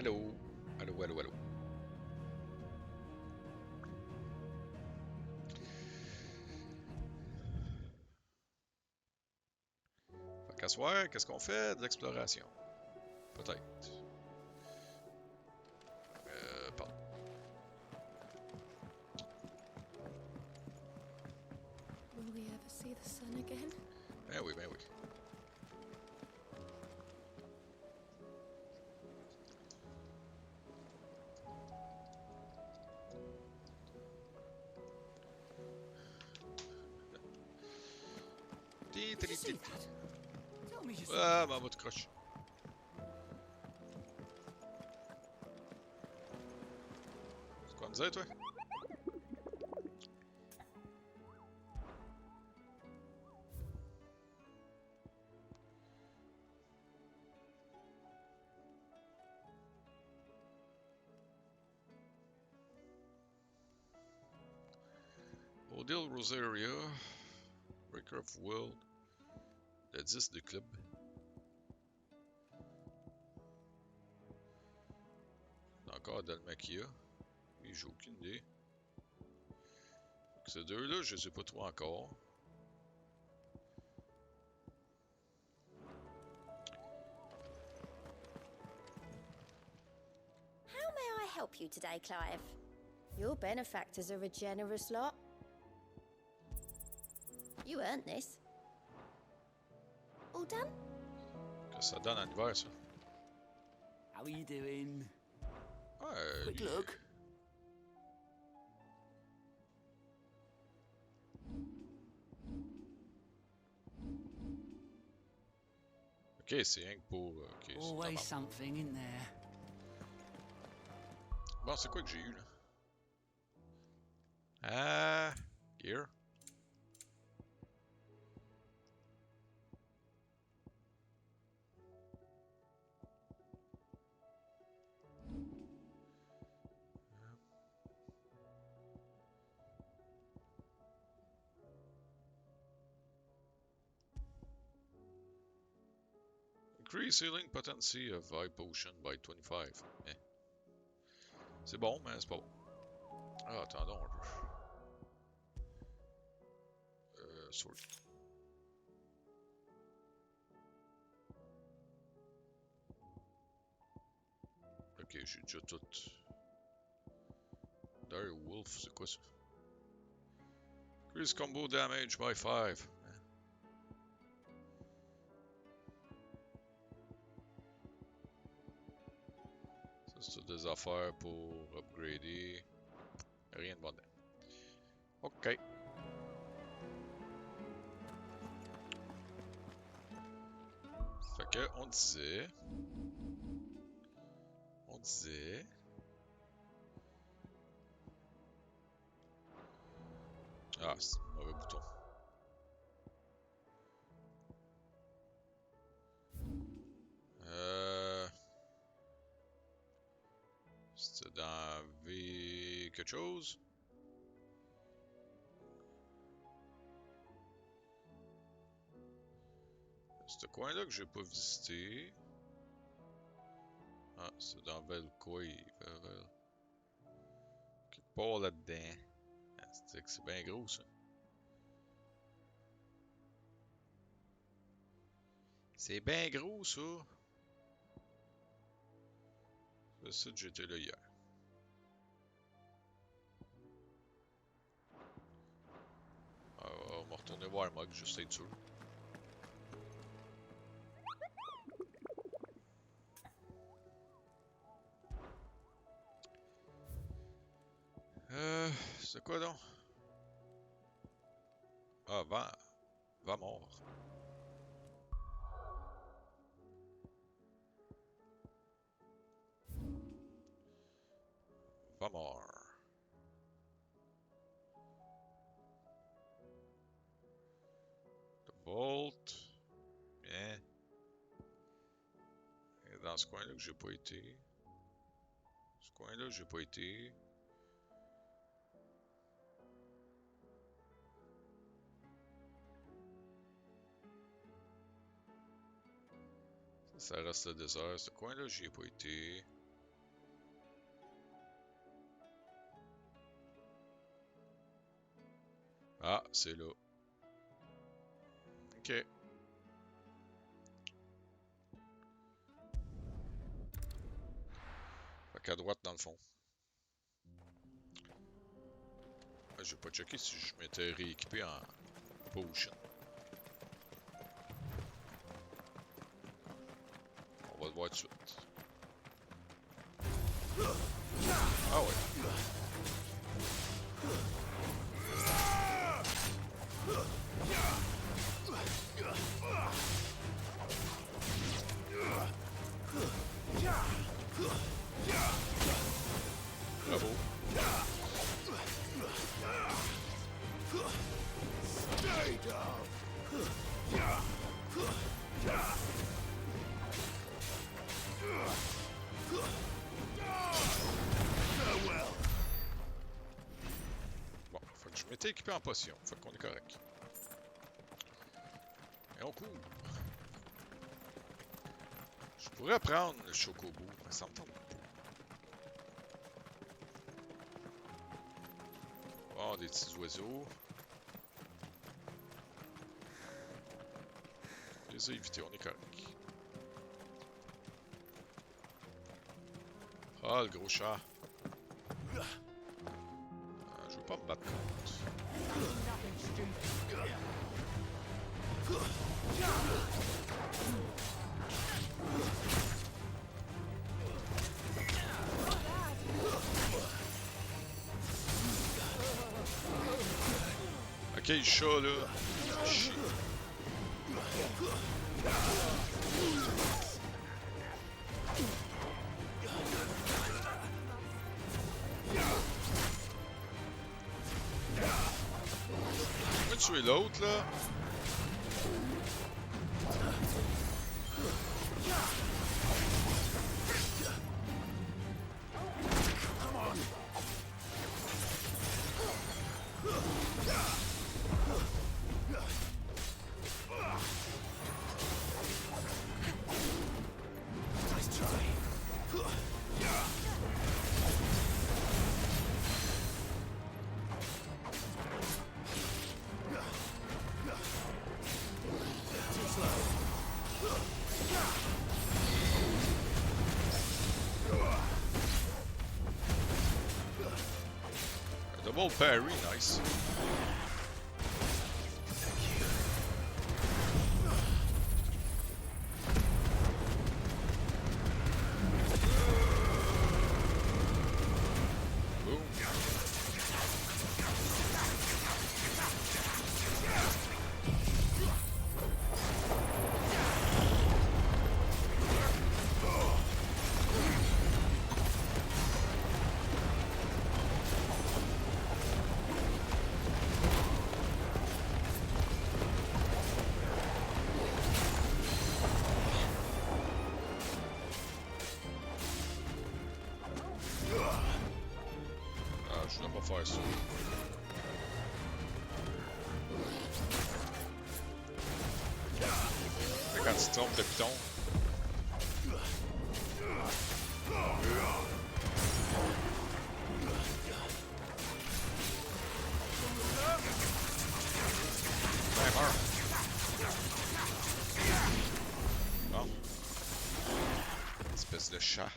Allô? Allô, allô, allô. Fait qu'à soir, qu'est-ce qu'on fait? De l'exploration. Peut-être. Pardon. Will we ever see the sun again? Ben oui, ben oui. Did you see that? Tell me you saw Ah, that. m'en va de croche. C'est quoi me dire, toi? Odile Rosaria, Breaker of World, le 10 du club. Encore Dalmakia. Oui, j'ai aucune idée. Donc, ces deux-là, je sais pas trop encore. How may I help you today, Clive? Your benefactors are a generous lot. You earned this. All done? Qu'est-ce que ça donne en hiver, ça? How are you doing? Ouais, Quick lui, look. Ok, c'est rien que pour... Ok, c'est Always normal. something in there. Bon, c'est quoi que j'ai eu, là? Ah... Gear. Increase healing potency of high potion by 25. Eh. C'est bon, mais c'est pas bon. Ah, attendons un peu. Sword. Ok, j'ai déjà tout. Dire Wolf, c'est quoi ça? Increase combo damage by 5. Ça, c'est des affaires pour upgrader. Rien de bon dedans. Ok. Fait que, on disait. Ah, c'est un mauvais bouton. C'était dans V quelque chose. Ce coin-là que j'ai pas visité. Ah, c'est dans Velkoy. Quelque part là-dedans. Ah, c'est bien gros, ça. C'est bien gros, ça. C'est ça que j'étais là hier. On va retourner voir Mog, juste être sûr. C'est quoi donc? Ah, va mort. Va mort. The Vault. Bien. Et dans ce coin-là que j'ai pas été. Ce coin-là, j'ai pas été. Ça reste le désert. Ce coin-là, j'y ai pas été. c'est là. Ok. Fait qu'à droite, dans le fond. J'ai pas checké si je m'étais rééquipé en potion. On va le voir tout de suite. Ah ouais. Bravo. Bon, fait que je m'étais équipé en potion, fait qu'on est correct. Et on court. Je pourrais prendre le chocobo, mais ça me tente pas. Oh, des petits oiseaux. Les a évités, on est correct. Ah, le gros chat. Je veux pas me battre contre. Ok, le chat là. Chier. On va tuer l'autre là. Double parry, nice. Boom. Je dois pas faire ça. Mais quand tu tombes de piton. Ben, meurs. Bon. Espèce de chat.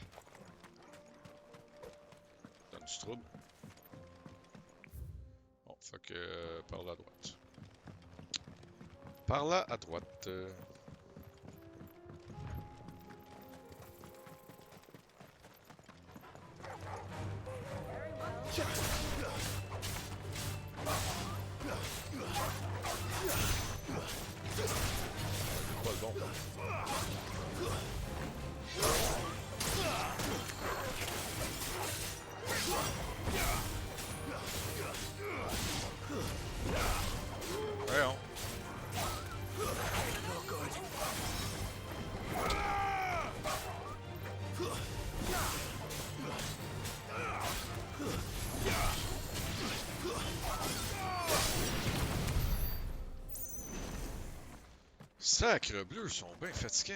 Donne du trouble. Bon, fait que par là à droite. Par là à droite. Pas le bon. Voyons. Sacre bleu, sont bien fatigants.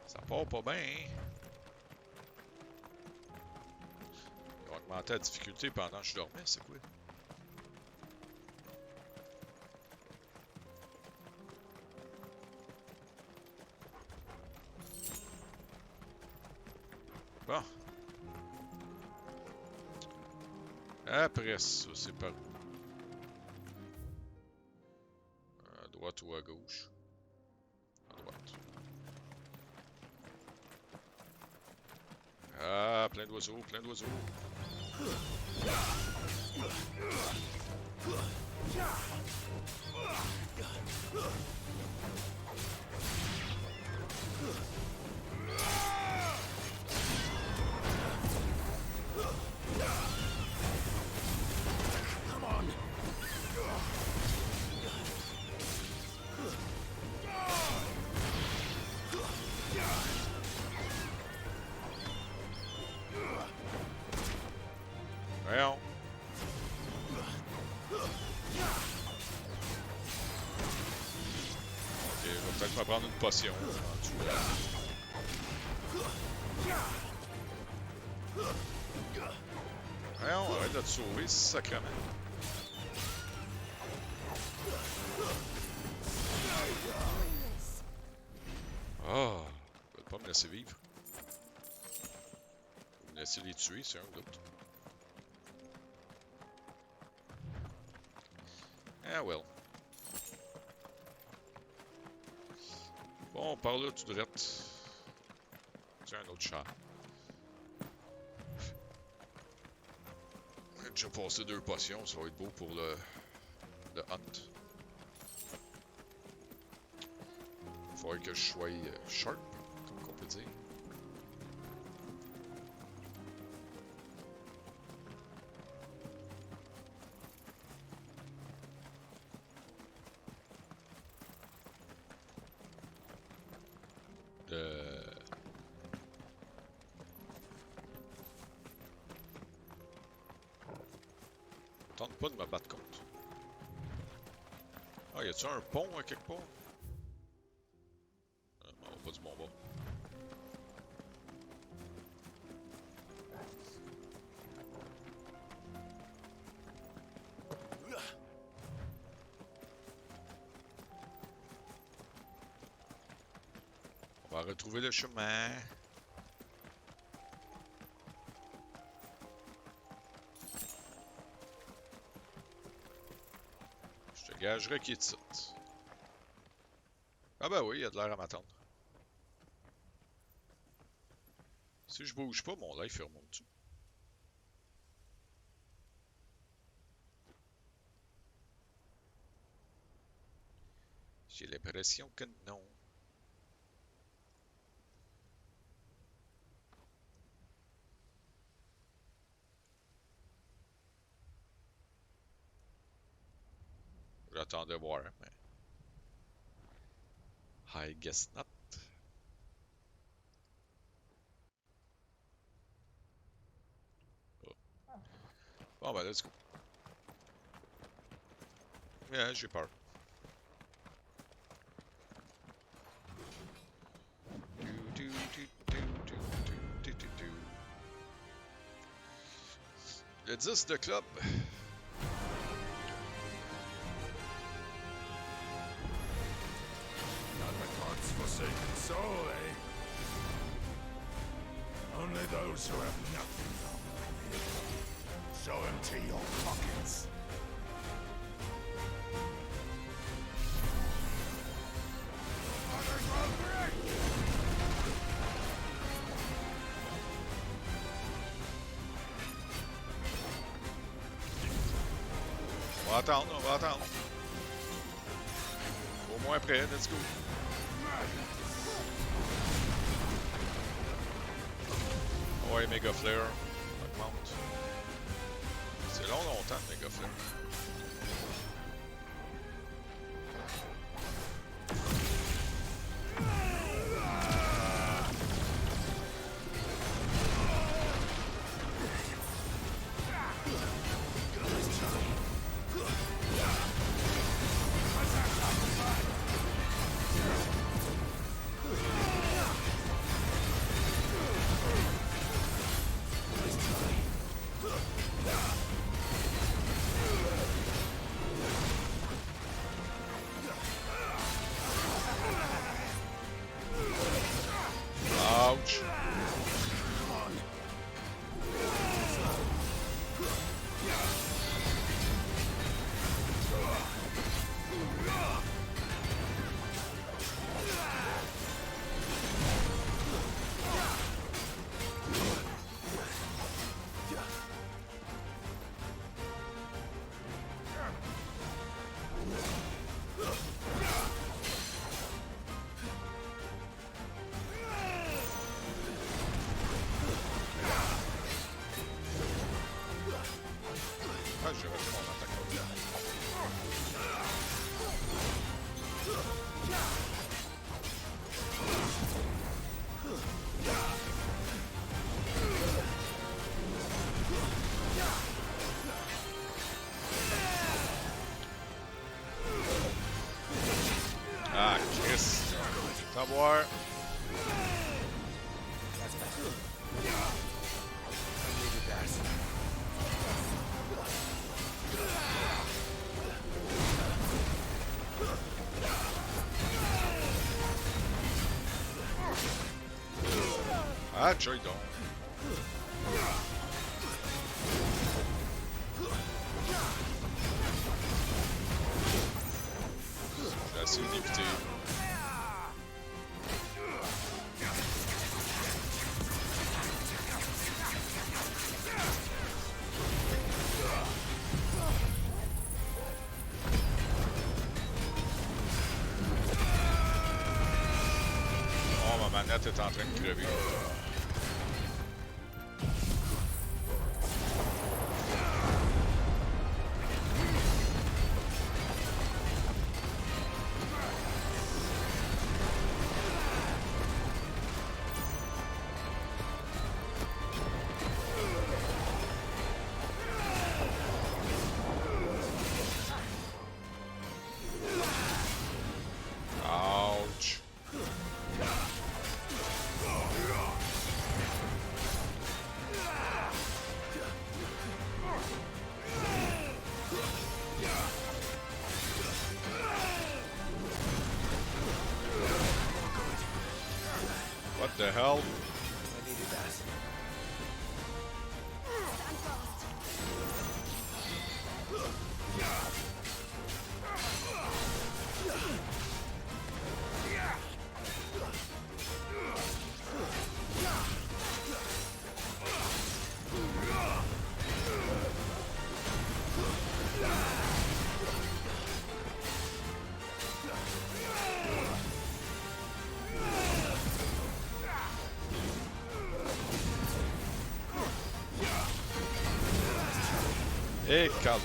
Ça part pas bien, hein? Augmenter la difficulté pendant que je dormais, c'est quoi? Bon. Après ça, c'est par où? À droite ou à gauche? À droite. Ah, plein d'oiseaux, plein d'oiseaux. Voyons. Ok, je vais peut-être me prendre une potion. Voyons, arrête de te sauver, sacrément. Ah, ils veulent pas me laisser vivre. Vous me laissez les tuer, c'est un ou l'autre. Ah well. Bon, par là, tu devrais être... Tiens, un autre chat. J'ai déjà passé 2 potions, ça va être beau pour le hunt. Il faudrait que je sois sharp, comme on peut dire. Tente pas de me battre contre. Ah, y a-tu un pont à quelque part? On va du bon bord. On va retrouver le chemin. Je te gagerais qu'il est ici. Ah ben oui, il y a de l'air à m'attendre. Si je bouge pas, mon life il remonte. J'ai l'impression que non. J'attendais voir, mais... I guess not. Oh. Bon ben, let's go. Yeah, j'ai peur. Le 10 de club. Not the god's forsaken soul, eh? Only those who have nothing on them. So empty your pockets. Others will break! On va attendre, on va attendre. Au moins prêt, let's go. Ouais, Mega Flare. Augmente. C'est longtemps, Mega Flare. voir. That's better. I needed that. Ah, joy donc. J'ai essayé d'éviter. Oh, ma manette est en train de crever. Ouch. What the hell? I needed that. Et calme.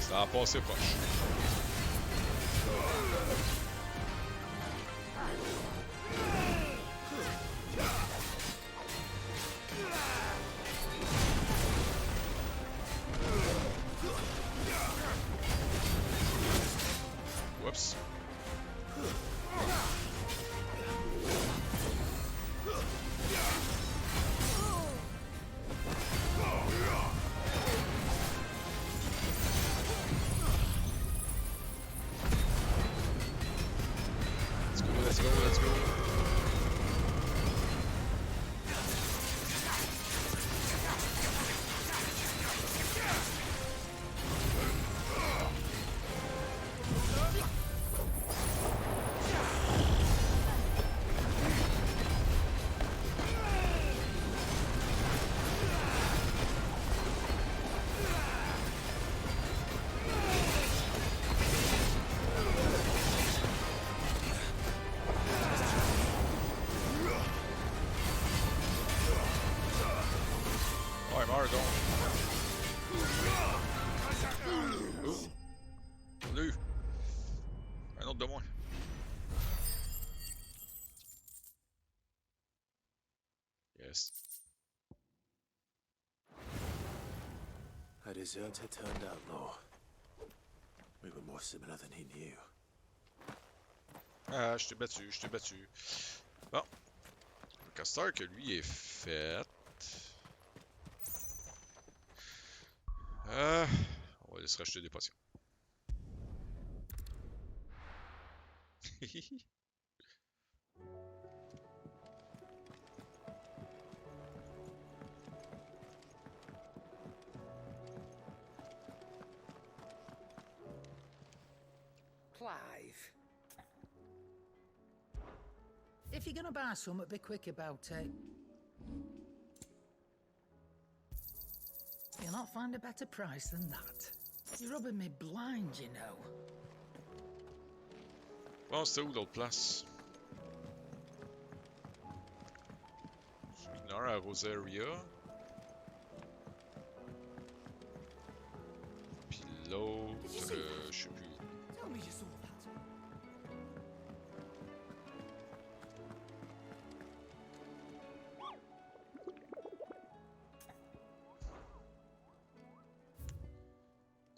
Ça a passé proche. Whoops. Let's go, let's go. Ouais, meurs donc. Oh. Salut. Un autre de moins. Yes. A deserter turned outlaw. We were more similar than he knew. Ah, je t'ai battu, je t'ai battu. Bon. Le caster que lui est fait. On va aller se racheter des potions. Clive. If you're gonna buy something, be quick about it. You'll not find a better price than that. You're rubbing me blind, you know. Bon, c'était où l'autre place? J'ignore à Rosaria. Puis l'autre, je sais plus où. Tell me you saw that.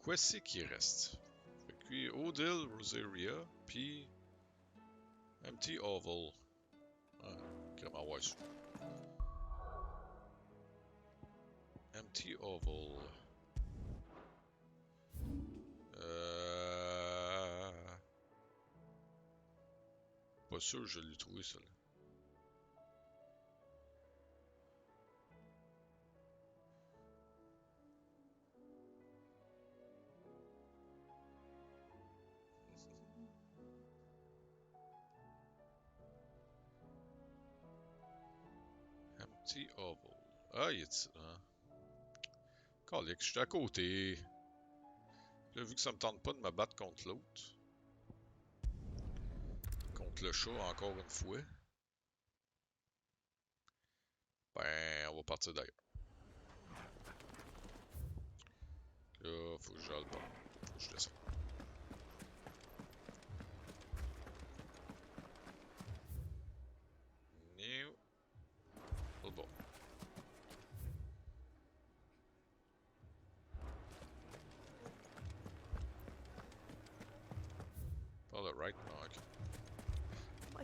Quoi c'est qui reste? Fait que lui, Odile, Rosaria. Puis... Empty Oval. Ah, vraiment, ouais, ça. Empty Oval. Pas sûr que je l'ai trouvé, ça, là. Empty Oval. Ah, il est... Hein? Calique, je suis à côté. Là, vu que ça me tente pas de me battre contre l'autre. Contre le chat, encore une fois. Ben, on va partir d'ailleurs. Là, faut que je le pas. Faut que je descende. New. L'autre bord. Par le right? Non, ok.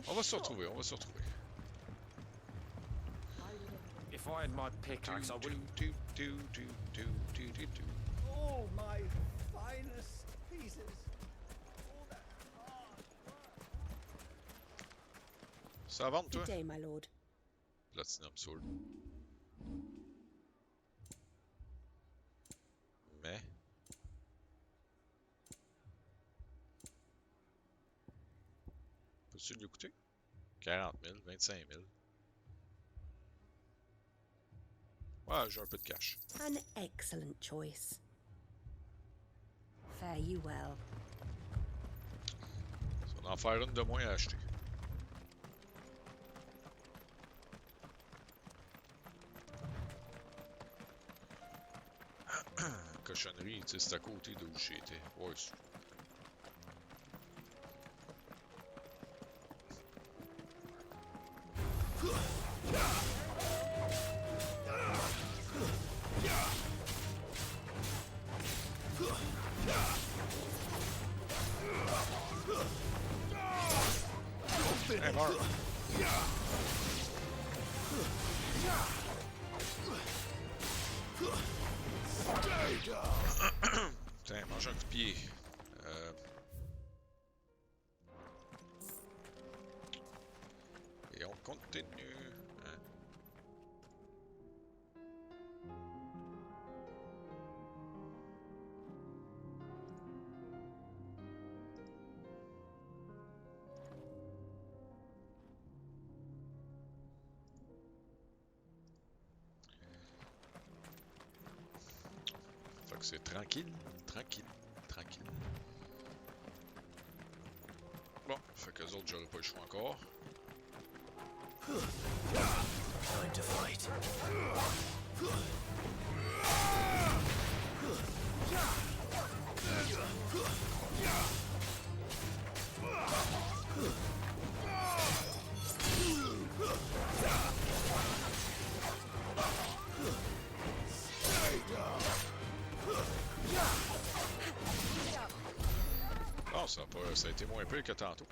On va se retrouver, on va se retrouver. If I had my pickaxe, I wouldn't. All my finest pieces. All that hard work. Ça avance, toi? Good day, my lord. Platinum Sword. Mais... Peux-tu lui coûter? 40 000, 25 000. Ouais, j'ai un peu de cash. An excellent choice. Fare you well. Ça va en faire une de moins à acheter. Cochonnerie, tu sais, c'est à côté d'où j'étais. Ouais, c'est... Hey, Mark. Putain, mange un coup de pied. Et on continue. Hein? Fait que c'est tranquille, tranquille, tranquille. Bon, fait que les autres, j'aurais pas le choix encore. Time to fight. Bon, ça a été moins peu que tantôt.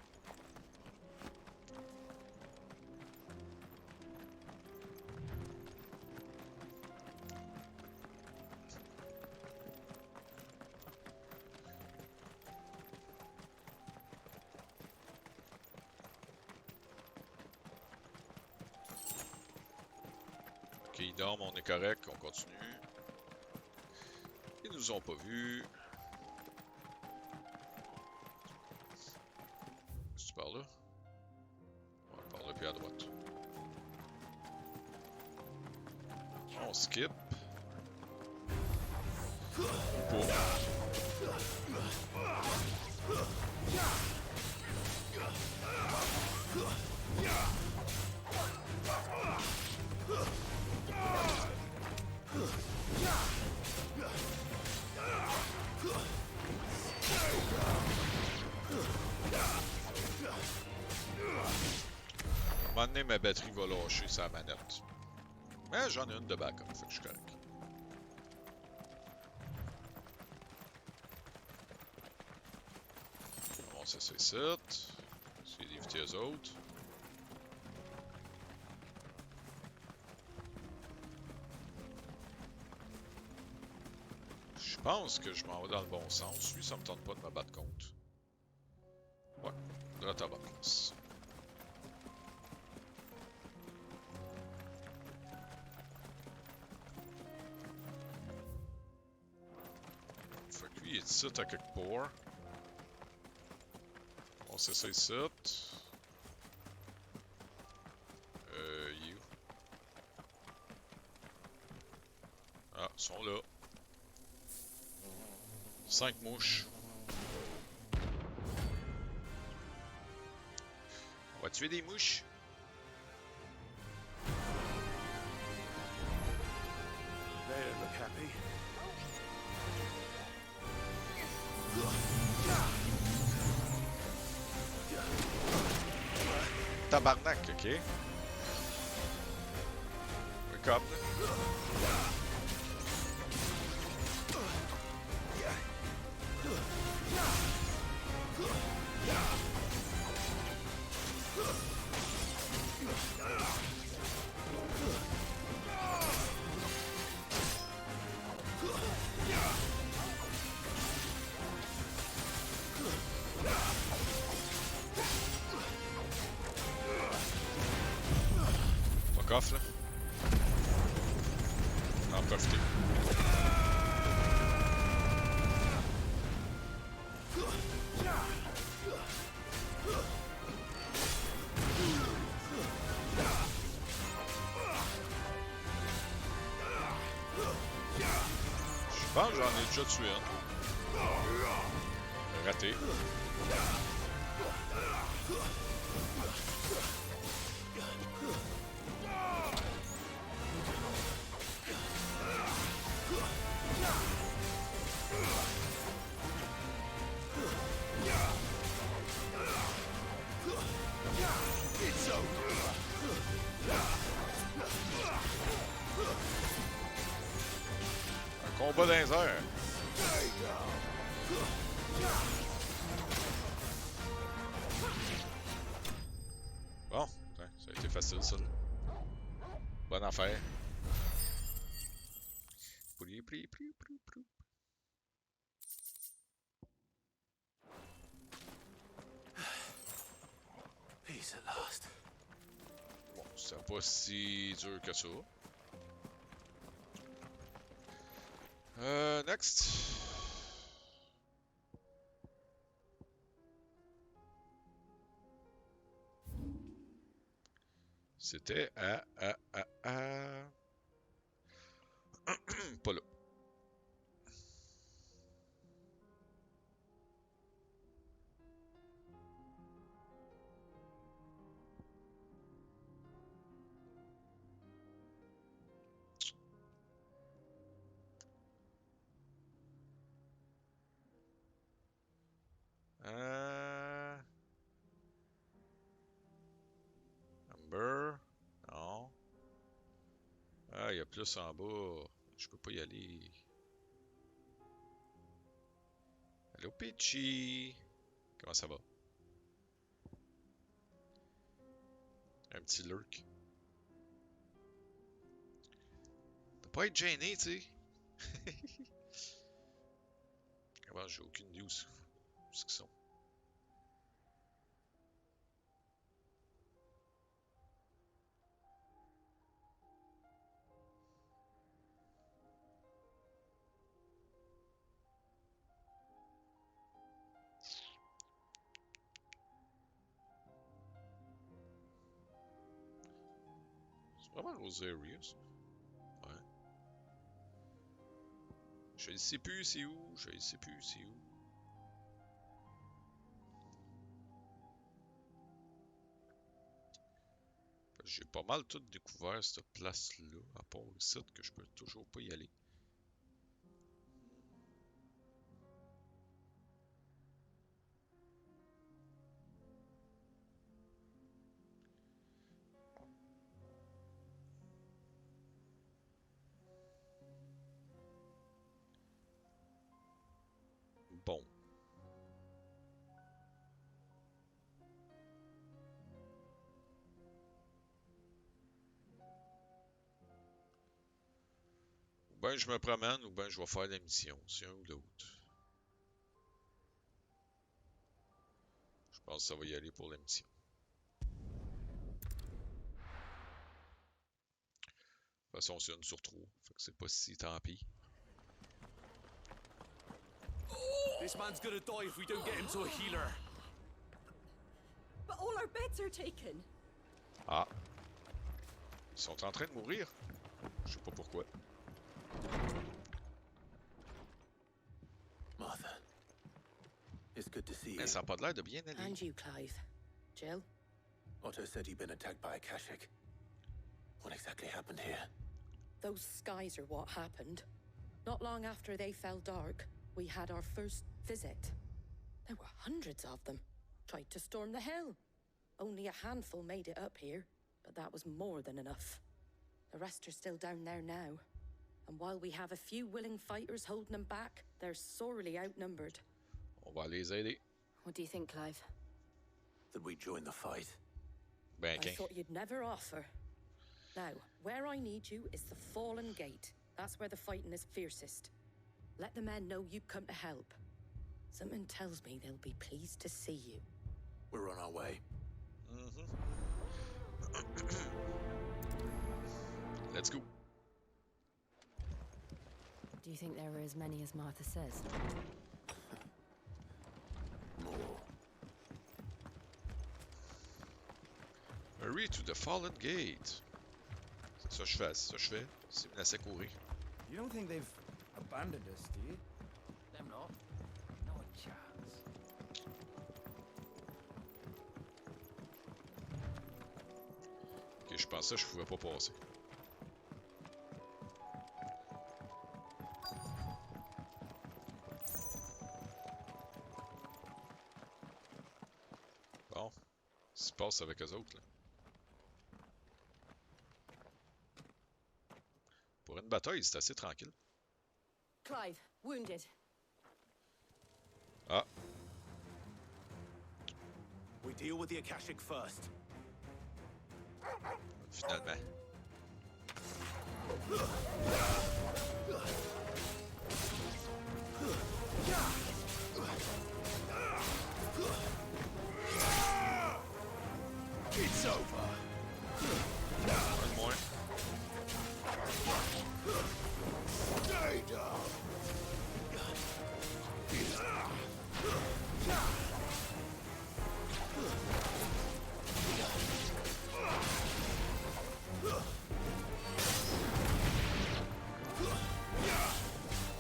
Ok, ils dorment, on est correct, on continue. Ils nous ont pas vus. C'est par là? Ouais, par là puis à droite. On skip. Ou pas. À un moment donné, ma batterie va lâcher sa manette. Mais j'en ai une de backup, fait que je suis correct. Bon, c'est ça ici. Essayer d'éviter eux autres. Je pense que je m'en vais dans le bon sens. Lui, ça me tente pas de me battre contre. Ouais, droite à bonne place. Fait que lui, il est ici à quelque part. On sait ça ici. Il est où? Ah, ils sont là. 5 mouches. On va tuer des mouches. They don't look happy. Tabarnak, ok. Wake up. Fuck off, là. On va en profiter. Je pense que j'en ai déjà tué un. Raté. Un combat dans les airs. Bon, ça a été facile, ça. Bonne affaire. Peace at last. Bon, c'était pas si dur que ça. Next. C'était pas là. Amber. Non. Ah, il y a plus en bas. Je peux pas y aller. Allô, Peachy. Comment ça va? Un petit lurk. T'as pas être gêné, tu sais. Avant, j'ai aucune idée où c'est qu'ils sont. C'est vraiment Rosaria, ça. Ouais. Je ne sais plus c'est où. Je ne sais plus c'est où. J'ai pas mal tout découvert cette place-là, à part ici que je peux toujours pas y aller. Bon. Ben je me promène ou ben je vais faire la mission. C'est un ou l'autre. Je pense que ça va y aller pour la mission. De toute façon, c'est une sur 3. Fait que c'est pas si tant pis. This man's gonna die if we don't get him to a healer. But all our beds are taken. Ah. Ils sont en train de mourir. Je sais pas pourquoi. Martha, it's good to see you. Mais ça n'a pas l'air de bien aller. And you, Clive. Jill? Otto said you'd been attacked by a Kashik. What exactly happened here? Those skies are what happened. Not long after they fell dark, we had our first visit. There were hundreds of them. Tried to storm the hill. Only a handful made it up here, but that was more than enough. The rest are still down there now. And while we have a few willing fighters holding them back, they're sorely outnumbered. On va les aider. What do you think, Clive? That we join the fight. Ben, I thought you'd never offer. Now, where I need you is the Fallen Gate. That's where the fighting is fiercest. Let the men know you've come to help. Something tells me they'll be pleased to see you. We're on our way. Let's go. Do you think there are as many as Martha says? More. Hurry to the Fallen Gate. C'est ça que je fais, c'est ça que je fais. C'est me laisser courir. You don't think they've abandoned us, do you? Them not. No chance. Ok, je pensais que je pouvais pas passer. Bon. Qu'est-ce qui se passe avec eux autres, là? Pour une bataille, c'est assez tranquille. Clive, wounded. Ah. We deal with the Akashic first. Finalement. It's over. Un de moins. Stay down.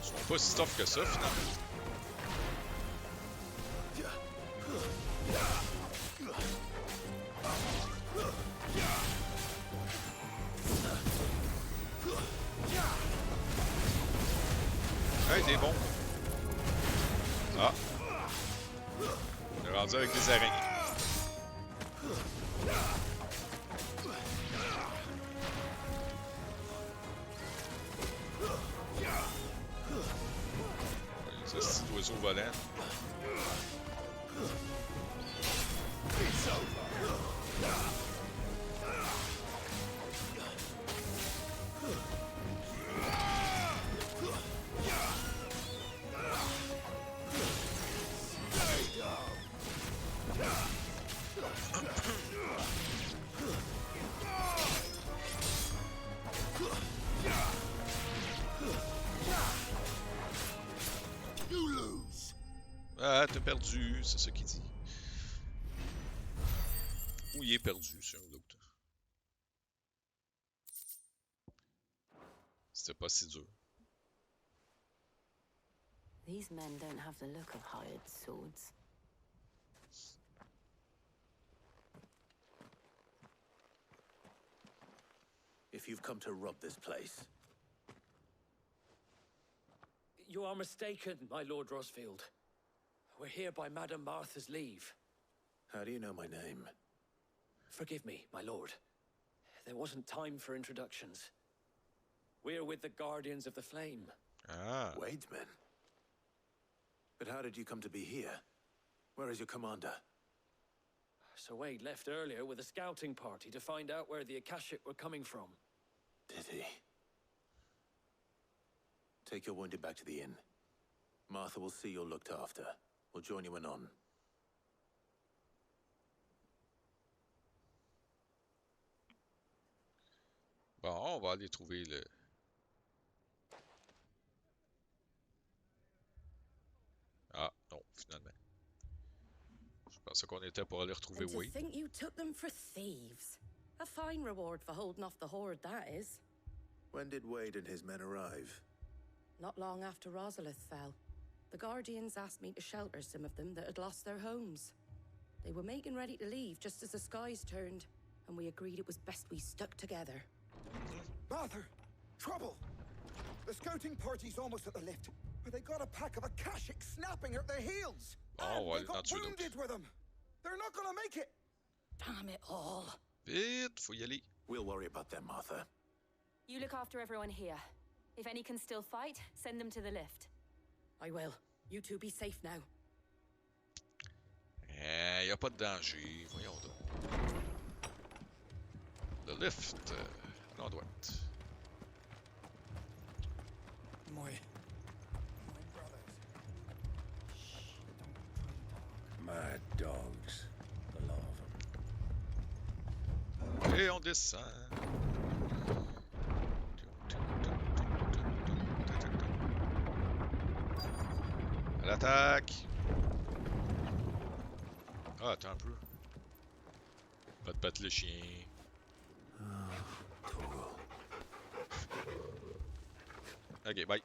Ils sont pas si tough que ça, finalement. Hey, t'es bon. Ah. On est rendu avec des araignées. Ça, c'est un oiseau volant. You lose. Ah, t'as perdu, c'est ça qu'il dit. Ou il est perdu, c'est un ou l'autre. C'était pas si dur. These men don't have the look of hired swords. If you've come to rob this place, You are mistaken, my Lord Rosfield. We're here by Madame Martha's leave. how do you know my name? Forgive me, my lord. There wasn't time for introductions. We're with the Guardians of the Flame. Ah. Wade's men. But how did you come to be here? Where is your commander? Sir Wade left earlier with a scouting party to find out where the Akashic were coming from. Did he? Take your wounded back to the inn. Martha will see you're looked after. We'll join you anon. Bon, on va aller trouver le... Ah, non, finalement. Je pensais qu'on était pour aller retrouver And to Wade. think you took them for thieves. A fine reward for holding off the horde, that is. When did Wade and his men arrive? Not long after Rosalith fell, the Guardians asked me to shelter some of them that had lost their homes. They were making ready to leave just as the skies turned, and we agreed it was best we stuck together. Martha! Trouble! The scouting party's almost at the lift, but they got a pack of Akashic snapping at their heels! Oh, And ouais, they got là-dessus, donc. wounded with them! They're not gonna make it! Damn it all. Vite, faut y aller. We'll worry about them, Martha. You look after everyone here. If any can still fight, send them to the lift. I will. You two be safe now. Y a pas de danger, voyons donc. Le lift, à droite. My brothers. Shh, don't try to talk. Mad dogs. The lot of them. Et on descend. À l'attaque! Ah, attends un peu. Va te battre le chien. Ok, bye.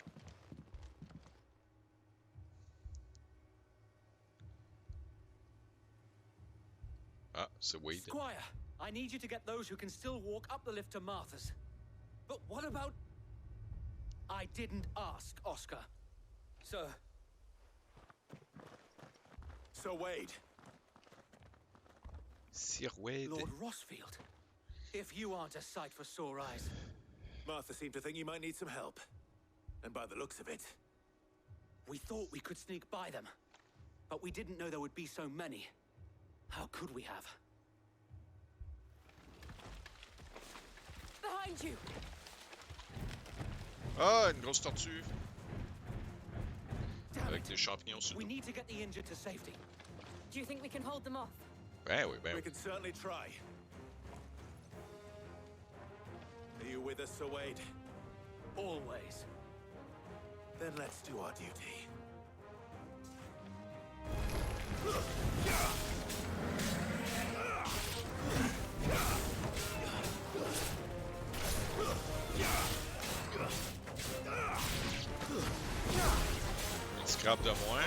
Ah, c'est Wade. Squire, I need you to get those who can still walk up the lift to Martha's. But what about... I didn't ask, Oscar. Sir. So, Wade. Sir Wade. Lord Rossfield. If you aren't a sight for sore eyes. Martha seemed to think you might need some help. And by the looks of it... We thought we could sneak by them. But we didn't know there would be so many. How could we have? Behind you! Ah, une grosse tortue. Damn Avec it. des champignons sur We nous. need to get the injured to safety. Do you think we can hold them off? Ben oui, ben We oui. can certainly try. Are you with us, Sir Wade? Always. Then let's do our duty. Une scrap de moins.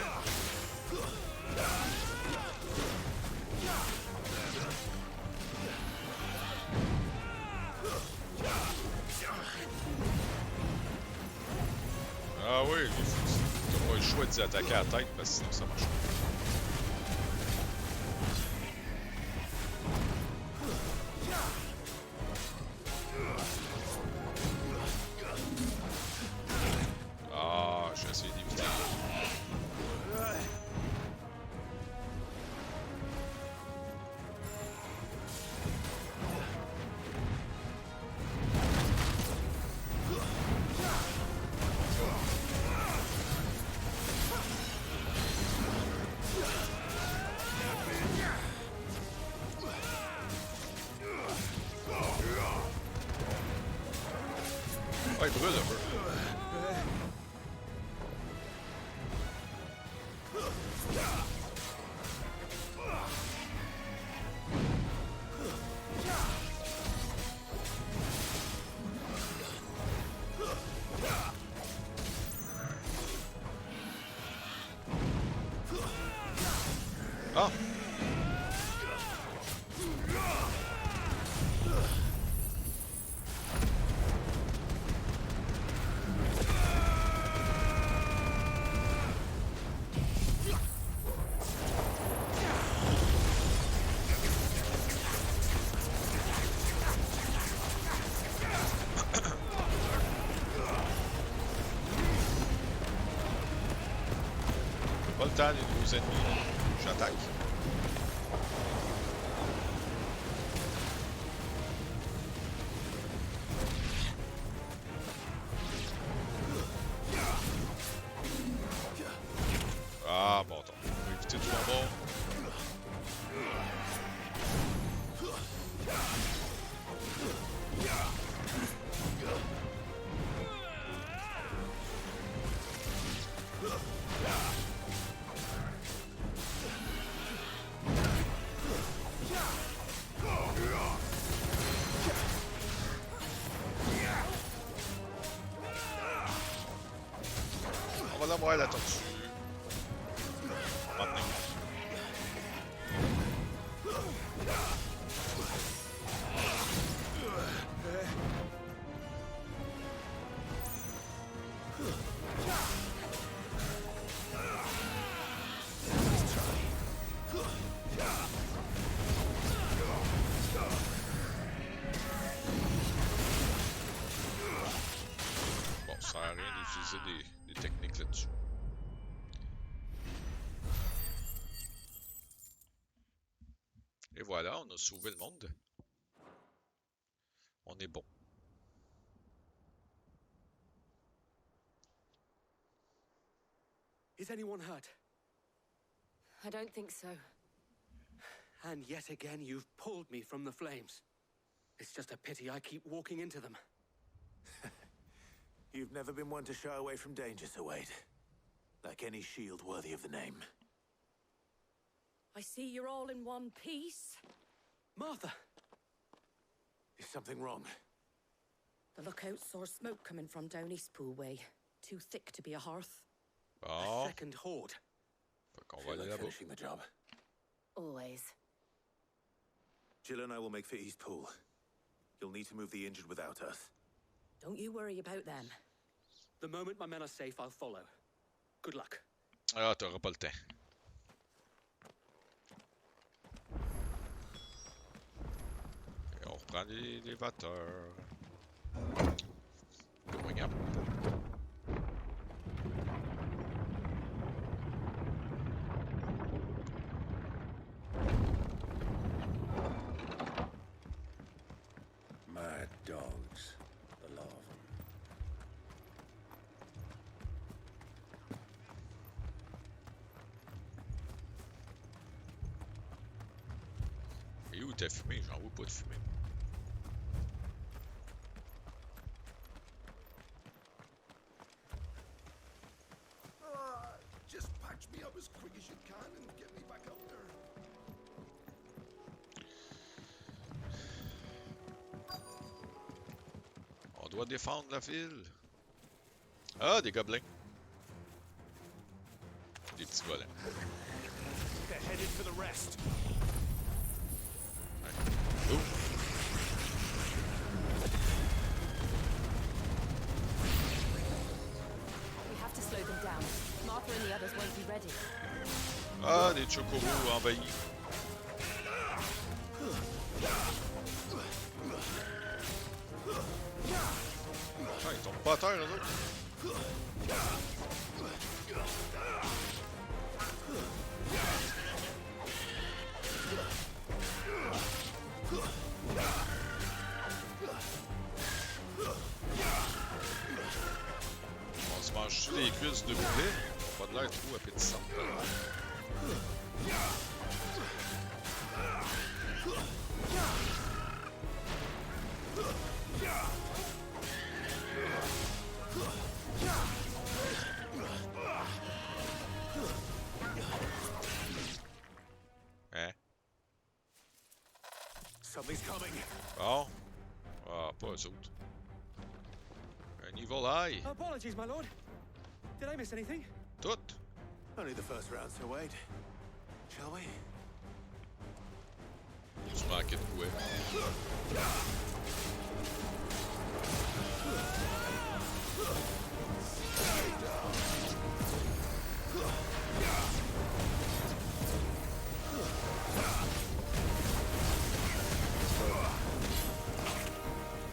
Ah oui, t'as pas le choix d'y attaquer à la tête parce que sinon ça marche pas. Ah, j'ai essayé d'éviter. Ah, il brûle un peu. Ah! Pas le temps des nouveaux ennemis. J'attaque. l'avoir, la tortue. On va m'emmener. Bon, ça sert à rien d'utiliser des techniques là-dessus. Et voilà, on a sauvé le monde. On est bon. Is anyone hurt? I don't think so. And yet again, you've pulled me from the flames. It's just a pity I keep walking into them. You've never been one to shy away from danger, Sir Wade. Like any shield worthy of the name. I see you're all in one piece. Martha! Is something wrong? The lookout saw smoke coming from down Eastpool way. Too thick to be a hearth. A Bon. second horde. Fait qu'on va Feel aller like là-bas. finishing the job. Always. Jill and I will make for Eastpool. You'll need to move the injured without us. Don't you worry about them. The moment my men are safe, I'll follow. Good luck. Ah, t'auras pas le temps. Et on reprend l'élévateur. Going up. Mad dogs. The lot of them. Et où t'as fumé? J'en vois pas de fumée. Just patch me up as quick as you can and get me back up there. On doit défendre la ville. Ah, des gobelins. Des petits volants. They're headed for the rest. Ouh. We have to slow them down. Martha and the others won't be ready. Ah, des chocobos envahis. Ah, ils tombent pas à terre, eux autres. On se mange-tu les cuisses de poulet? Ils ont pas de l'air trop appétissants. Hein? Something's coming. Bon. Ah, pas eux autres. Un evil eye. Apologies, my lord. Did I miss anything? Tout. Only the first round, Sir Wade. Shall we? Tu manquais de quoi?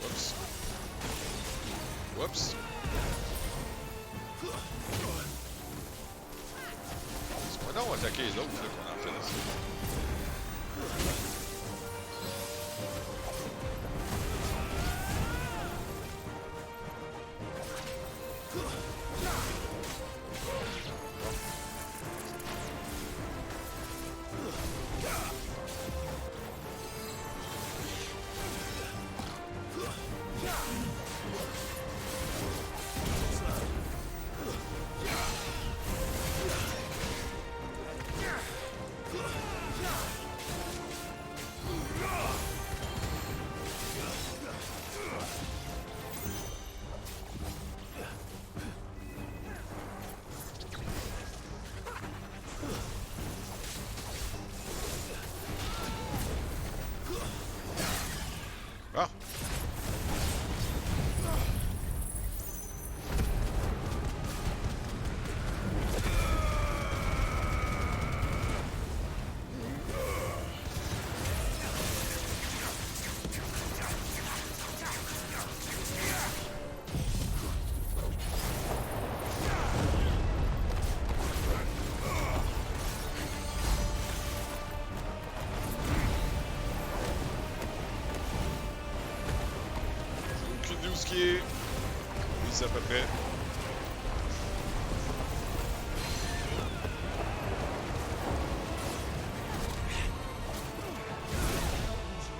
Oups. Oups. C'est pas donc attaquer les autres là, qu'on en fait ici. ici à peu près.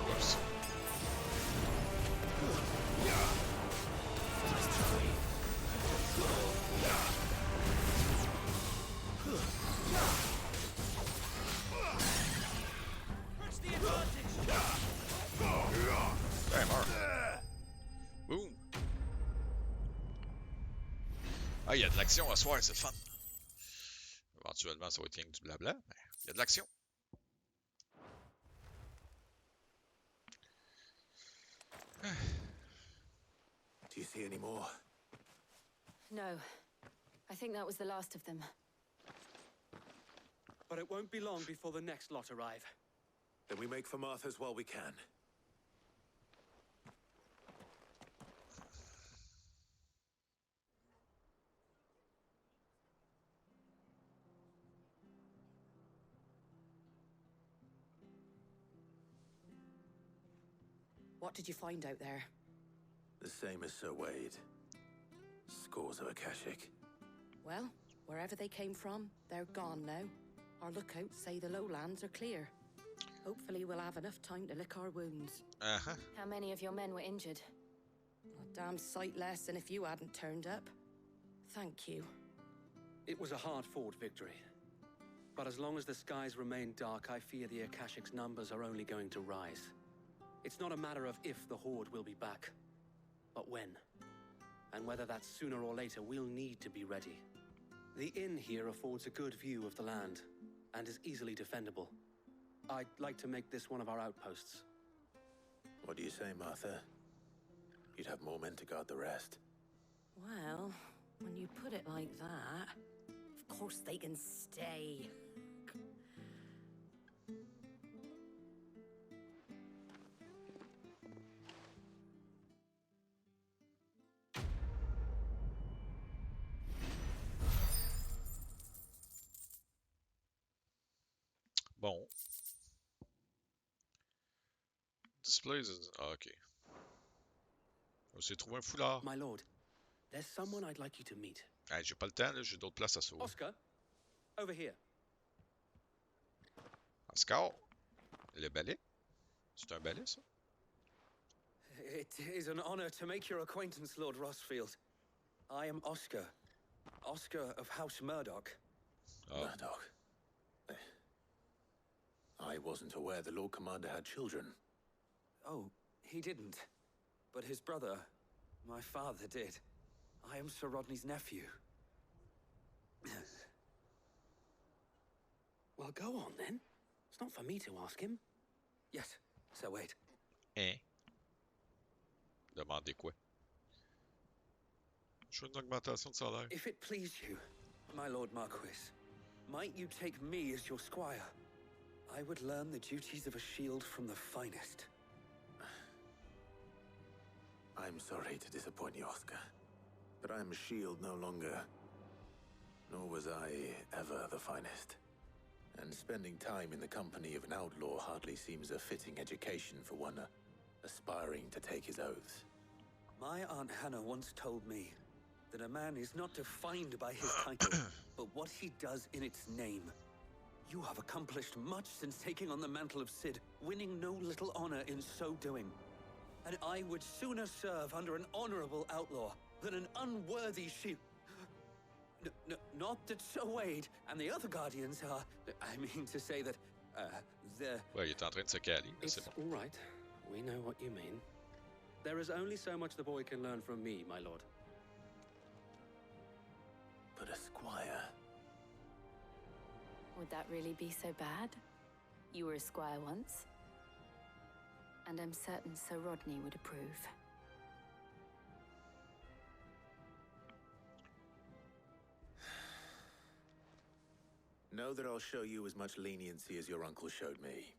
Oups. Ben, meurs. Boom. Ah, il y a de l'action à soir, c'est le fun. Éventuellement, ça va être rien que du blabla, mais il y a de l'action. Do you see any more? No. I think that was the last of them. But it won't be long before the next lot arrive. Then we make for Martha's while we can. What did you find out there? The same as Sir Wade. Scores of Akashic. Well, wherever they came from, they're gone now. Our lookouts say the lowlands are clear. Hopefully we'll have enough time to lick our wounds. Uh-huh. How many of your men were injured? A damn sight less than if you hadn't turned up. Thank you. It was a hard-fought victory. But as long as the skies remain dark, I fear the Akashic's numbers are only going to rise. It's not a matter of if the Horde will be back, but when. And whether that's sooner or later, we'll need to be ready. The inn here affords a good view of the land, and is easily defendable. I'd like to make this one of our outposts. What do you say, Martha? You'd have more men to guard the rest. Well, when you put it like that, of course they can stay. Bon. Displays. Ah, ok. On s'est trouvé un foulard. My lord, there's someone I'd like you to meet. Hey, j'ai pas le temps, là, j'ai d'autres places à sauver. Oscar, over here. Oscar, le balai? C'est un balai, ça? It is an honor to make your acquaintance, Lord Rossfield. I am Oscar. Oscar of House Murdoch. Oh. Murdoch. I wasn't aware the Lord Commander had children. Oh, he didn't. But his brother, my father, did. I am Sir Rodney's nephew. Well, go on then. It's not for me to ask him. Yes, Sir Wade. Hein? Demandez quoi? Je veux une augmentation de salaire. If it please you, my Lord Marquis, might you take me as your squire? I would learn the duties of a shield from the finest. I'm sorry to disappoint you, Oscar. But I'm a shield no longer. Nor was I ever the finest. And spending time in the company of an outlaw hardly seems a fitting education for one aspiring to take his oaths. My Aunt Hannah once told me that a man is not defined by his title, but what he does in its name. You have accomplished much since taking on the mantle of Cid, winning no little honor in so doing. And I would sooner serve under an honorable outlaw than an unworthy shield. Not that Sir Wade and the other guardians are... I mean to say that, they're... Ouais, il est en train de se caler, mais c'est It's bon. all right. We know what you mean. There is only so much the boy can learn from me, my lord. But a squire... Would that really be so bad? You were a squire once. And I'm certain Sir Rodney would approve. Know that I'll show you as much leniency as your uncle showed me.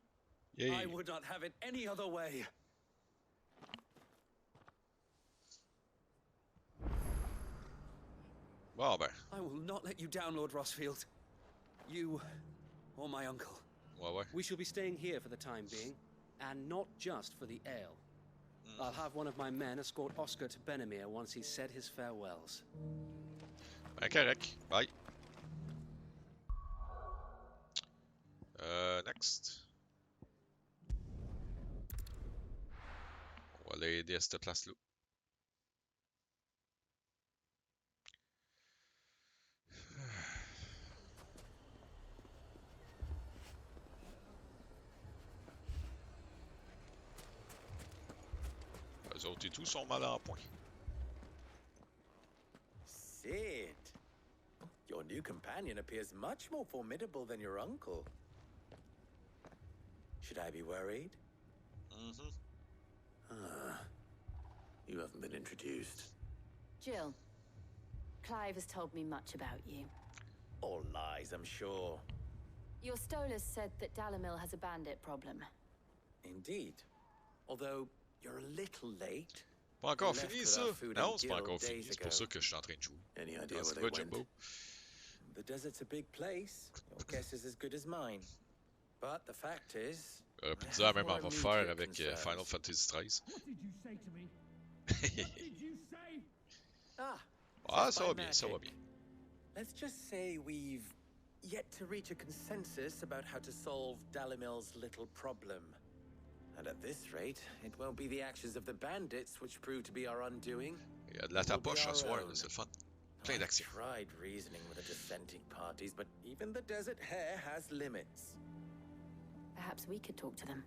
Yay. I would not have it any other way. Bon, ben. I will not let you down, Lord Rossfield. You or my uncle. Ouais, ouais. We shall be staying here for the time being, and not just for the ale. I'll have one of my men escort Oscar to Benimir once he's said his farewells. Ben correct. Bye. Next. On va l'aider à cette place-là. Les autres et tout sont mal en point. Sid, your new companion appears much more formidable than your uncle. Should I be worried? Mm-hmm. Ah, you haven't been introduced. Jill, Clive has told me much about you. All lies, I'm sure. Your Stolas said that Dalamil has a bandit problem. Indeed. Although, you're a little late. Pas encore fini ça? Non, c'est pas encore fini. C'est pour ça que je suis en train de jouer. Any idea C'est where pas they Jumbo. went? The desert's a big place. Your guess is as good as mine. But the fact is, J'aurais pu dire la même affaire avec Final Fantasy XIII. What did you say to me? What did you say? Ah, ça va bien, ça va bien. Let's just say we've yet to reach a consensus about how to solve Dalimil's little problem. And at this rate, it won't be the actions of the bandits which prove to be our undoing. Il y a de la tapoche ce soir, c'est le fun. Plein d'action. I've tried reasoning with the dissenting parties, but even the desert hare has limits. Perhaps we could talk to them.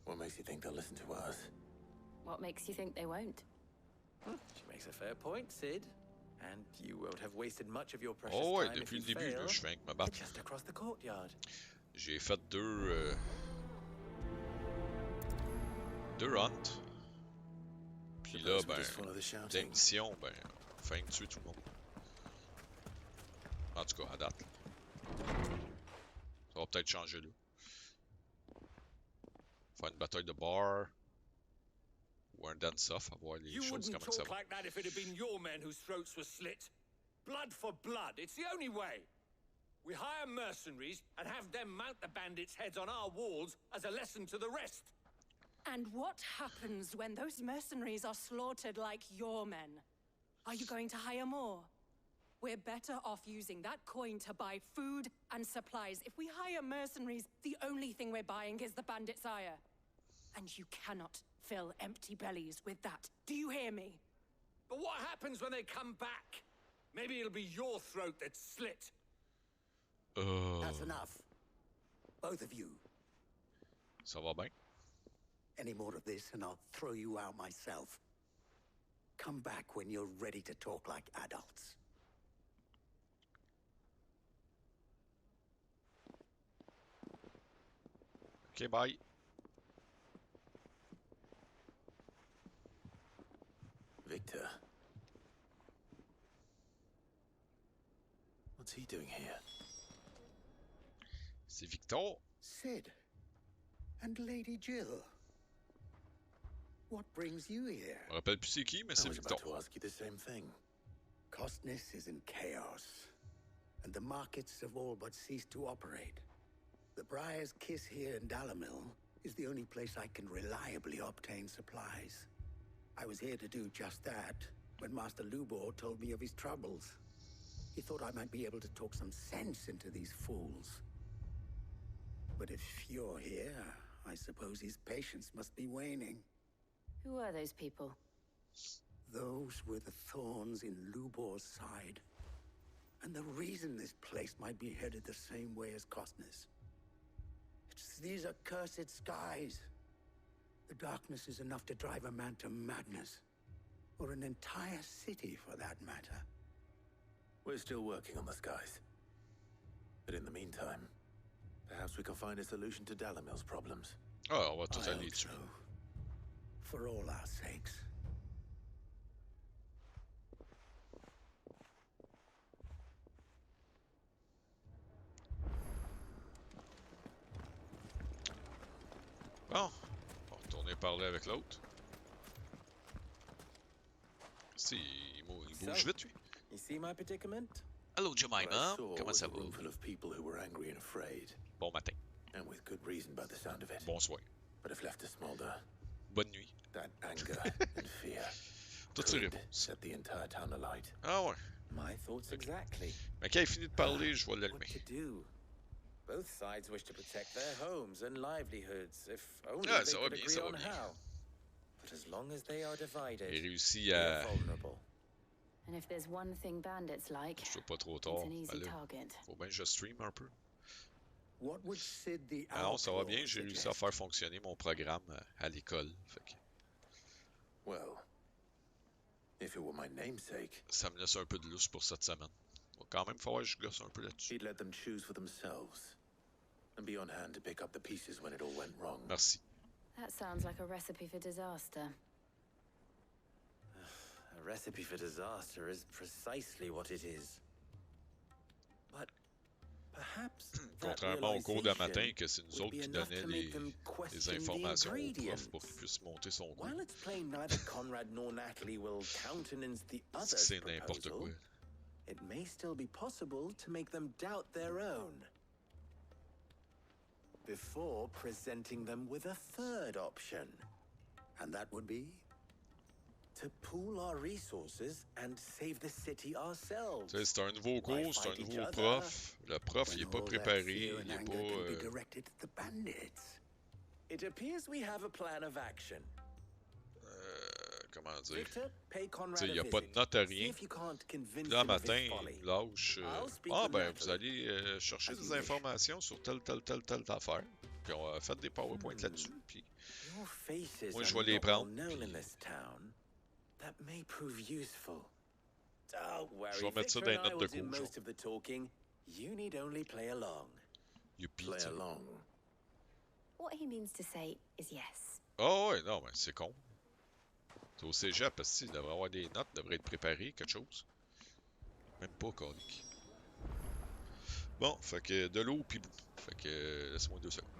What makes you think they'll listen to us? What makes you think they won't? She makes a fair point, Sid. And you won't have wasted much of your precious Oh ouais, time depuis if le you début, fail. je fais avec ma batte. Just across the courtyard. J'ai fait deux hunts. Puis là, ben, des missions, ben, fin de tuer tout le monde. En tout cas, à date. Ça va peut-être changer là. Faire une bataille de bar. Ou un dance-off, à voir les You choses, wouldn't comment ça talk va. like that if it had been your men whose throats were slit. Blood for blood, it's the only way. We hire mercenaries and have them mount the bandits' heads on our walls as a lesson to the rest. And what happens when those mercenaries are slaughtered like your men? Are you going to hire more? We're better off using that coin to buy food and supplies. If we hire mercenaries, the only thing we're buying is the bandit's ire. And you cannot fill empty bellies with that. Do you hear me? But what happens when they come back? Maybe it'll be your throat that's slit. That's enough. Both of you. Ça va bien? Any more of this and I'll throw you out myself. Come back when you're ready to talk like adults. Ok, bye. Victor. What's he doing here? C'est Victor. Sid. And Lady Jill. What brings you here? Je me rappelle plus c'est qui, mais c'est I was Victor. about to ask you the same thing. Costness is in chaos, and the markets have all but ceased to operate. The Briar's Kiss here in Dalamil is the only place I can reliably obtain supplies. I was here to do just that when Master Lubor told me of his troubles. He thought I might be able to talk some sense into these fools. But if you're here, I suppose his patience must be waning. Who are those people? Those were the thorns in Lubor's side. And the reason this place might be headed the same way as Costness. It's these accursed skies. The darkness is enough to drive a man to madness. Or an entire city, for that matter. We're still working on the skies. But in the meantime, perhaps we can find a solution to Dalamil's problems. Ah, on va tout I aller hope dessus. so. For all our sakes. Bon, on va retourner parler avec l'autre. Si, il bouge vite, lui. You see my predicament? Hello, Jemima. Comment ça va? A room full of people who were angry and afraid. Bon matin. And with good reason by the sound of it. Bonsoir. But if left to smolder, Bonne nuit. That anger and fear Toutes ces could réponses. set the entire town alight. Ah ouais. My thoughts exactly. Mais quand il finit de parler, je vais l'allumer. What to do? Both sides wish to protect their homes and livelihoods, if only Ah, they ça va could bien, agree ça va on bien. how. But as long as they are divided, Il réussit they're à... vulnerable. And if there's one thing bandits like, Je suis pas trop it's tard. an easy Ben là, target. faut bien que je stream un peu. What would Sid the Ah non, ça va bien. Outlaw J'ai réussi à suggest? faire fonctionner mon programme à l'école. Fait que Well, if it were my namesake, ça me laisse un peu de lousse pour cette semaine. Va quand même falloir que je gosse un peu là-dessus. he'd let them choose for themselves and be on hand to pick up the pieces when it all went wrong. Merci. That sounds like a recipe for disaster. A recipe for disaster is precisely what it is. But perhaps that Contrairement au cours de matin, realization que c'est nous would autres be qui enough donnaient to make them les question the informations au prof ingredients. pour qu'il puisse monter son cours. While it's plain neither Conrad nor Natalie will countenance the other's C'est n'importe proposal, quoi. it may still be possible to make them doubt their own. Before presenting them with a third option. And that would be? To pool our resources and save the city ourselves. Tu sais, c'est un nouveau Why cours, c'est un fight each nouveau other prof. Le prof, il est When pas all that préparé, fear il and est anger pas... can be directed to the bandits. It appears we have a plan of action. Comment dire? Victor, pay Conrad Tu sais, il n'y a a pas de visit. note à See rien. if you can't convince Puis là, him of matin, his folly. il lâche. I'll speak Ah, with ben, vous Natalie. allez chercher As des you wish. informations sur telle affaire. Puis on a fait des PowerPoint là-dessus. Puis Your faces moi, je are vais les not well prendre. known Puis in this town. That may prove useful. Don't worry, je vais mettre ça Victor dans and les I notes will de do cours. genre. most of the talking. You need only play along. Youpi, Play tu sais. along. What he means to say is yes. Ah ouais, non, mais c'est con. C'est au cégep, parce qu'il devrait avoir des notes, devrait être préparé, quelque chose. Même pas, colique. Bon, fait que de l'eau pis bout. Fait que laisse-moi 2 secondes.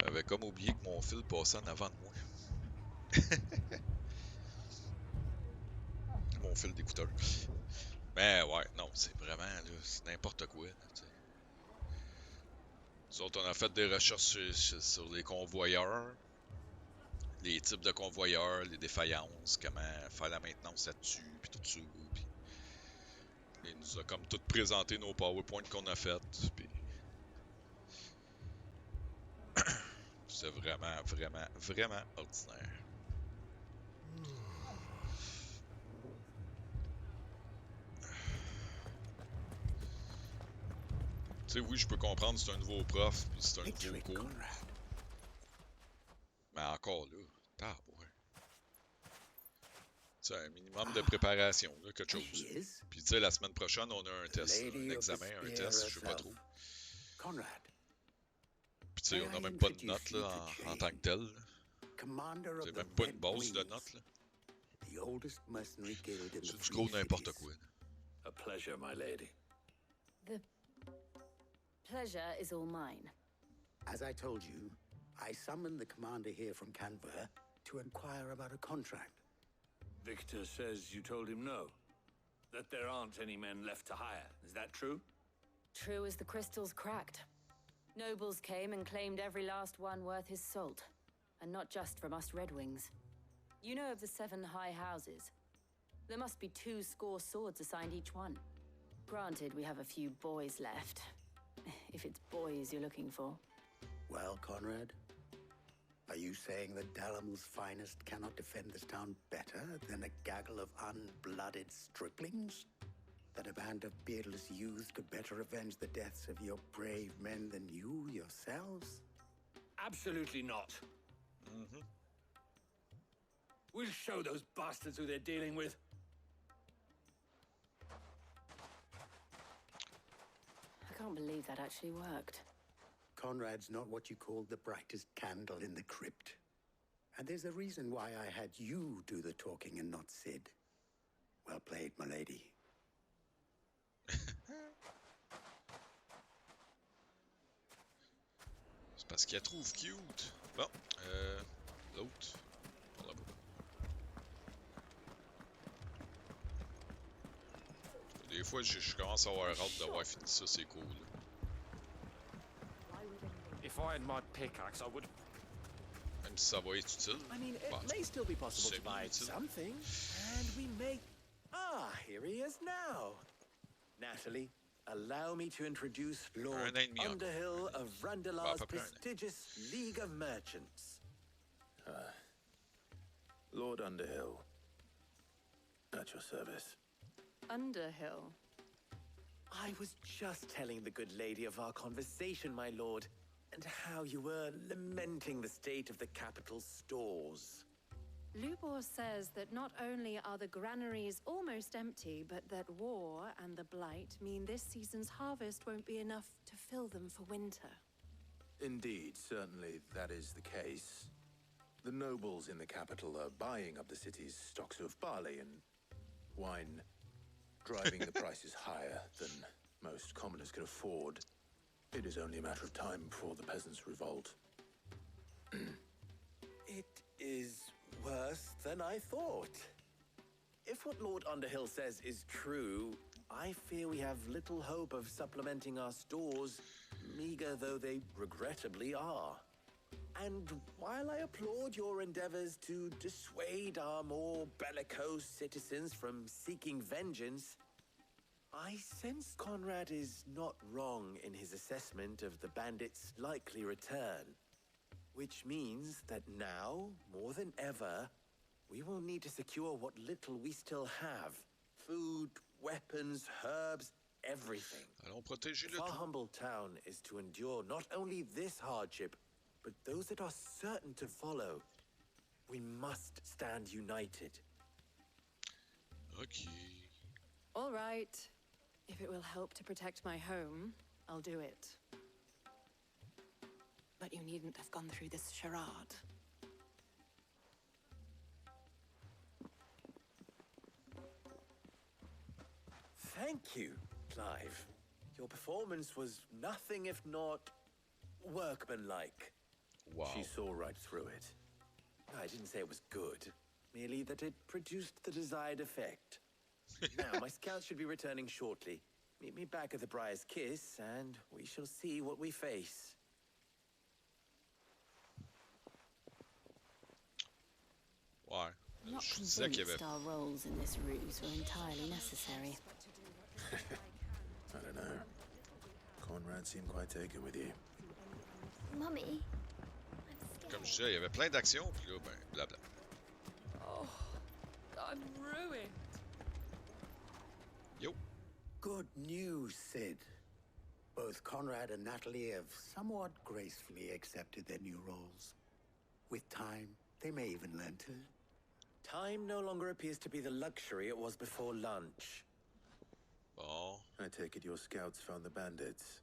J'avais comme oublié que mon fil passait en avant de moi. Mon fil d'écouteur. Mais ouais, non, c'est vraiment, là, c'est n'importe quoi. Là, tu sais. Nous autres, on a fait des recherches sur les convoyeurs, les types de convoyeurs, les défaillances, comment faire la maintenance là-dessus, puis tout ça. Puis il nous a comme tout présenté nos PowerPoint qu'on a fait. Puis c'est vraiment ordinaire. Tu sais, oui, je peux comprendre, c'est un nouveau prof, puis c'est un nouveau cours. Mais encore là, tabouin. Tu sais, un minimum de préparation, là, quelque chose. Puis tu sais, la semaine prochaine, on a un test, un examen, un test, je sais pas trop. Conrad. Puis tu sais, on n'a même pas de notes, là, en tant que tel. C'est même pas une base de notes, là. C'est du gros n'importe quoi. Là. A pleasure, my lady. The pleasure is all mine. As I told you, I summoned the commander here from Canver to inquire about a contract. Victor says you told him no. That there aren't any men left to hire. Is that true? True as the crystals cracked. Nobles came and claimed every last one worth his salt. And not just from us Red Wings. You know of the 7 high houses. There must be 2 swords assigned each one. Granted, we have a few boys left. If it's boys you're looking for. Well, Conrad, are you saying that Dalamil's finest cannot defend this town better than a gaggle of unblooded striplings? That a band of beardless youths could better avenge the deaths of your brave men than you yourselves? Absolutely not. We'll show those bastards who they're dealing with. I can't believe that actually worked. Conrad's not what you called the brightest candle in the crypt. And there's a reason why I had you do the talking and not Sid. Well played, my lady. C'est parce qu'elle trouve cute. Bon, l'autre, par là-bas. Des fois, je commence à avoir hâte d'avoir fini ça, c'est cool. If I had my pickaxe, I would. Même si ça va être utile. I mean, it may still be possible to buy something, and we may. Ah, here he is now. Natalie, allow me to introduce Lord Underhill of Randalar's prestigious League of Merchants. Lord Underhill, at your service. Underhill? I was just telling the good lady of our conversation, my lord, and how you were lamenting the state of the capital's stores. Lubor says that not only are the granaries almost empty, but that war and the Blight mean this season's harvest won't be enough to fill them for winter. Indeed, certainly that is the case. The nobles in the capital are buying up the city's stocks of barley and wine, driving the prices higher than most commoners can afford. It is only a matter of time before the peasants revolt. It is worse than I thought. If what Lord Underhill says is true, I fear we have little hope of supplementing our stores, meager though they regrettably are. And while I applaud your endeavors to dissuade our more bellicose citizens from seeking vengeance, I sense Conrad is not wrong in his assessment of the bandits' likely return. Which means that now, more than ever, we will need to secure what little we still have. Food, weapons, herbs, everything. Allons protéger If le our tout. humble town is to endure not only this hardship, but those that are certain to follow, we must stand united. Ok. All right. If it will help to protect my home, I'll do it. But you needn't have gone through this charade. Thank you, Clive. Your performance was nothing if not workmanlike. Wow. She saw right through it. I didn't say it was good, merely that it produced the desired effect. Now, my scouts should be returning shortly. Meet me back at the Briar's Kiss, and we shall see what we face. Ouais. I'm not Je disais qu'il y avait. convinced our roles in this ruse were entirely necessary. I don't know. Conrad seemed quite taken with you. Mummy, Comme je disais, il y avait plein d'actions, puis là, ben, blabla. Oh, I'm ruined. Yo. Good news, Sid. Both Conrad and Natalie have somewhat gracefully accepted their new roles. With time, they may even learn to. Time no longer appears to be the luxury it was before lunch. Bon. I take it your scouts found the bandits.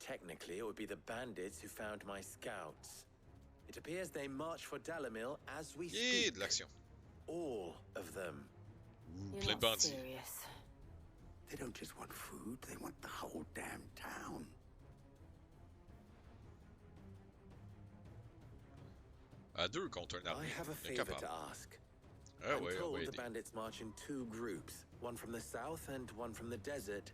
Technically, it would be the bandits who found my scouts. It appears they march for Dalamil as we Yeah, speak. de l'action. All of them. You're Plein de not bandits. serious. They don't just want food, they want the whole damn town. À deux contre un I armée. have a favor to ask. Ah I'm ouais, on told va the aider. bandits march in two groups, one from the south and one from the desert,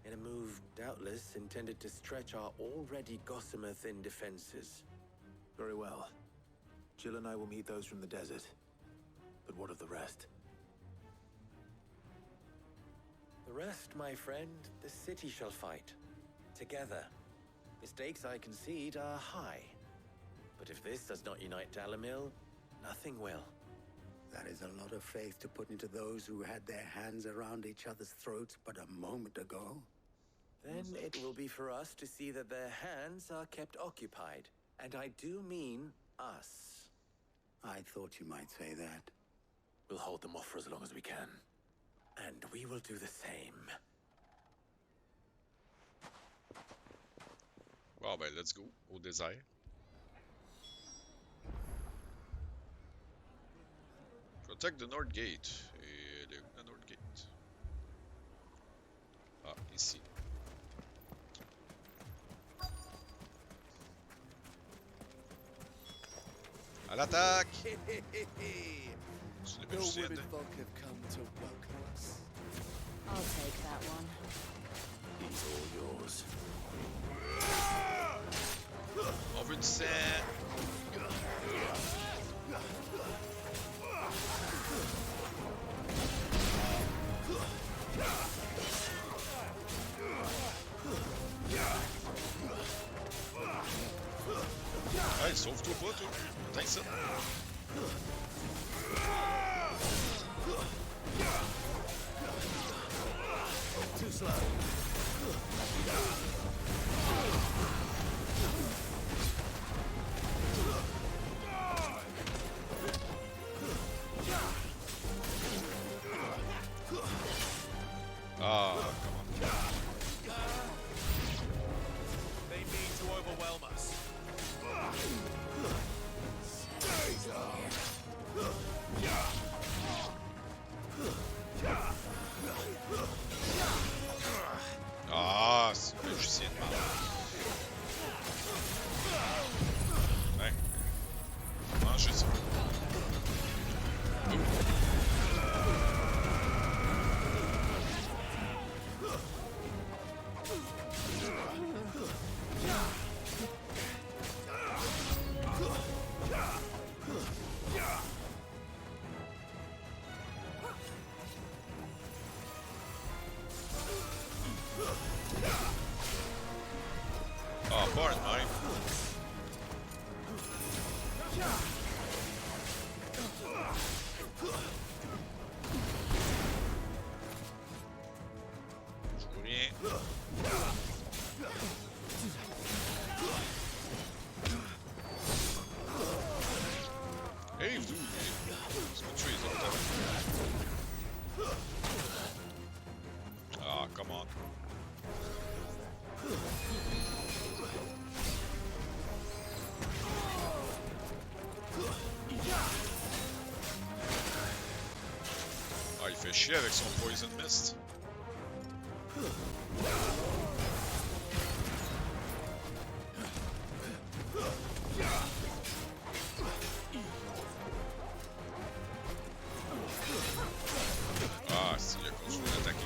in a move doubtless intended to stretch our already gossamer-thin defenses. Very well. Jill and I will meet those from the desert. But what of the rest? The rest, my friend, the city shall fight. Together. The stakes, I concede, are high. But if this does not unite Dalamil, nothing will. That is a lot of faith to put into those who had their hands around each other's throats but a moment ago. Then it will be for us to see that their hands are kept occupied. And I do mean us. I thought you might say that. We'll hold them off for as long as we can. And we will do the same. Bon, ben, let's go. Au désert. Protect the North Gate. Et le North Gate. Ah, ici. À l'attaque! C'est le magicien. Womenfolk have come to welcome us. I'll take that one. He's all yours. On veut du sang! Hey, sauve-toi pas, toi! Attends ça! Too slow. Ah, come on. They mean to overwhelm us. Stay down. Ah, c'est le magicien de merde. Ouais. Mangez ça. Ah, pas un même. Je vois rien. Hey, dude! C'est pas tuer les autres, hein? Ah, come on. Ah, il fait chier avec son Poison Mist. Ah, si, il a continué d'attaquer.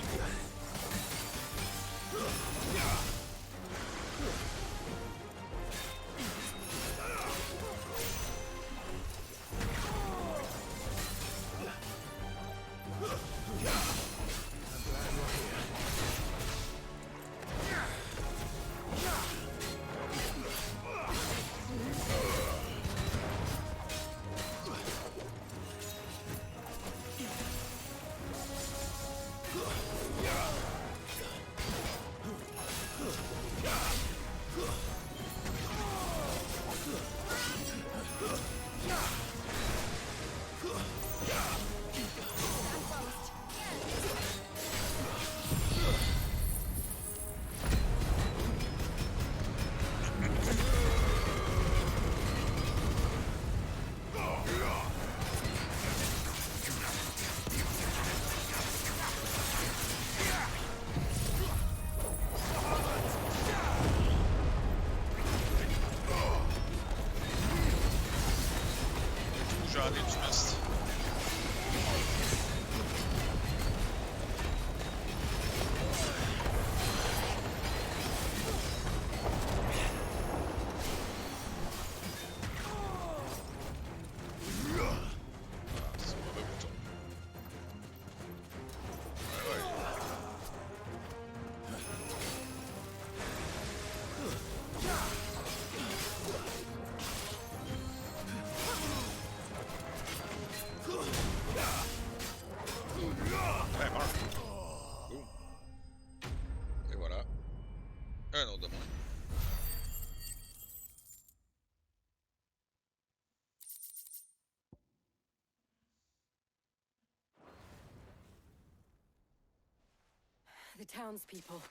The townspeople.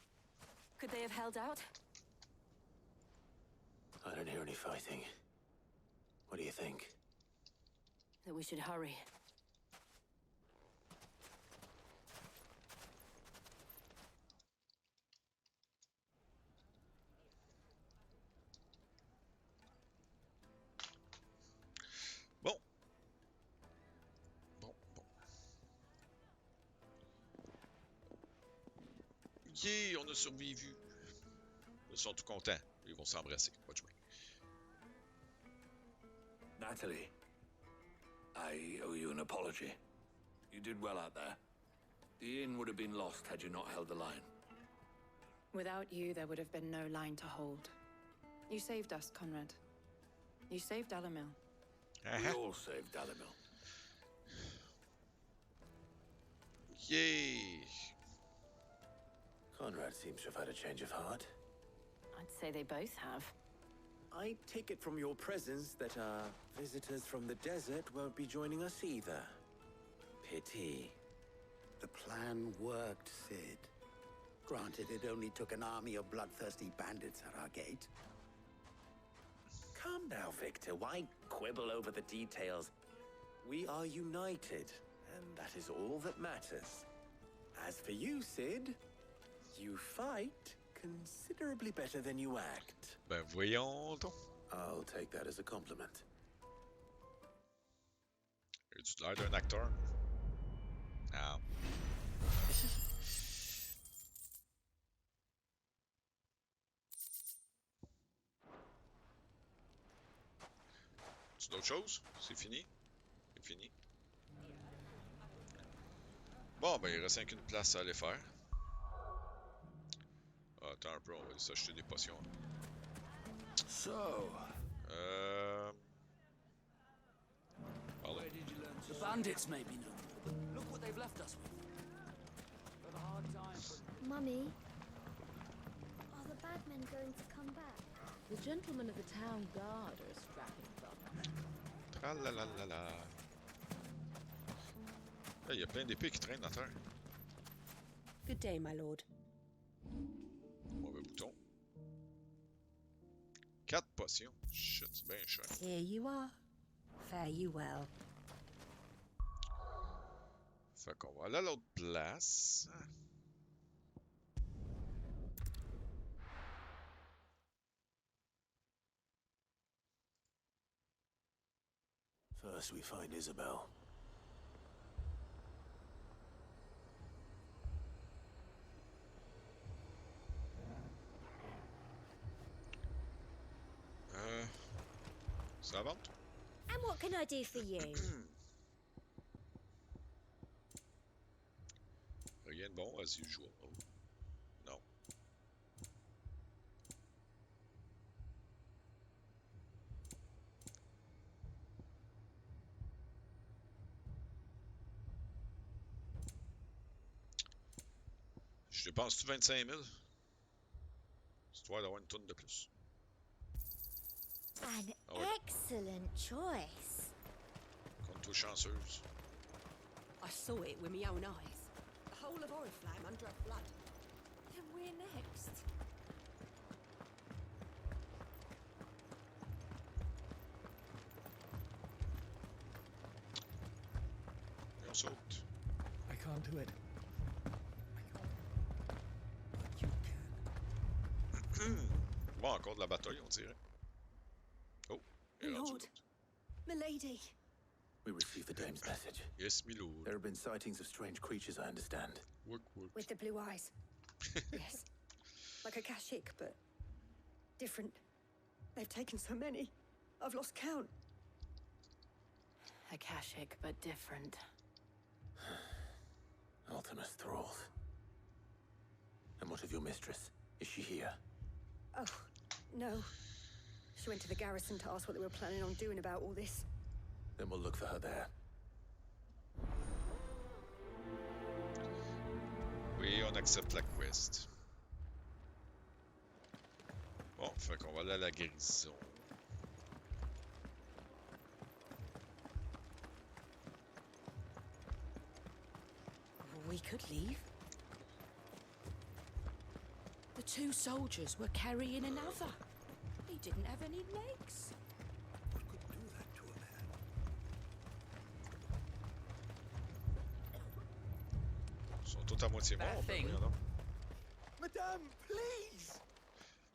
Could they have held out? I don't hear any fighting. What do you think? That we should hurry. Bon. Bon. Yeah, on a survécu. Ils sont tout contents. Ils vont s'embrasser. Pas de chemin. Natalie, I owe you an apology. You did well out there. The inn would have been lost had you not held the line. Without you, there would have been no line to hold. You saved us, Conrad. You saved Dalamil. We all saved Dalamil. Yay! Conrad seems to have had a change of heart. I'd say they both have. I take it from your presence that our visitors from the desert won't be joining us either. Pity. The plan worked, Sid. Granted, it only took an army of bloodthirsty bandits at our gate. Calm now, Victor. Why quibble over the details? We are united, and that is all that matters. As for you, Sid, you fight considerably better than you act. Ben voyons donc. I'll take that as a compliment. As-tu l'air d'un acteur? Non. C'est d'autres choses? C'est fini? C'est fini? Bon, ben il reste qu'une place à aller faire. Ah, attends un peu, on va aller s'acheter des potions. So, Pardon. The bandits may be new. Look what they've left us with. Got a hard time for... Mummy, are the bad men going to come back? The gentlemen of the town guard are strapping them. Tralalala. Il y a plein d'épées qui traînent à terre. Good day, my lord. Mauvais bouton. 4 potions. Shit, c'est bien cher. Here you are. Fare you well. Fait qu'on va aller à l'autre place. First we find Isabel. C'est la vente? And what can I do for you? Rien de bon, as usual. Oh. Non. Je dépense-tu 25 000? Histoire d'avoir une tonne de plus. An excellent choice. Compte-toi chanceuse. I saw it with my own eyes. The whole of Oriflamme under her blood. Then we're next. Et on saute. I can't do it. Bon, encore de la bataille, on dirait. Oh, elle est rendue Lord, l'autre. milady. We received the dame's message. Yes, my lord. There have been sightings of strange creatures, I understand. Work, work. With the blue eyes. Yes. Like a Kashik, but different. They've taken so many. I've lost count. Akashic, but different. Ultimus thralls. And what of your mistress? Is she here? Oh, no. She went to the garrison to ask what they were planning on doing about all this. Then we'll look for her there. Oui, on accepte la quest. Bon, fait qu'on va aller à la guérison. We could leave. The two soldiers were carrying another. He didn't have any legs. Ils sont tous à moitié morts. Ben voyons donc. Madame, please!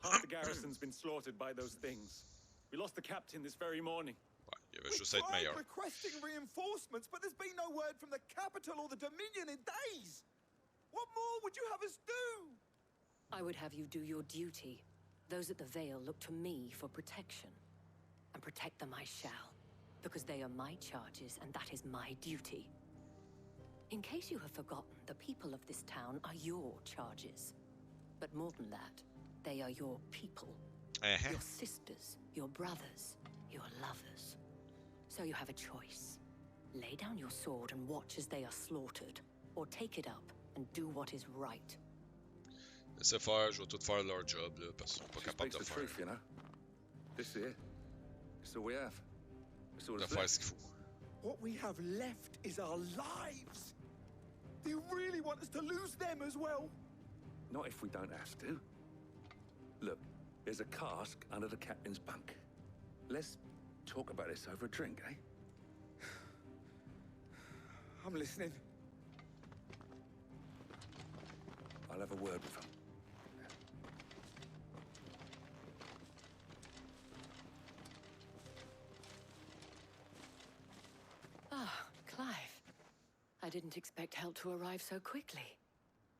Half the garrison's been slaughtered by those things. We lost the captain this very morning. Ouais, il va juste être meilleur. Requesting reinforcements, but there's been no word from the capital or the Dominion in days. What more would you have us do? I would have you do your duty. Those at the Vale look to me for protection. And protect them I shall. Because they are my charges, and that is my duty. In case you have forgotten, the people of this town are your charges. But more than that, they are your people. Your sisters, your brothers, your lovers. So you have a choice. Lay down your sword and watch as they are slaughtered. Or take it up and do what is right. Laissez faire, je vais tout faire leur job, là, parce qu'ils sont pas capables de faire. Truth, you know? This here, it's all we have. It's all De faire ce qu'il faut. What we have left is our lives. Do you really want us to lose them as well? Not if we don't have to. Look, there's a cask under the captain's bunk. Let's talk about this over a drink, eh? I'm listening. I'll have a word with him. Ah, Clive. I didn't expect help to arrive so quickly.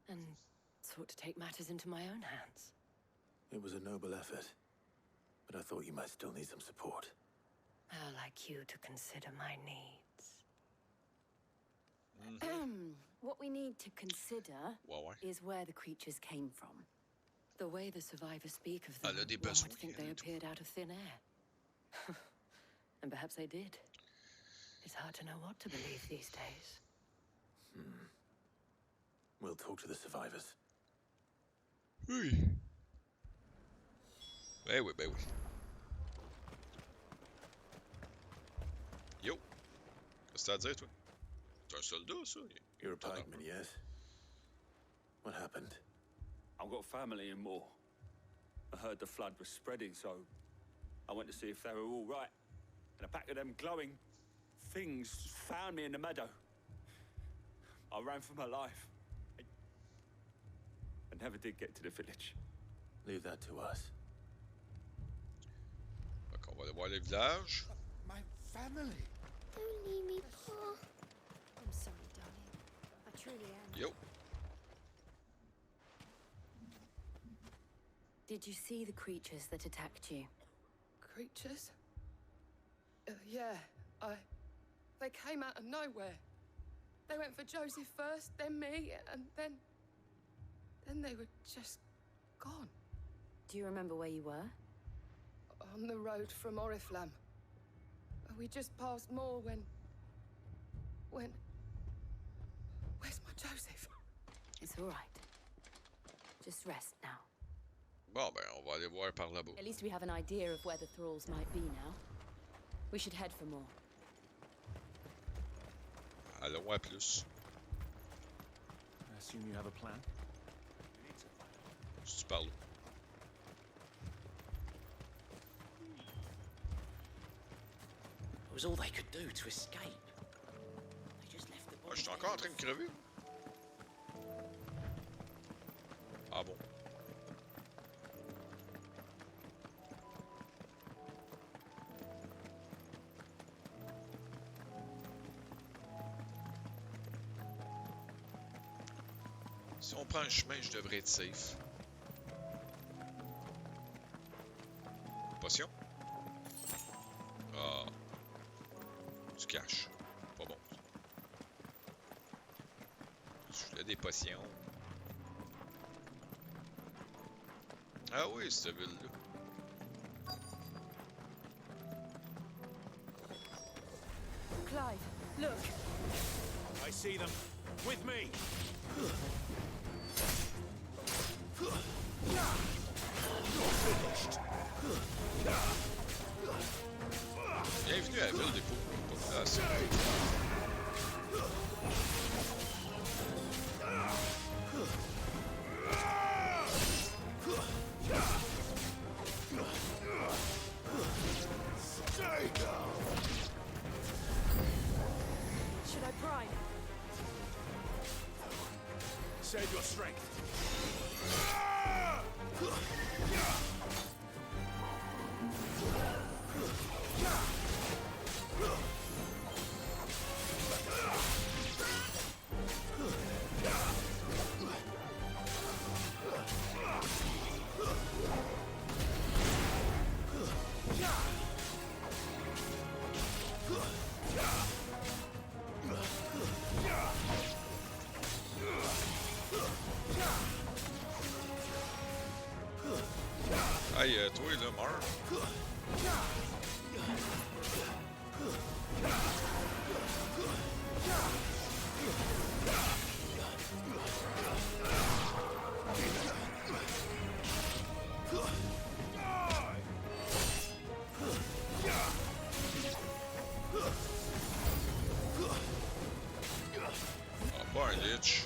And sought to take matters into my own hands. It was a noble effort, but I thought you might still need some support. How like you to consider my needs. What we need to consider is where the creatures came from. The way the survivors speak of them, one would think they appeared out of thin air. And perhaps they did. It's hard to know what to believe these days. We'll talk to the survivors. Oui. Ben oui, ben oui. Yo. Qu'est-ce que t'as à dire, toi? T'es un soldat, ça? You're a pikeman, yes? What happened? I've got family in Moor. I heard the flood was spreading, so I went to see if they were all right. And a pack of them glowing things found me in the meadow. I ran for my life. I never did get to the village. Leave that to us. Donc on va aller voir le village. My family. Don't leave me, Paul. I'm sorry, darling. I truly am. Yo. Did you see the creatures that attacked you? Creatures? Yeah, they came out of nowhere. They went for Joseph first, then me, and then they were just gone. Do you remember where you were? On the road from Oriflamme. We just passed Moor when... Where's my Joseph? It's all right. Just rest now. Bon, ben, on va aller voir par là-bas. At least we have an idea of where the thralls might be now. We should head for more. Allons à plus. I assume you have a plan? Si tu parles. It was all they could do to escape. They just left the body. Je suis encore en train de crever. Ah bon. Si on prend un chemin, je devrais être safe. Potion? Ah. Du cash. Pas bon. Je voulais des potions. Ah oui, cette ville-là. Clive, look. I see them. With me. Bienvenue à la ville des populations. Save your strength. Aïe, toi, là, meurs. Ah, pas un lich.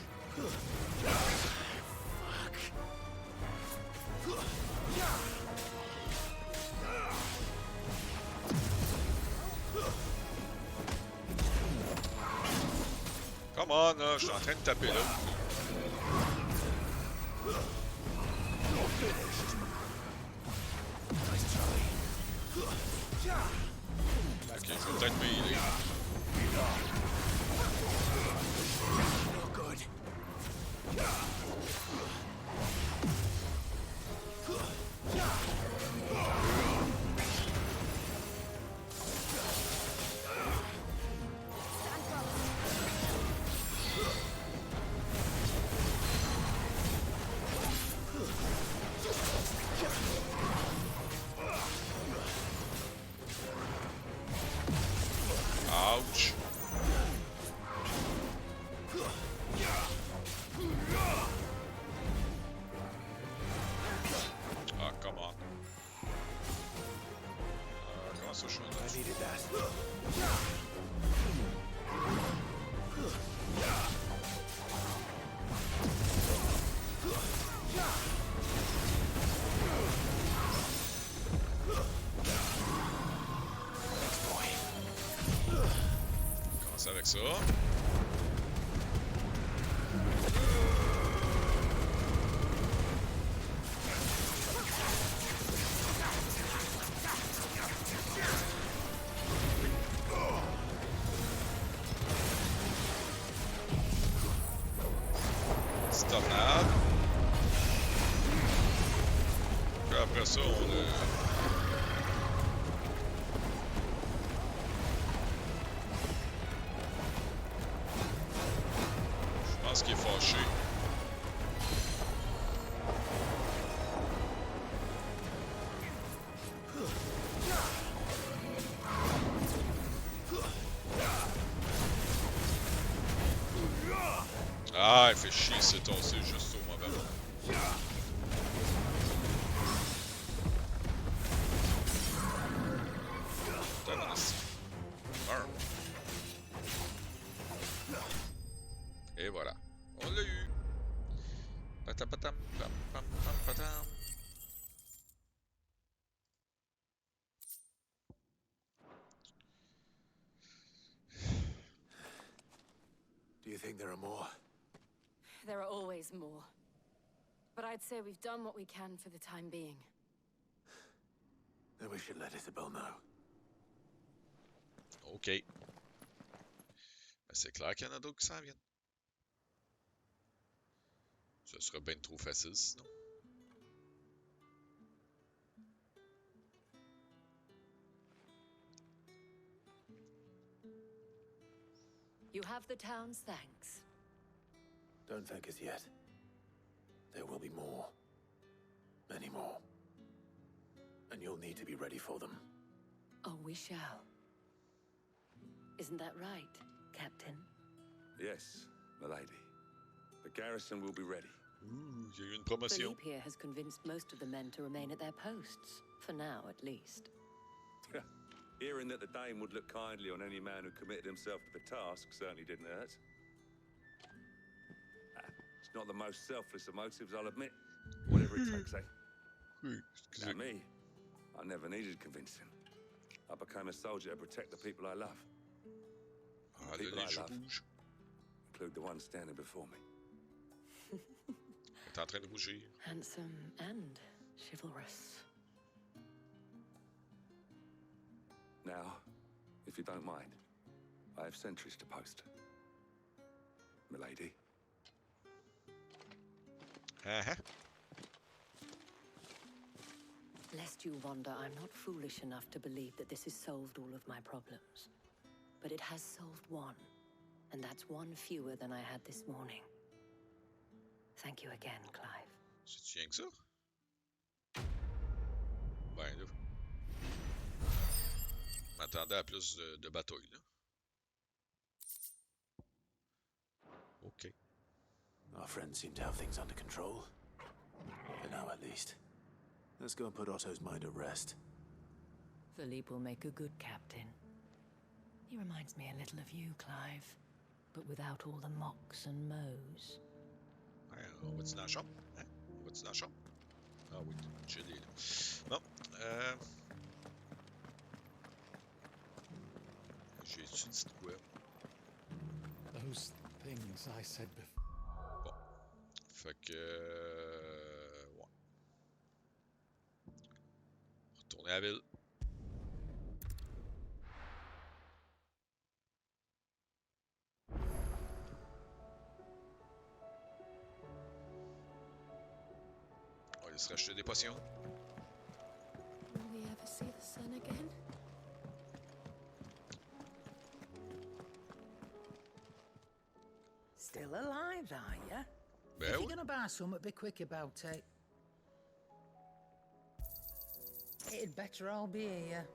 Come on, là, je suis en train de taper là. Ok, je vais peut-être m'aider. Ouch. Ah, come on. Comment ça, je suis commencer avec ça. Tornade. Puis après ça, on le... Je pense qu'il est fâché. Ah, il fait chier, c'est tossé juste au mauvais moment. Et voilà. On l'a eu. Patapatam, pam, pam, pam, patam. Do you think there are more? There are always more. But I'd say we've done what we can for the time being. Then we should let Isabel know. OK. Ben, c'est clair qu'il y en a d'autres qui s'en viennent. Ce sera bien trop facile sinon. You have the town's thanks. Don't thank us yet. There will be more. Many more. And you'll need to be ready for them. Oh, we shall. Isn't that right, Captain? Yes, milady. The garrison will be ready. Ooh, il y a eu une promotion. Philippe here has convinced most of the men to remain at their posts. For now, at least. Hearing that the Dane would look kindly on any man who committed himself to the task certainly didn't hurt. It's not the most selfless of motives, I'll admit. Whatever it takes, eh? Now me, I never needed convincing. I became a soldier to protect the people I love. Ah, The people I love rouge. include the one standing before me. est en train de rougir. Handsome and chivalrous. Now, if you don't mind, I have sentries to post. Milady. Uh-huh. Lest you wonder, I'm not foolish enough to believe that this has solved all of my problems. But it has solved one, and that's one fewer than I had this morning. Thank you again, Clive. C'est-tu rien que ça? Ben là. Je m'attendais à plus de bataille, là. OK. Our friends seem to have things under control. For now, at least. Let's go and put Otto's mind at rest. Philippe will make a good captain. He reminds me a little of you, Clive, but without all the mocks and mows. Ouais, on va-tu dans la chambre? Hein? On va-tu dans la chambre? Ah oui, j'ai des là. Bon, j'ai-tu dit de quoi? Those things I said before. Bon. Fait que... ouais. Retourner à la ville. On va aller se racheter des potions. Will we ever see the sun again? Still alive, are ya? Ben If oui. you're gonna buy something, be quick about it. It'd better all be here.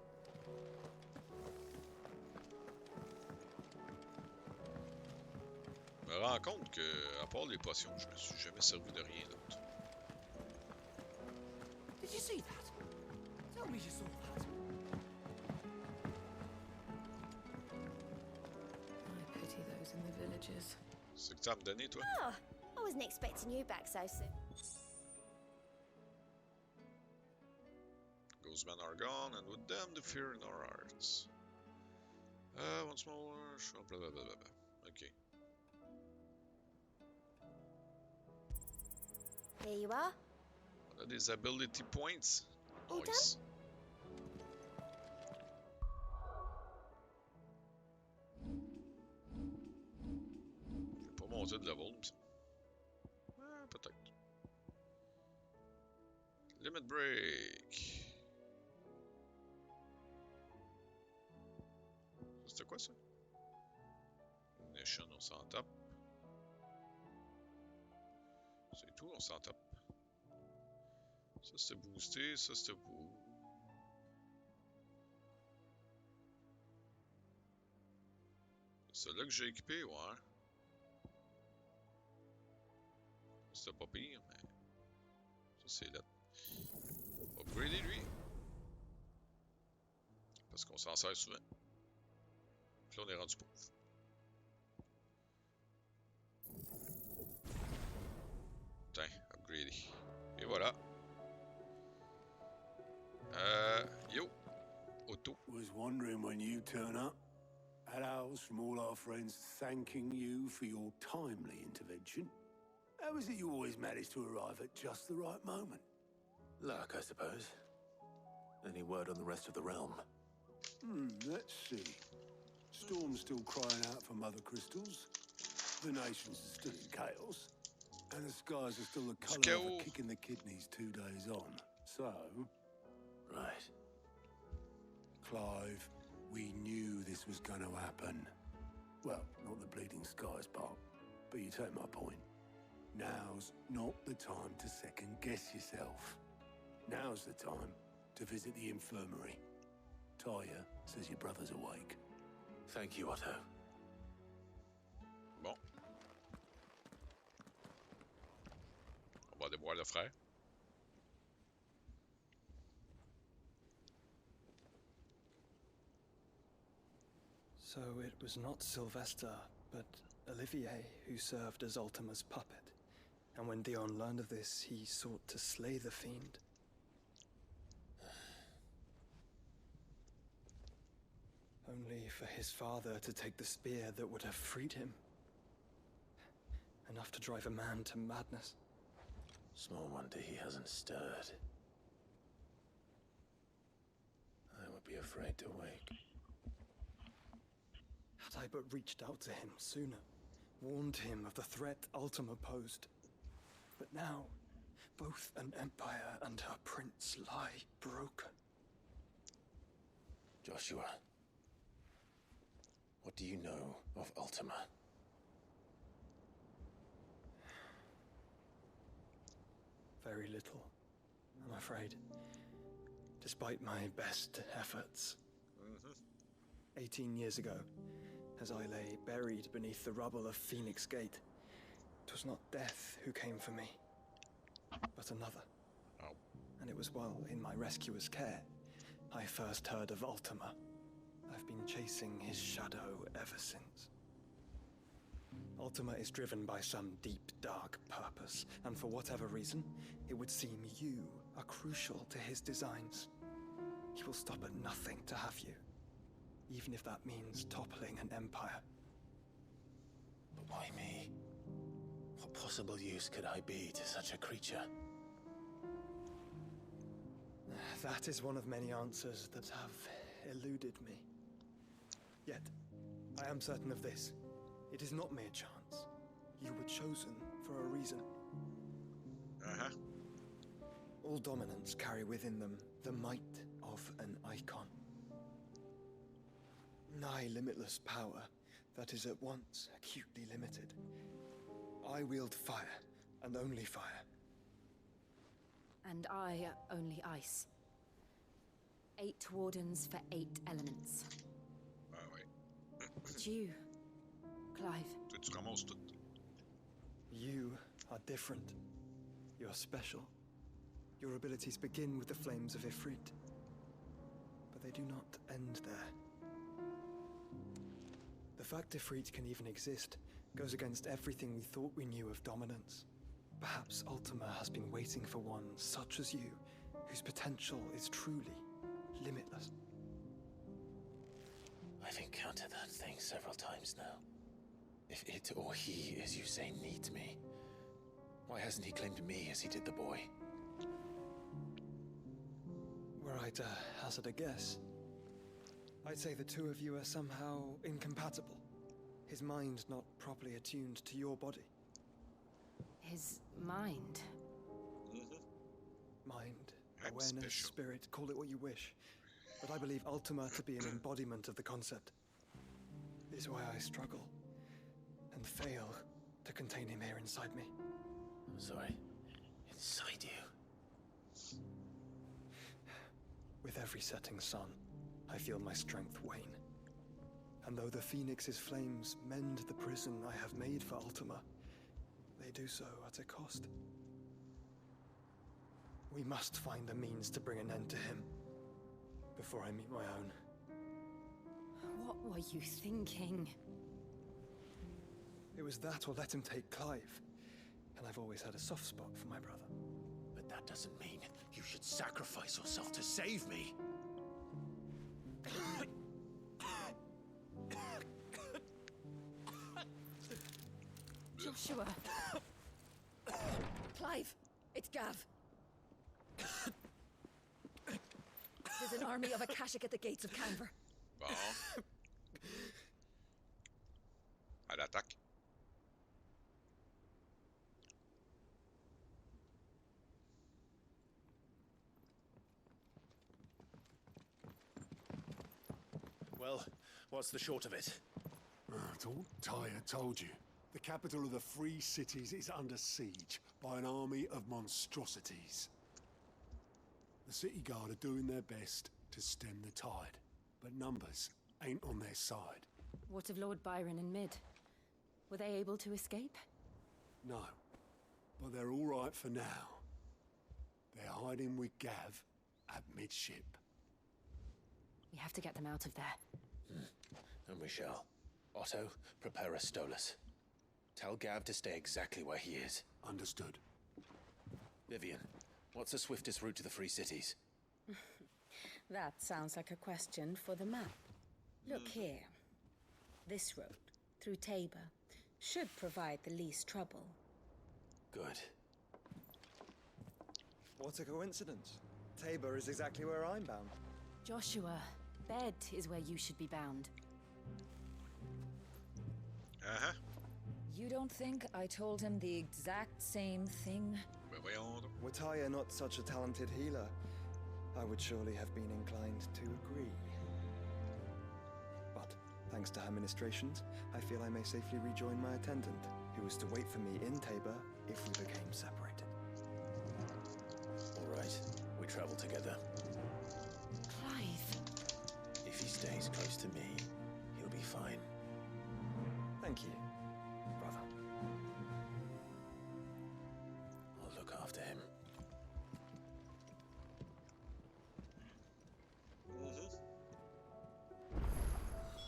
Je me rends compte que, à part les potions, je me suis jamais servi de rien d'autre. Did you see that? Tell me you saw that. I pity those in the villages. C'est que tu as à me donner, toi? Oh, I wasn't expecting you back so soon. Those men are gone, and with them the fear in our hearts. Once more, blah blah blah blah blah. Okay. Here you are. On a des ability points. All Nice. Je vais pas monter de level, mais ça. Peut-être. Limit break. C'était quoi ça? Nation, on s'en tape. C'est tout, on s'en tape. Ça c'était boosté, ça c'était beau. C'est là que j'ai équipé, ouais. C'était pas pire, mais. Ça c'est là. Upgrader lui. Parce qu'on s'en sert souvent. Puis là on est rendu pauvre. Putain, upgrader. Et voilà. Yo. Auto. Was wondering when you turn up. Hellos from all our friends thanking you for your timely intervention. How is it you always manage to arrive at just the right moment? Luck, I suppose. Any word on the rest of the realm? Let's see. Storm's still crying out for mother crystals. The nations are still in chaos. And the skies are still the colour of a kick in the kidneys 2 days on. So... Right. Clive, we knew this was going to happen. Well, not the bleeding skies part, but you take my point. Now's not the time to second-guess yourself. Now's the time to visit the infirmary. Taya says your brother's awake. Thank you, Otto. Bon. On va aller voir le frère. So it was not Sylvester, but Olivier who served as Ultima's puppet. And when Dion learned of this, he sought to slay the fiend. Only for his father to take the spear that would have freed him. enough to drive a man to madness. Small wonder he hasn't stirred. I would be afraid to wake. Had I but reached out to him sooner, warned him of the threat Ultima posed. But now, both an empire and her prince lie broken. Joshua, what do you know of Ultima? Very little, I'm afraid. Despite my best efforts. 18 years ago, as I lay buried beneath the rubble of Phoenix Gate, it was not death who came for me, but another. Oh. And it was while in my rescuer's care, I first heard of Ultima. I've been chasing his shadow ever since. Ultima is driven by some deep, dark purpose, and for whatever reason, it would seem you are crucial to his designs. He will stop at nothing to have you, even if that means toppling an empire. But why me? What possible use could I be to such a creature? That is one of many answers that have eluded me. Yet, I am certain of this. It is not mere chance. You were chosen for a reason. All dominants carry within them the might of an icon. Nigh limitless power that is at once acutely limited. I wield fire, and only fire. And I only ice. 8 wardens for 8 elements. But you, Clive. You are different. You are special. Your abilities begin with the flames of Ifrit. But they do not end there. The fact Ifrit can even exist goes against everything we thought we knew of dominance. Perhaps Ultima has been waiting for one such as you, whose potential is truly limitless. I've encountered that thing several times now. If it or he, as you say, needs me, why hasn't he claimed me as he did the boy? Were I to hazard a guess, I'd say the two of you are somehow incompatible. His mind not properly attuned to your body. His mind? Mind, awareness, spirit, call it what you wish. But I believe Ultima to be an embodiment of the concept. This is why I struggle and fail to contain him here inside me. I'm sorry. Inside you? With every setting sun, I feel my strength wane. And though the Phoenix's flames mend the prison I have made for Ultima, they do so at a cost. We must find a means to bring an end to him before I meet my own. What were you thinking? It was that or let him take Clive. And I've always had a soft spot for my brother. But that doesn't mean you should sacrifice yourself to save me. Joshua. Clive, it's Gav. There's an army of Akashic at the gates of Canver. Bon. À l'attaque. Well, what's the short of it? I thought Tyre told you. The capital of the Free Cities is under siege by an army of monstrosities. The city guard are doing their best to stem the tide, but numbers ain't on their side. What of Lord Byron and Mid? Were they able to escape? No, but they're all right for now. They're hiding with Gav at midship. We have to get them out of there. And we shall. Otto, prepare a Stolas. Tell Gav to stay exactly where he is. Understood. Vivian, what's the swiftest route to the Free Cities? That sounds like a question for the map. Look here. This road, through Tabor, should provide the least trouble. Good. What a coincidence. Tabor is exactly where I'm bound. Joshua, bed is where you should be bound. Uh-huh. You don't think I told him the exact same thing? Were Tyre not such a talented healer, I would surely have been inclined to agree. But thanks to her ministrations, I feel I may safely rejoin my attendant, who was to wait for me in Tabor if we became separated. All right, we travel together. Clive. If he stays close to me, he'll be fine. Thank you, brother. I'll look after him.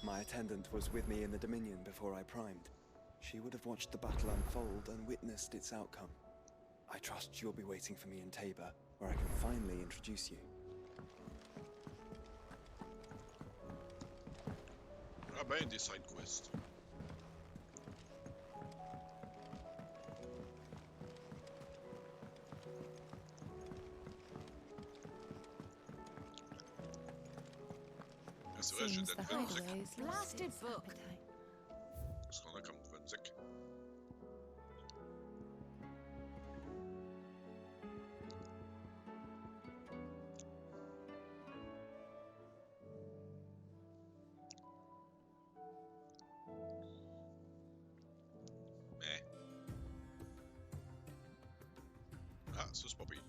My attendant was with me in the Dominion before I primed. She would have watched the battle unfold and witnessed its outcome. I trust you'll be waiting for me in Tabor, where I can finally introduce you. Ah ben, des side quests. Ah, c'est vrai, j'ai de la nouvelle musique. Blasted book. Qu'est-ce qu'on a comme nouvelle musique? Mais... Ah, ça c'est pas pire.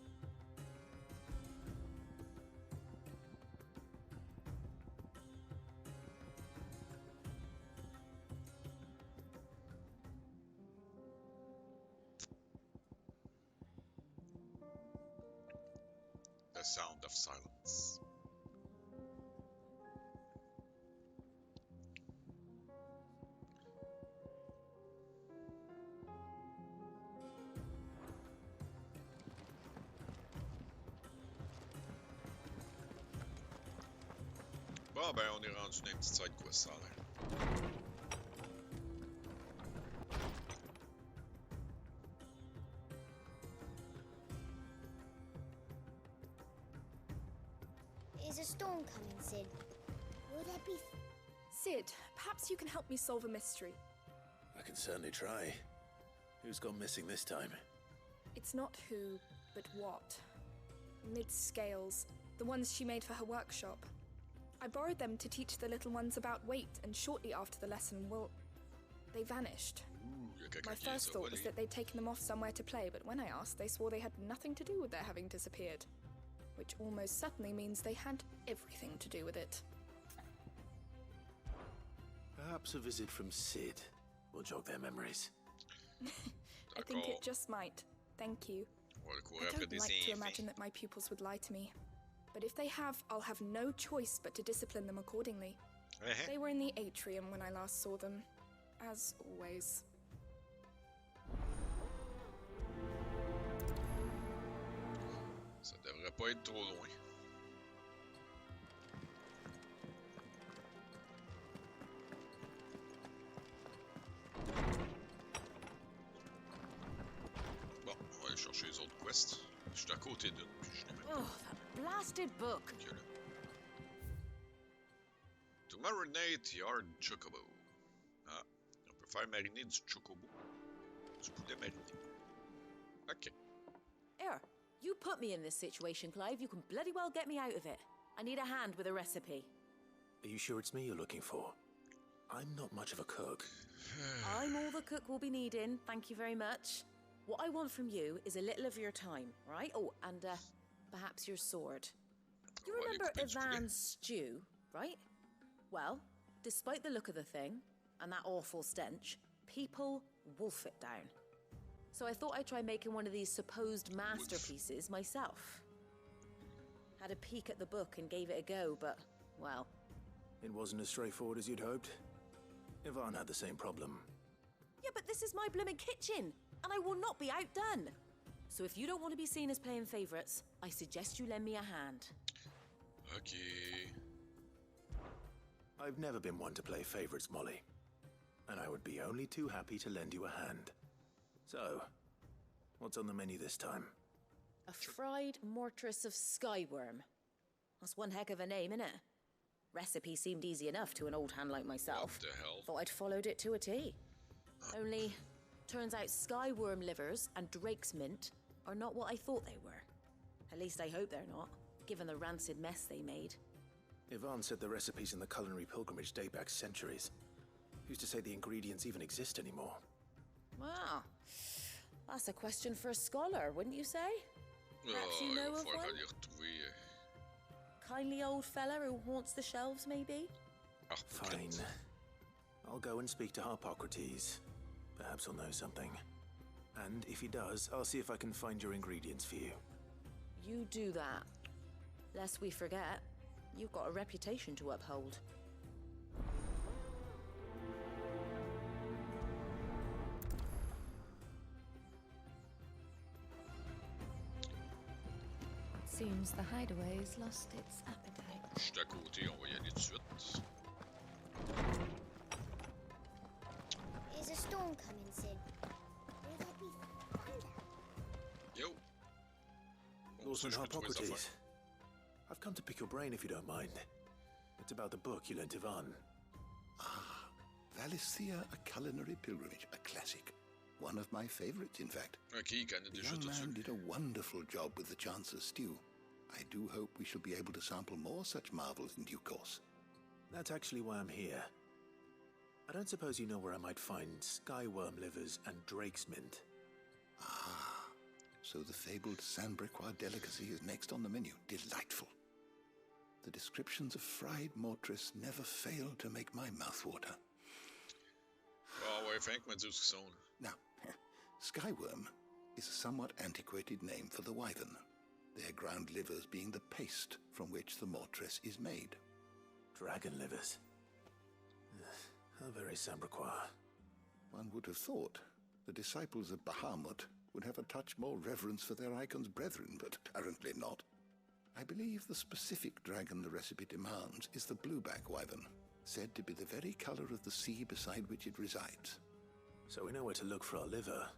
The sound of silence. Bon, ben, on est rendu dans une petite side quest, ça a l'air. Is a storm coming, Sid? Will there be... Sid, perhaps you can help me solve a mystery. I can certainly try. Who's gone missing this time? It's not who, but what. Mid's scales, the ones she made for her workshop. I borrowed them to teach the little ones about weight, and shortly after the lesson, well, they vanished. My first thought was that they'd taken them off somewhere to play, but when I asked, they swore they had nothing to do with their having disappeared. Which almost certainly means they had everything to do with it. Perhaps a visit from Sid will jog their memories. I think it just might. Thank you. I don't like to imagine that my pupils would lie to me. But if they have, I'll have no choice but to discipline them accordingly. They were in the atrium when I last saw them, as always. Ça devrait pas être trop loin. Bon, on va aller chercher les autres quests. Je suis à côté d'une, puis je n'ai même pas. Oh, that blasted book. Ok, là. To marinate your chocobo. Ah, on peut faire mariner du chocobo. Du poulet mariné. Ok. Here, you put me in this situation, Clive. You can bloody well get me out of it. I need a hand with a recipe. Are you sure it's me you're looking for? I'm not much of a cook. I'm all the cook will be needing, thank you very much. What I want from you is a little of your time, right? Oh, and perhaps your sword. You remember Ivan's stew, right? Well, despite the look of the thing, and that awful stench, people wolf it down. So I thought I'd try making one of these supposed masterpieces myself. Had a peek at the book and gave it a go, but, well... It wasn't as straightforward as you'd hoped? Ivan had the same problem. Yeah, but this is my blimmin' kitchen, and I will not be outdone. So if you don't want to be seen as playing favourites, I suggest you lend me a hand. Okay. I've never been one to play favourites, Molly. and I would be only too happy to lend you a hand. So, what's on the menu this time? A fried mortress of skyworm. That's one heck of a name, innit? Recipe seemed easy enough to an old hand like myself. What the hell? Thought I'd followed it to a T. Only, turns out skyworm livers and drake's mint are not what I thought they were. At least I hope they're not, given the rancid mess they made. Yvonne said the recipes in the culinary pilgrimage date back centuries. Who's to say the ingredients even exist anymore? Wow. That's a question for a scholar, wouldn't you say? Perhaps you know of one? Kindly old fella who haunts the shelves, maybe? Fine. I'll go and speak to Harpocrates. Perhaps he'll know something. And if he does, I'll see if I can find your ingredients for you. You do that. Lest we forget, you've got a reputation to uphold. Seems the hideaway's lost its appetite. Je suis à côté, on va y aller tout de suite. Is a storm coming soon? Will there be thunder? Yo. Lawson Harpocrates. I've come to pick your brain if you don't mind. It's about the book you lent Yvonne. Ah, Valisthea, A Culinary Pilgrimage, a classic. One of my favorites, in fact. Okay, the young man did a wonderful job with the Chance's stew. I do hope we shall be able to sample more such marvels in due course. That's actually why I'm here. I don't suppose you know where I might find skyworm livers and drake's mint. Ah, so the fabled Sandbrequois delicacy is next on the menu. Delightful. The descriptions of fried mortress never fail to make my mouth water. Ah ouais, Frank m'a dit où ils sont. Now, skyworm is a somewhat antiquated name for the wyvern, their ground livers being the paste from which the mortress is made. Dragon livers. How very Sandbrequois. One would have thought the disciples of Bahamut would have a touch more reverence for their icon's brethren, but apparently not. I believe the specific dragon the recipe demands is the blueback wyvern, said to be the very color of the sea beside which it resides. So we know where to look for our liver.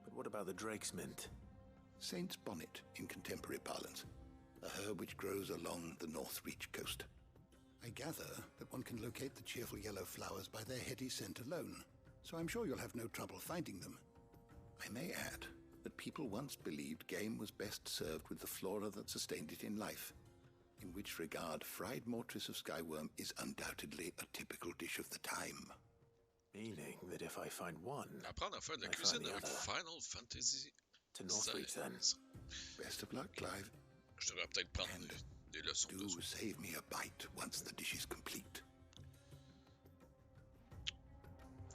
But what about the drake's mint? Saint's bonnet in contemporary parlance, a herb which grows along the North Reach coast. I gather that one can locate the cheerful yellow flowers by their heady scent alone, so I'm sure you'll have no trouble finding them. I may add that people once believed game was best served with the flora that sustained it in life, in which regard fried mortress of skyworm is undoubtedly a typical dish of the time. Meaning that if I find one, Apprendre à faire de la cuisine avec Final Fantasy. To Northreach then. Best of luck, Clive. Je devrais peut-être prendre des leçons. Do save me a bite once the dish is complete.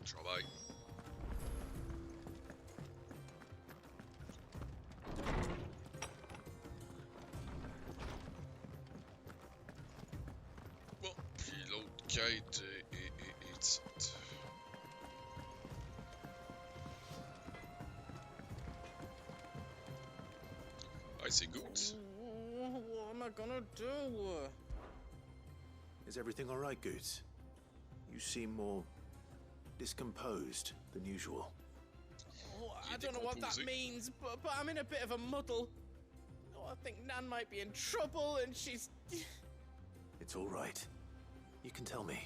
Travail. Bon, puis l'autre quête est ici. I see Goots. What am I gonna do? Is everything all right, Goots? You seem more discomposed than usual. Oh, I don't know what that means, but I'm in a bit of a muddle. Oh, I think Nan might be in trouble, and she's... It's all right. You can tell me.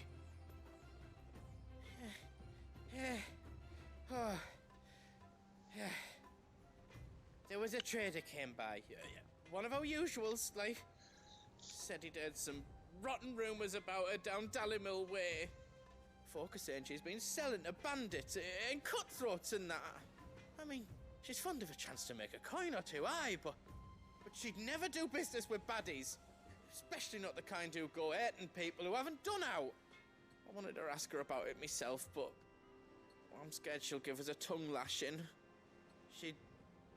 There was a trader came by. One of our usuals, like. Said he'd heard some rotten rumours about her down Dallimil Way. Folk are saying she's been selling to bandits and cutthroats and that. I mean, she's fond of a chance to make a coin or two, aye, but she'd never do business with baddies. Especially not the kind who go hating people who haven't done out. I wanted to ask her about it myself, but I'm scared she'll give us a tongue lashing. She'd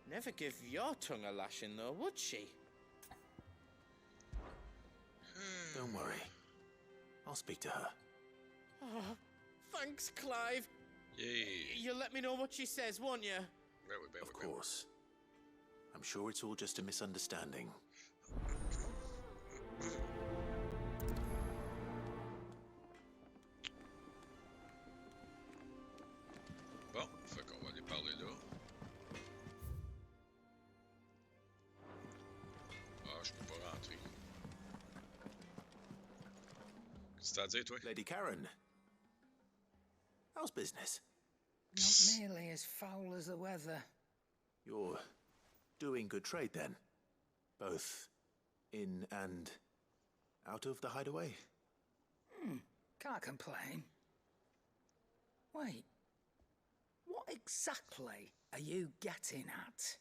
never give your tongue a lashing, though, would she? Don't worry. I'll speak to her. Oh, thanks, Clive. Yay. You'll let me know what she says, won't you? Of course. I'm sure it's all just a misunderstanding. C'est-à-dire, toi? Lady Karen. How's business? Not nearly as foul as the weather. You're doing good trade then? Both in and out of the hideaway? Can't complain. Wait. What exactly are you getting at?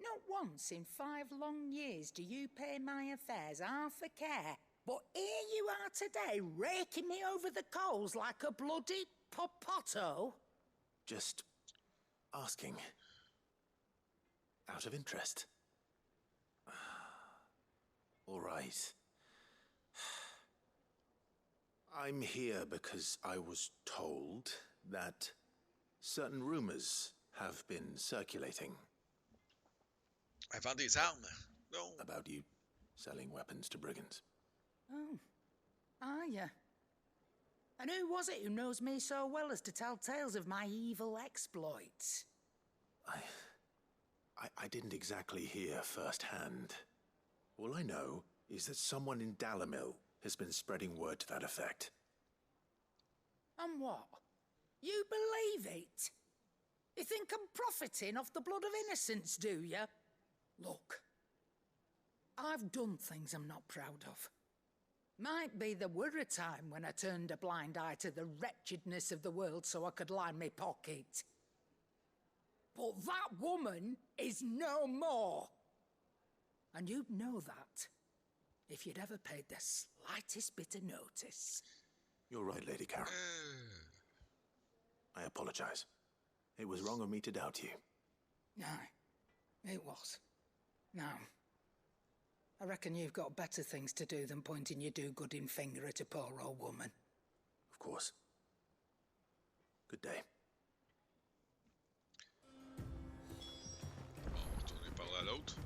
Not once in 5 long years do you pay my affairs half a care. But here you are today, raking me over the coals like a bloody popoto? Just asking. Out of interest. All right. I'm here because I was told that certain rumors have been circulating. I vend des armes. No. About you selling weapons to brigands. Oh, are you? And who was it who knows me so well as to tell tales of my evil exploits? I didn't exactly hear firsthand. All I know is that someone in Dalimil has been spreading word to that effect. And what? You believe it? You think I'm profiting off the blood of innocents, do you? Look, I've done things I'm not proud of. Might be there were a time when I turned a blind eye to the wretchedness of the world so I could line my pocket. But that woman is no more. And you'd know that if you'd ever paid the slightest bit of notice. You're right, Lady Karen. I apologize. It was wrong of me to doubt you. Aye, it was. Now, I reckon you've got better things to do than pointing your do-gooding finger at a poor old woman. Of course. Good day. On va retourner parler à l'autre.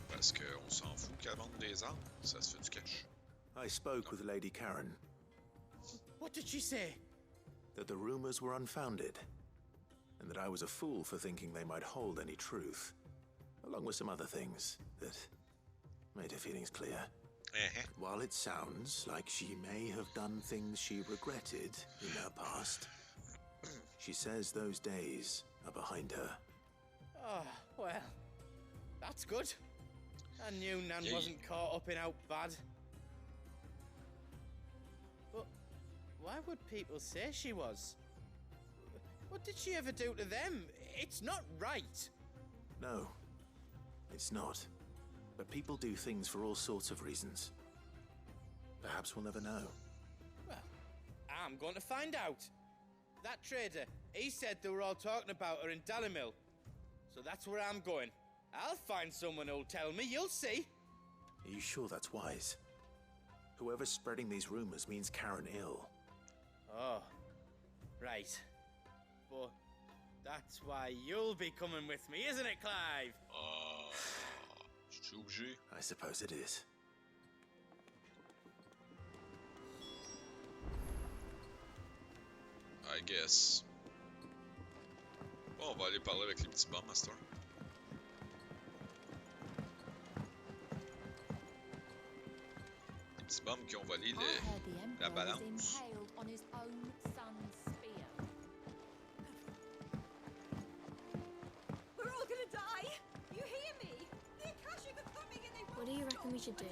Parce qu'on s'en fout qu'elle vende des armes. Ça se fait du cash. I spoke with Lady Karen. What did she say? That the rumors were unfounded. And that I was a fool for thinking they might hold any truth. Along with some other things that made her feelings clear. While it sounds like she may have done things she regretted in her past, she says those days are behind her. Oh, well, that's good. I knew Nan wasn't caught up in out bad. But why would people say she was? What did she ever do to them? It's not right. No, it's not. But people do things for all sorts of reasons. Perhaps we'll never know. Well, I'm going to find out. That trader, he said they were all talking about her in Dalimil. So that's where I'm going. I'll find someone who'll tell me, you'll see. Are you sure that's wise? Whoever's spreading these rumors means Karen ill. Oh, right. But that's why you'll be coming with me, isn't it, Clive? I suppose it is. I guess. Bon, on va aller parler avec les petits bombes, Master. Les petits bombes qui ont volé la balance. We're all gonna die! You hear me? The Akashic are coming and they What do you reckon we should do?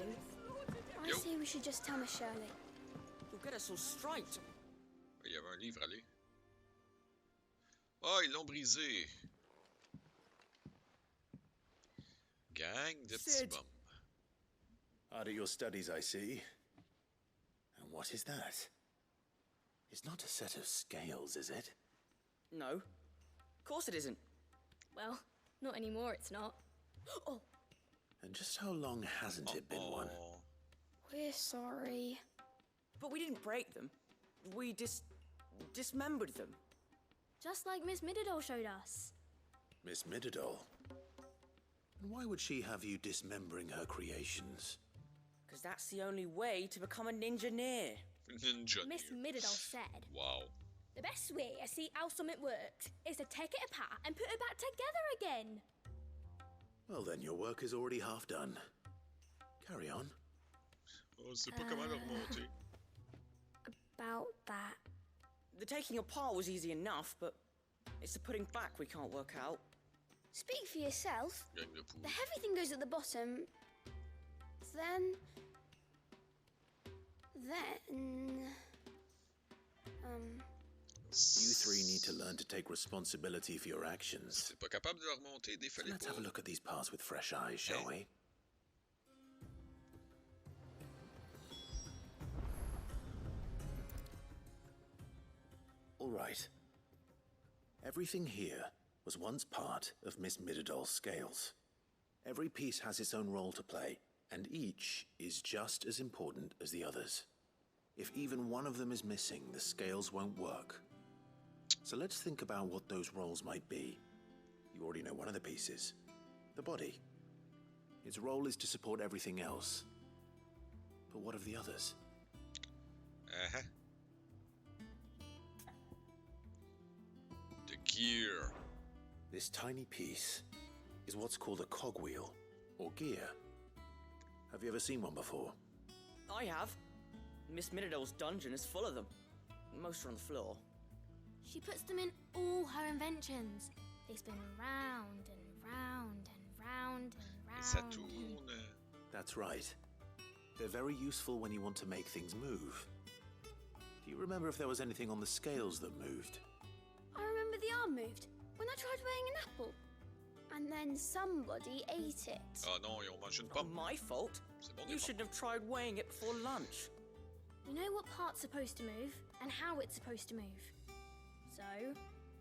I say we should just tell Miss Shirley. You'll get us all straight. Il y avait un livre, allez. Oh, ils l'ont brisé. Gang de petits bombes. Hard at your studies, I see. And what is that? It's not a set of scales, is it? No. Of course it isn't. Well, not anymore, it's not. Oh, And just how long hasn't it been one? we're sorry. But we didn't break them. We dismembered them. Just like Miss Mididol showed us. Miss Mididol? And why would she have you dismembering her creations? Because that's the only way to become a ninja-neer. Ninja. Miss Mididol said, Wow. the best way to see how something works is to take it apart and put it back together again. Well then, your work is already half done. Carry on. On sait pas comment le remonter. About that. The taking apart was easy enough, but it's the putting back we can't work out. Speak for yourself. Gagne le pouls. The heavy thing goes at the bottom. Then. You three need to learn to take responsibility for your actions. C'est pas capable de le remonter, So let's have a look at these parts with fresh eyes, shall we? All right. Everything here was once part of Miss Midadol's scales. Every piece has its own role to play, and each is just as important as the others. If even one of them is missing, the scales won't work. So let's think about what those roles might be. You already know one of the pieces, the body. Its role is to support everything else. But what of the others? Uh-huh. The gear. This tiny piece is what's called a cogwheel, or gear. Have you ever seen one before? I have. Miss Minadol's dungeon is full of them. Most are on the floor. She puts them in all her inventions. They spin round and round and round and round. Ça tourne. That's right. They're very useful when you want to make things move. Do you remember if there was anything on the scales that moved? I remember the arm moved when I tried weighing an apple. And then somebody ate it. Ah non, ils ont mangé une Not pomme. my fault. C'est bon, You shouldn't have tried weighing it before lunch. You know what part's supposed to move and how it's supposed to move. So,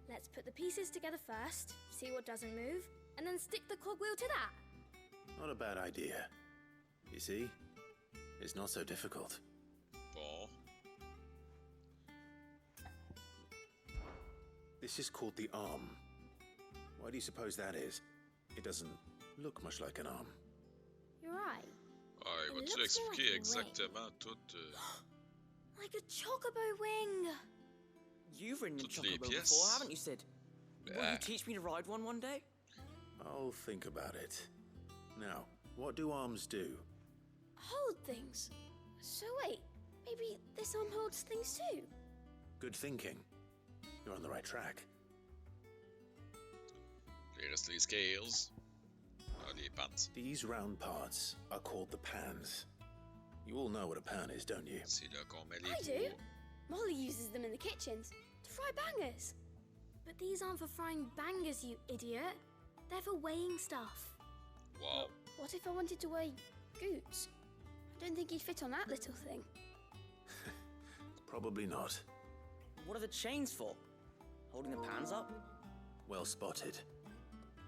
let's put the pieces together first, see what doesn't move, and then stick the cogwheel to that. Not a bad idea. You see? It's not so difficult. Bon. This is called the arm. Why do you suppose that is? It doesn't look much like an arm. You're right. Ah, It vas-tu looks expliquer like a exactement tout, Like a chocobo wing. You've ridden a Toutes les chocobo pièces. before, haven't you, Sid? Will Bah. you teach me to ride one day? I'll think about it. Now, what do arms do? Hold things. So wait, maybe this arm holds things too? Good thinking. You're on the right track. Il reste les scales. Ah, les pans. These round parts are called the pans. You all know what a pan is, don't you? C'est là qu'on met les I do. fours. Molly uses them in the kitchens to fry bangers. But these aren't for frying bangers, you idiot. They're for weighing stuff. Wow. What if I wanted to weigh Goots? I don't think he'd fit on that little thing. Probably not. What are the chains for? Holding the pans up? Well spotted.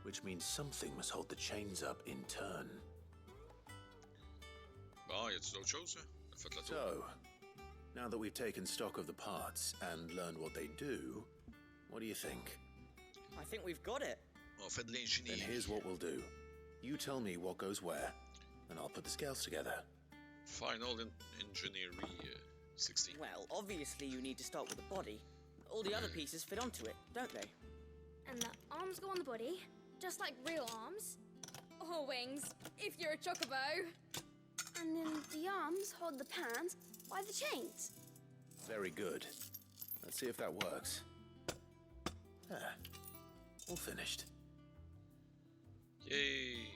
Which means something must hold the chains up in turn. Bon, y a-tu d'autres choses, hein? On a fait la tour. So, now that we've taken stock of the parts and learned what they do, what do you think? I think we've got it. On fait de Then l'ingénierie. here's what we'll do. You tell me what goes where, and I'll put the scales together. Final engineering, 16. Well, obviously you need to start with the body. All the other pieces fit onto it, don't they? And the arms go on the body, just like real arms. Or wings, if you're a chocobo. And then the arms hold the pans by the chains. Very good. Let's see if that works. Ah, all finished. Yay!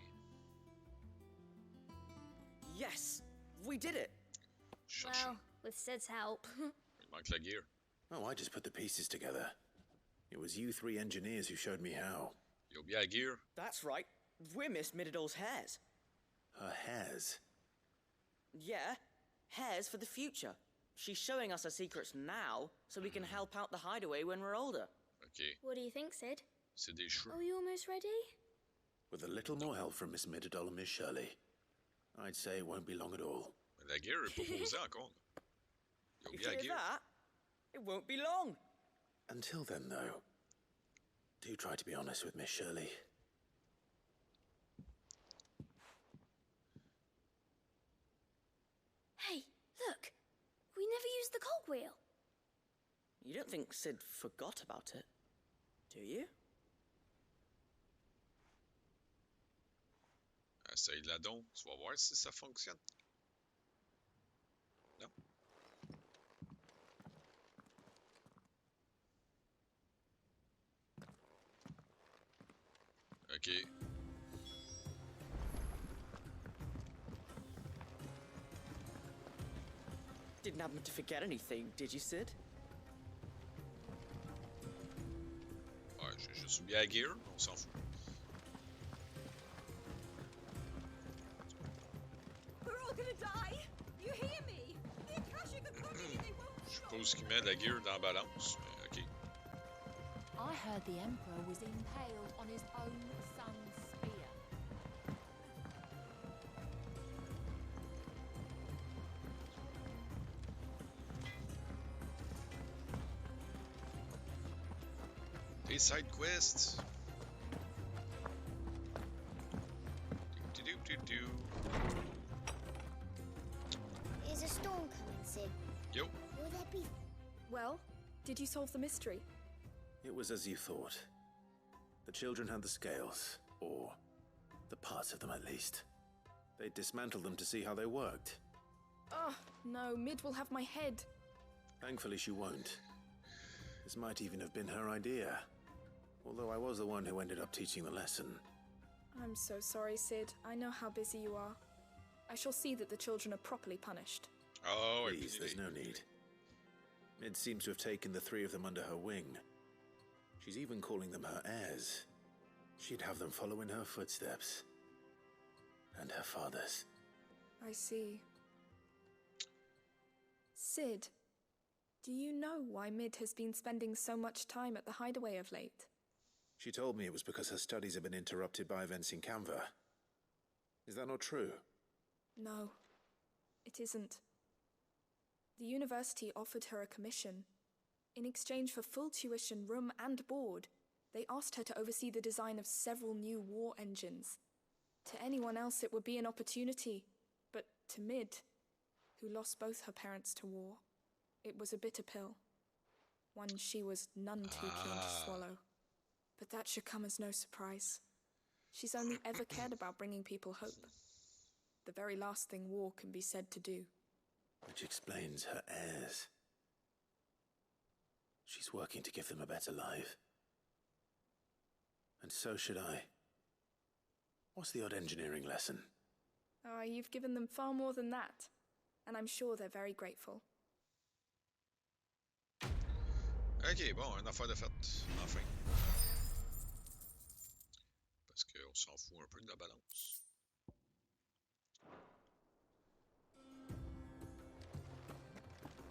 Yes! We did it! Well, with Sid's help. Il manque la gear. Oh, I just put the pieces together. It was you three engineers who showed me how. You'll be at gear. That's right. We're Miss Midadol's hairs. Her hairs. Yeah, hairs for the future. She's showing us her secrets now, so we can help out the hideaway when we're older. Okay. What do you think, Sid? C'est des cheveux. Are you almost ready? With a little more help from Miss Midadol and Miss Shirley, I'd say it won't be long at all. La gear est pas posée encore. You'll If be you at hear gear. that, it won't be long. Until then, though, do try to be honest with Miss Shirley. Hey, look! We never used the cogwheel. You don't think Sid forgot about it, do you? Essaye-la donc. Tu vas voir si ça fonctionne. Ok. Didn't happen to forget anything, did you, Sid? Ouais, j'ai juste oublié la gear, on s'en fout. We're all gonna die. You hear me? The Akashic are coming and they won't Je stop. suppose qu'il met la gear dans la balance, mais ok. I heard the Emperor was impaled on his own son's spear. Des side quests. Is a storm coming, Sid? Yo. Will there be... Well, did you solve the mystery? It was as you thought. The children had the scales, or the parts of them at least. They dismantled them to see how they worked. Oh, no, Mid will have my head. Thankfully, she won't. This might even have been her idea. Although I was the one who ended up teaching the lesson. I'm so sorry, Sid. I know how busy you are. I shall see that the children are properly punished. Oh, please, there's no need. Mid seems to have taken the three of them under her wing. She's even calling them her heirs. She'd have them follow in her footsteps. And her father's. I see. Sid, do you know why Mid has been spending so much time at the hideaway of late? She told me it was because her studies have been interrupted by events in Canva. Is that not true? No, it isn't. The university offered her a commission. In exchange for full tuition, room and board, they asked her to oversee the design of several new war engines. To anyone else it would be an opportunity, but to Mid, who lost both her parents to war, it was a bitter pill. One she was none too keen to swallow. But that should come as no surprise. She's only ever cared about bringing people hope. The very last thing war can be said to do. Which explains her heirs. She's working to give them a better life. And so should I. What's the odd engineering lesson? Oh, you've given them far more than that. And I'm sure they're very grateful. Ok, bon, une affaire de faite, enfin. Parce qu'on s'en fout un peu de la balance.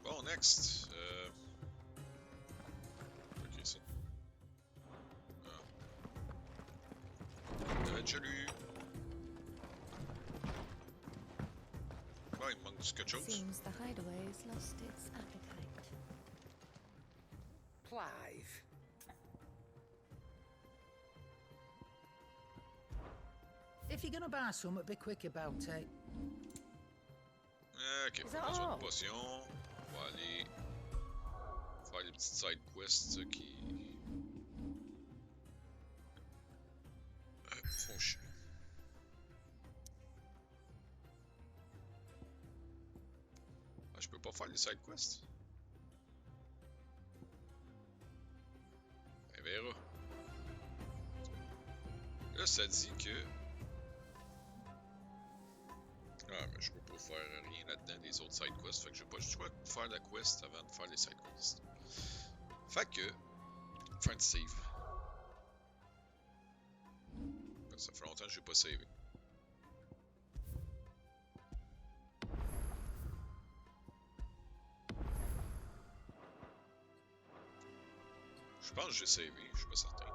Bon, next. Ok, ça. Déjà lu. Bon, il me manque quelque chose. Seems the hideaway's lost its appetite. Clive. If you're gonna buy some, be quick about it. Ok, pas besoin de potion. On va aller faire les petites side quests qui font chier. Ah, je peux pas faire les side quests? On verra. Là, ça dit que... Ah, mais je peux pas faire rien là-dedans des autres side quests. Fait que j'ai pas le choix de faire la quest avant de faire les side quests. Fait que... Fin de save. Ça fait longtemps que j'ai pas savé. Je pense que j'ai savé, je suis pas certain.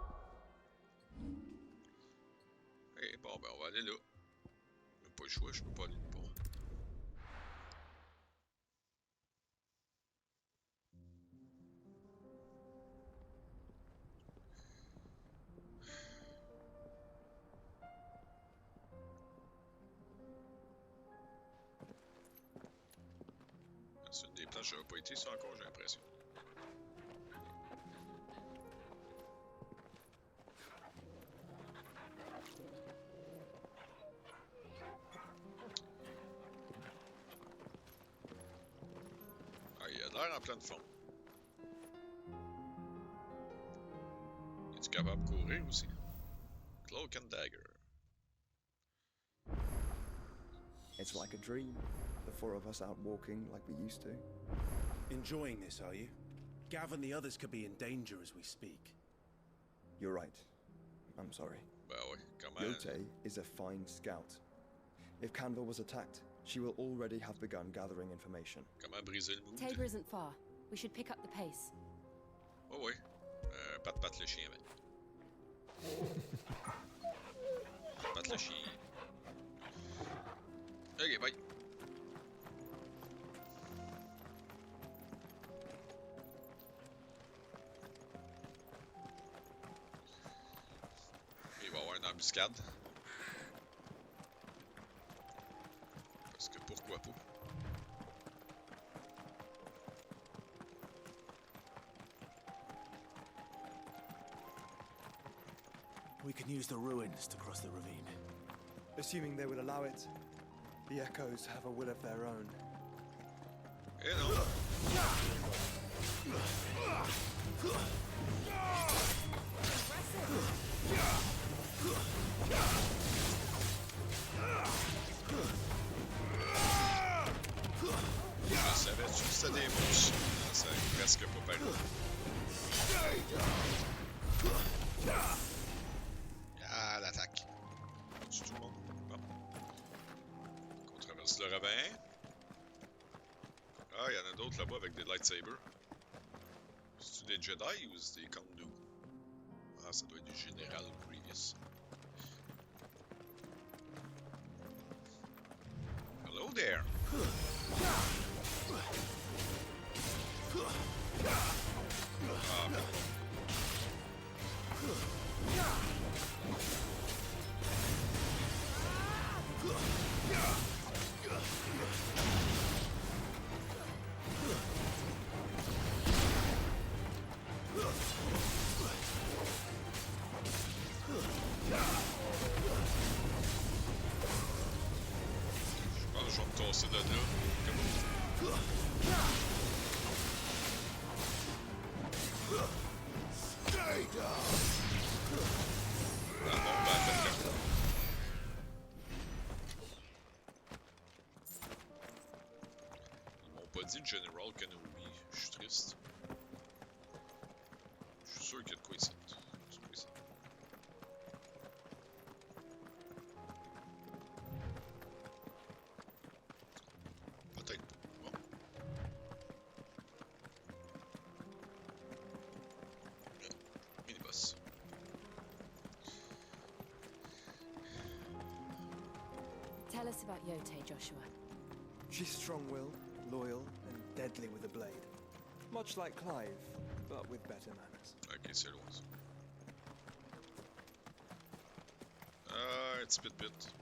Et bon, ben on va aller là. J'ai pas le choix, je peux pas aller de part. C'est une des places que j'avais pas été, ça encore, j'ai l'impression. Ah, il a l'air en pleine forme. Es-tu capable de courir aussi? Close Broken dagger. It's like a dream. The four of us out walking like we used to. Enjoying this, are you? Gav and the others could be in danger as we speak. You're right. I'm sorry. Bah ouais, comment... Yote is a fine scout. If Canville was attacked, she will already have begun gathering information. Comment briser le mood? Tabor isn't far. We should pick up the pace. Oh oui. Pat le chien, mec. Pat le chien. Ok, bye. Il va y avoir une embuscade. Parce que pourquoi pas? We can use the ruins to cross the ravine. Assuming they will allow it, the Echoes have a will of their own. Eh non. Je savais-tu que c'était des mouches? Ça est presque pas pareil. Ah, l'attaque. Du tout le monde. Bon. On traverse le ravin. Ah, il y en a d'autres là-bas avec des lightsabers. C'est-tu des Jedi ou c'est des Kandu? Ah, ça doit être du Général Grievous. Hello there! Ah, ben. Je pense que je vais me tasser de là. Ah bon, ben, faites-le. Ils m'ont pas dit le General Kenobi. Je suis triste. Je suis sûr qu'il y a de quoi ici. C'est quoi ici? Peut-être pas. Bon. Mini-boss. Tell us about Yote, Joshua. She's strong-willed, loyal, and deadly with a blade. Much like Clive, but with better manners. Ok, c'est loin ça. Ah, un petit pit-pit.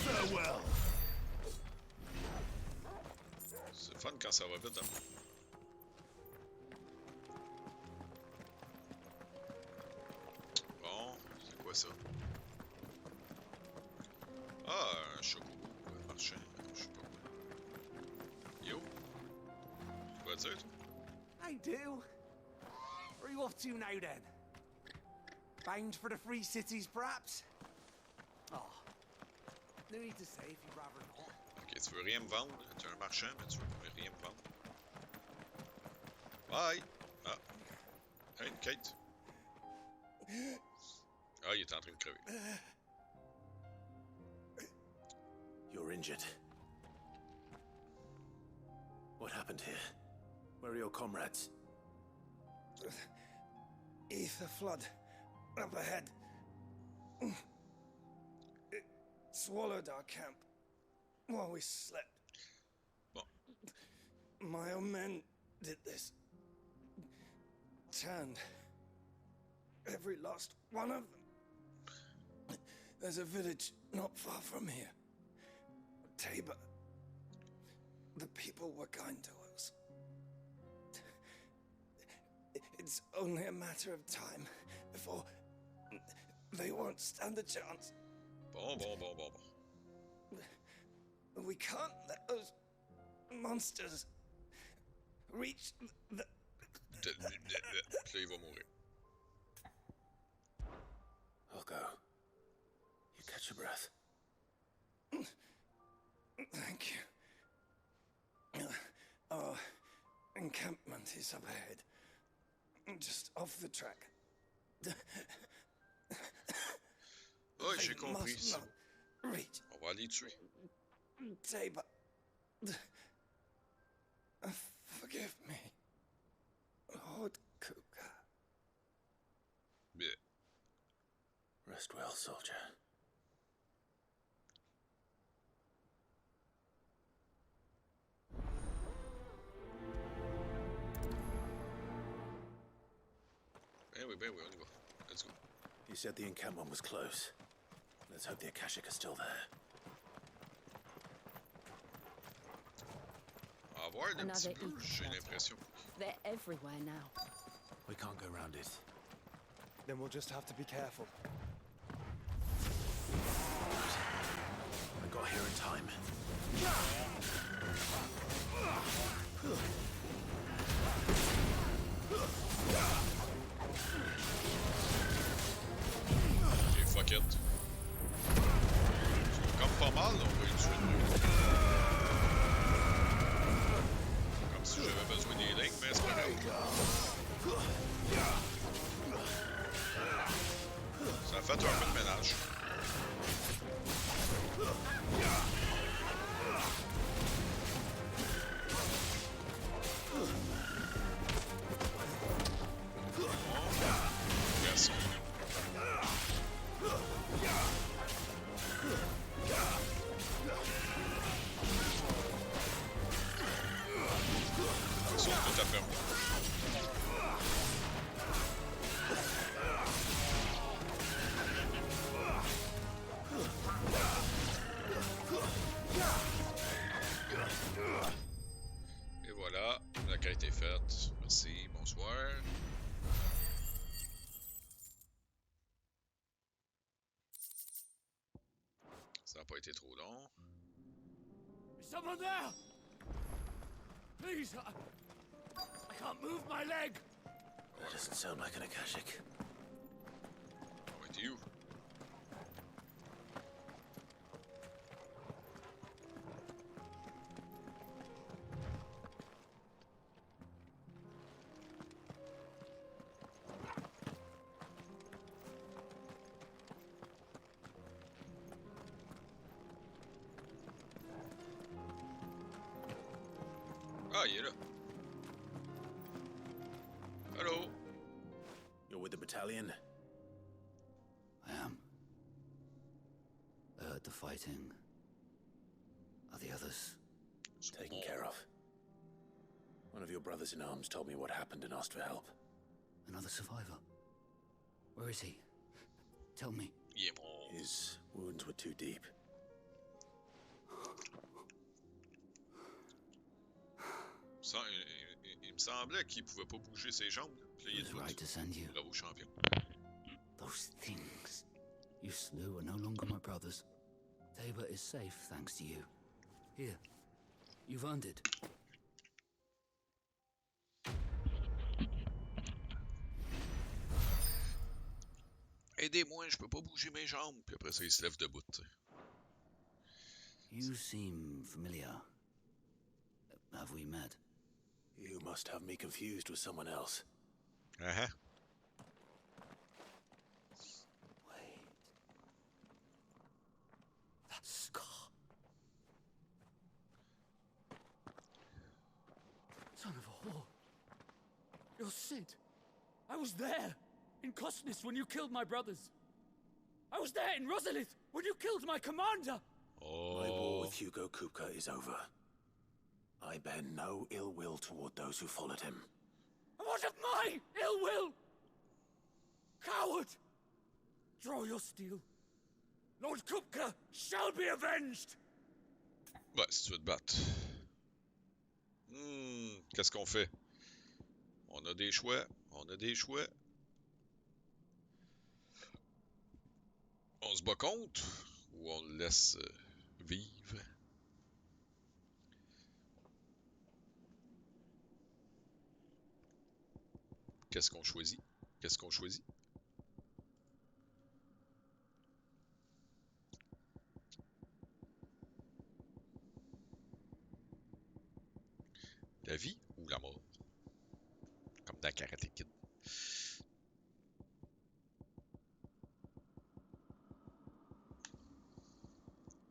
Farewell. C'est fun quand ça va vite, hein. Bon, c'est quoi ça? Ah, un chocobo marchand, je sais pas quoi. Yo, tu vas dire, toi? I do. Where are you off to now, then? Bound for the Free Cities, perhaps? Oh, no need to say if you'd rather not. Ok, tu veux rien me vendre? Tu es un marchand, mais tu veux rien me vendre. Bye! Ah. Hey, une quête. Ah, il est en train de crever. You're injured. What happened here? Where are your comrades? Ether flood up ahead. It swallowed our camp while we slept. Bon. My own men did this. Turned every last one of them. There's a village not far from here. Tabor. The people were kind to us. It's only a matter of time before they won't stand a chance. Bon. We can't let those monsters reach the... Puis là, il va mourir. I'll go. You catch your breath. Thank you. Our encampment is up ahead. Just off the track. Oh, j'ai compris. Must not reach. On va aller tuer. Tabor. Forgive me, Lord Kuka. Bleh. Rest well, soldier. Ben oui, on y va. Let's go. You said the encampment was close. Let's hope the Akashic are still there. On va voir des petits Another bleus, j'ai eagle. l'impression. They're everywhere now. We can't go round it. Then we'll just have to be careful. I got here in time. Ok, fuck it. C'est comme pas mal, on va y tuer deux. Comme si j'avais besoin des lignes, mais c'est pas grave. Ça a fait un peu de ménage. Yes. Ils sont tout après moi. Et voilà, la quête est faite. Merci, bonsoir. Ça n'a pas été trop long. Is someone there? Please, I can't move my leg. That doesn't sound like an Akashic. What do you? Ah, il est là. Hello. You're with the battalion? I am. I heard the fighting. Are the others? Taken care of. One of your brothers in arms told me what happened and asked for help. Another survivor? Where is he? Tell me. Il est mort. His wounds were too deep. Il me semblait qu'il pouvait pas bouger ses jambes. Puis là, il est Right to send you. bravo champion. Those things you slew are no longer my brothers. Tabor is safe thanks to you. Here, you've earned it. Aidez-moi, je peux pas bouger mes jambes. Puis après ça, il se lève debout. T'sais. You seem familiar. Have we met? You must have me confused with someone else. Uh-huh. Wait. That scar. Son of a whore. You're Sid. I was there in Cosnes when you killed my brothers. I was there in Rosalith when you killed my commander. My war with Hugo Kupka is over. I bear no ill will toward those who followed him. And what of my ill will? Coward! Draw your steel. Lord Kupka shall be avenged! Ouais, si tu veux te battre. Qu'est-ce qu'on fait? On a des choix. On a des choix. se bat contre ou on le laisse vivre? Qu'est-ce qu'on choisit? Qu'est-ce qu'on choisit? La vie ou la mort? Comme dans Karate Kid.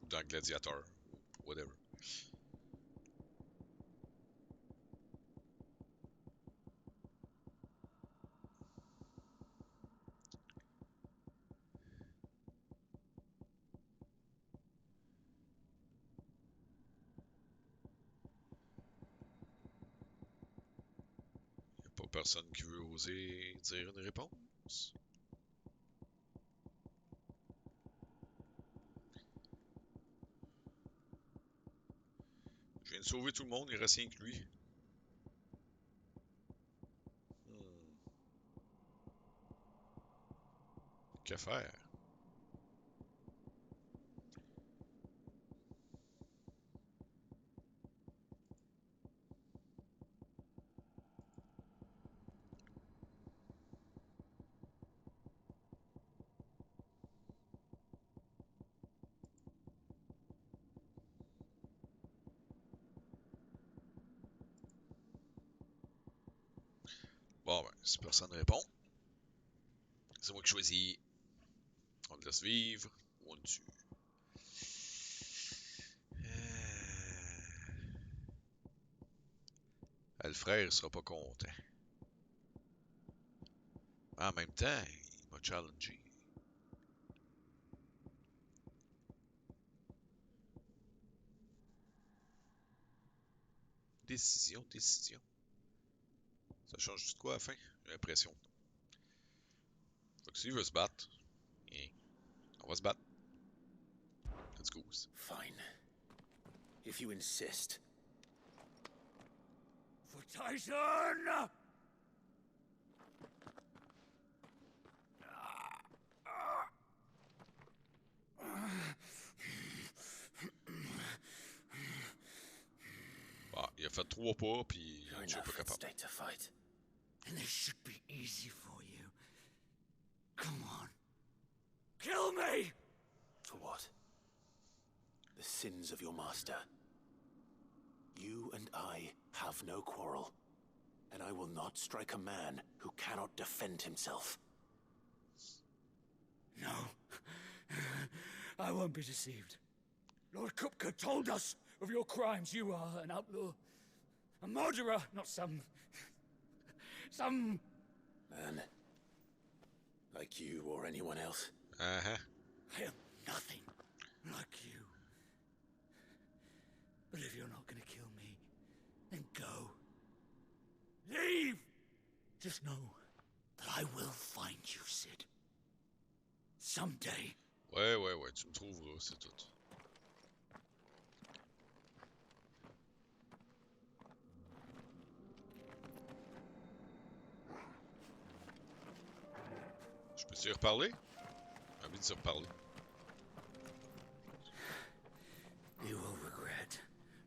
Ou dans Gladiator. Whatever. Y a pas personne qui veut oser dire une réponse? Je viens de sauver tout le monde, il reste rien que lui. Que faire? Bon, ben, si personne ne répond, c'est moi qui choisis. On le laisse vivre ou on le tue. Le frère sera pas content. En même temps, il m'a challengé. Décision, décision. Ça change juste quoi à la fin? J'ai l'impression. Fait que s'il veut se battre, on va se battre. Let's go. Fine. If you insist. For Tyson! Bon, il a fait 3 pas, puis je suis pas capable. Stay to fight. And this should be easy for you. Come on. Kill me! For what? The sins of your master. You and I have no quarrel, and I will not strike a man who cannot defend himself. No. I won't be deceived. Lord Kupka told us of your crimes. You are an outlaw. A murderer, not some Man. Like you or anyone else. Uh-huh. I am nothing like you. But if you're not gonna kill me, then go. Leave! Just know that I will find you, Sid. Someday. Ouais, tu me trouveras, c'est tout. Je peux-tu y reparler? J'ai envie de se reparler. You will regret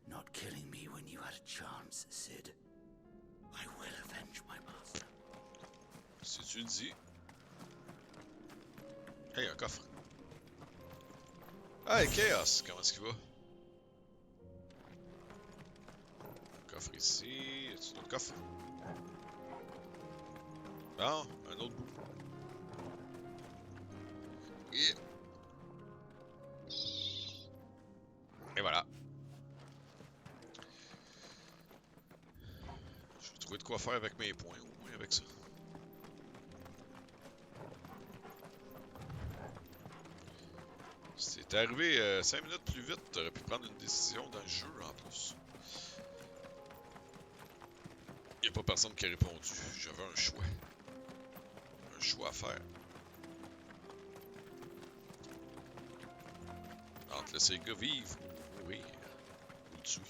not killing me when you had a chance, Sid. I will avenge my master. Si tu le dis. Hey, un coffre. Hey, Chaos, comment est-ce qu'il va? Un coffre ici. Y a-t-il un autre coffre? Non, un autre bout. Yeah. Et voilà. Je vais trouver de quoi faire avec mes points, au moins avec ça. Si t'es arrivé 5 minutes plus vite, t'aurais pu prendre une décision dans le jeu en plus. Y'a pas personne qui a répondu. J'avais un choix. Un choix à faire. Entre laisser le gars vivre ou mourir. Ou le tuer.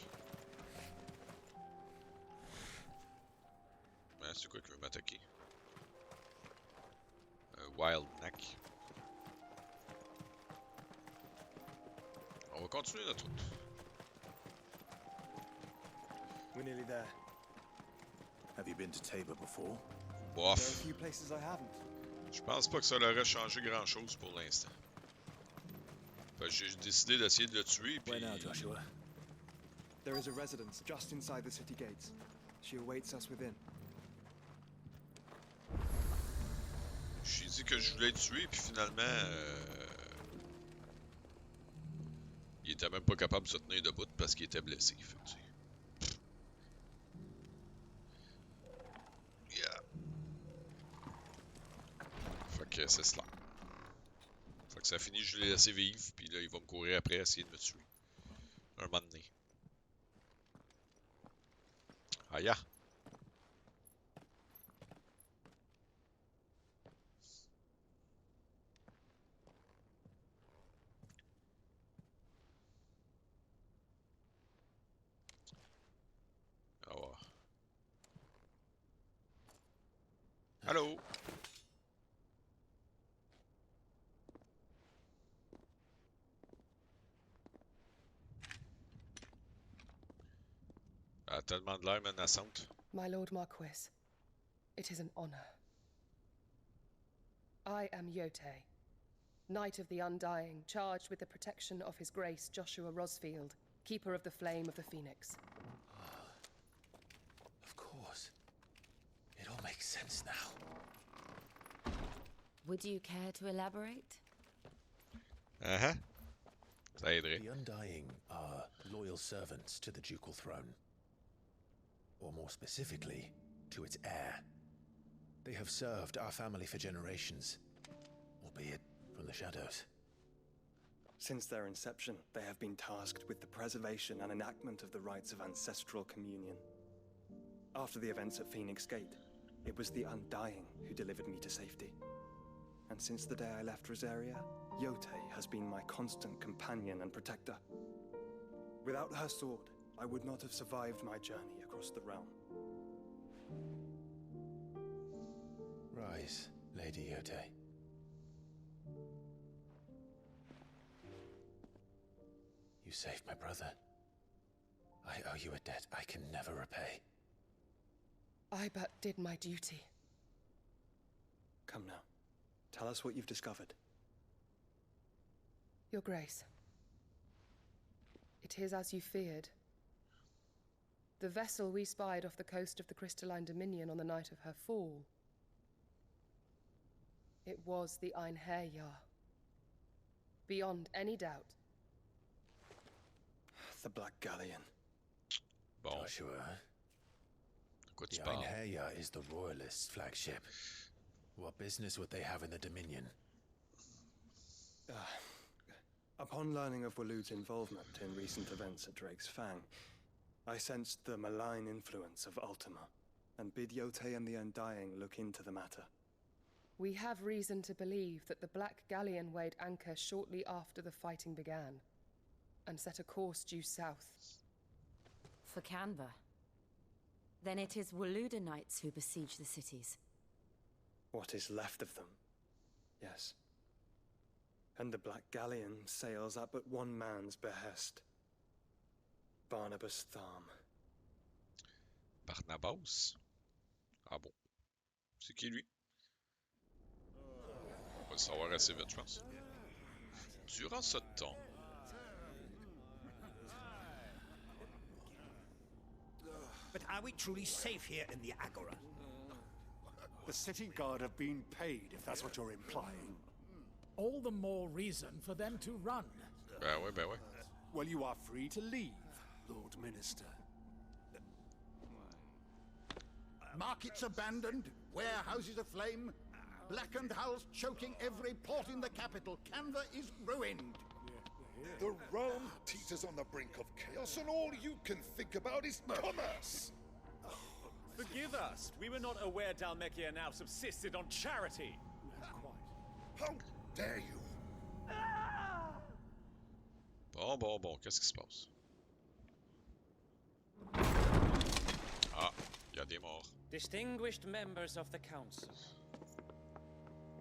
Ben, c'est quoi qui veut m'attaquer? Un wild neck. va continuer notre route. We're nearly there. Have you been to Tabor before? Bof. There are a few places I haven't. Je pense pas que ça aurait changé grand-chose pour l'instant. Fait que j'ai décidé d'essayer de le tuer, puis... Where now, Joshua? There is a residence just inside the city gates. She awaits us within. J'ai dit que je voulais le tuer, puis finalement... il était même pas capable de se tenir debout parce qu'il était blessé. Fait que, yeah. Fait que c'est cela. Fait que ça finit, je l'ai laissé vivre, puis là, il va me courir après, essayer de me tuer. Un moment donné. Aïe! Ah ouais. Allô? Elle a tellement de l'air menaçante. My Lord Marquis, it is an honor. I am Yotei, Knight of the Undying, charged with the protection of His Grace Joshua Rosfield, Keeper of the Flame of the Phoenix. Of course. It all makes sense now. Would you care to elaborate? Uh-huh. Ça aiderait. The Undying are loyal servants to the ducal throne. Or more specifically, to its heir. They have served our family for generations, albeit from the shadows. Since their inception, they have been tasked with the preservation and enactment of the rites of ancestral communion. After the events at Phoenix Gate, it was the Undying who delivered me to safety. And since the day I left Rosaria, Yotei has been my constant companion and protector. Without her sword, I would not have survived my journey across the realm. Rise, Lady Yotei. You saved my brother. I owe you a debt I can never repay. I but did my duty. Come now. Tell us what you've discovered. Your Grace. It is as you feared. The vessel we spied off the coast of the Crystalline Dominion on the night of her fall. It was the Einherjar. Beyond any doubt. The Black Galleon. Bon. Joshua. The Einherjar is the Royalists' flagship. What business would they have in the Dominion? Upon learning of Waloed's involvement in recent events at Drake's Fang, I sensed the malign influence of Ultima, and bid Yotei and the Undying look into the matter. We have reason to believe that the Black Galleon weighed anchor shortly after the fighting began, and set a course due south. For Canva. Then it is Waloeda Knights who besiege the cities. What is left of them, yes. And the Black Galleon sails at but one man's behest. Barnabas Tharm. Barnabas? Ah bon. C'est qui lui? On va le savoir assez vite, je pense. Durant ce temps... But are we truly safe here in the Agora? The city guard have been paid, if that's what you're implying. All the more reason for them to run. Ben ouais, ben ouais. Well, you are free to leave, Lord Minister. Markets abandoned, warehouses aflame, blackened hulls choking every port in the capital. Canva is ruined. The realm teeters on the brink of chaos, and all you can think about is commerce. Forgive us. We were not aware Dhalmekia now subsisted on charity. How dare you? Bon, qu'est-ce qui se passe? Ah, il y a des morts. Distinguished members of the council,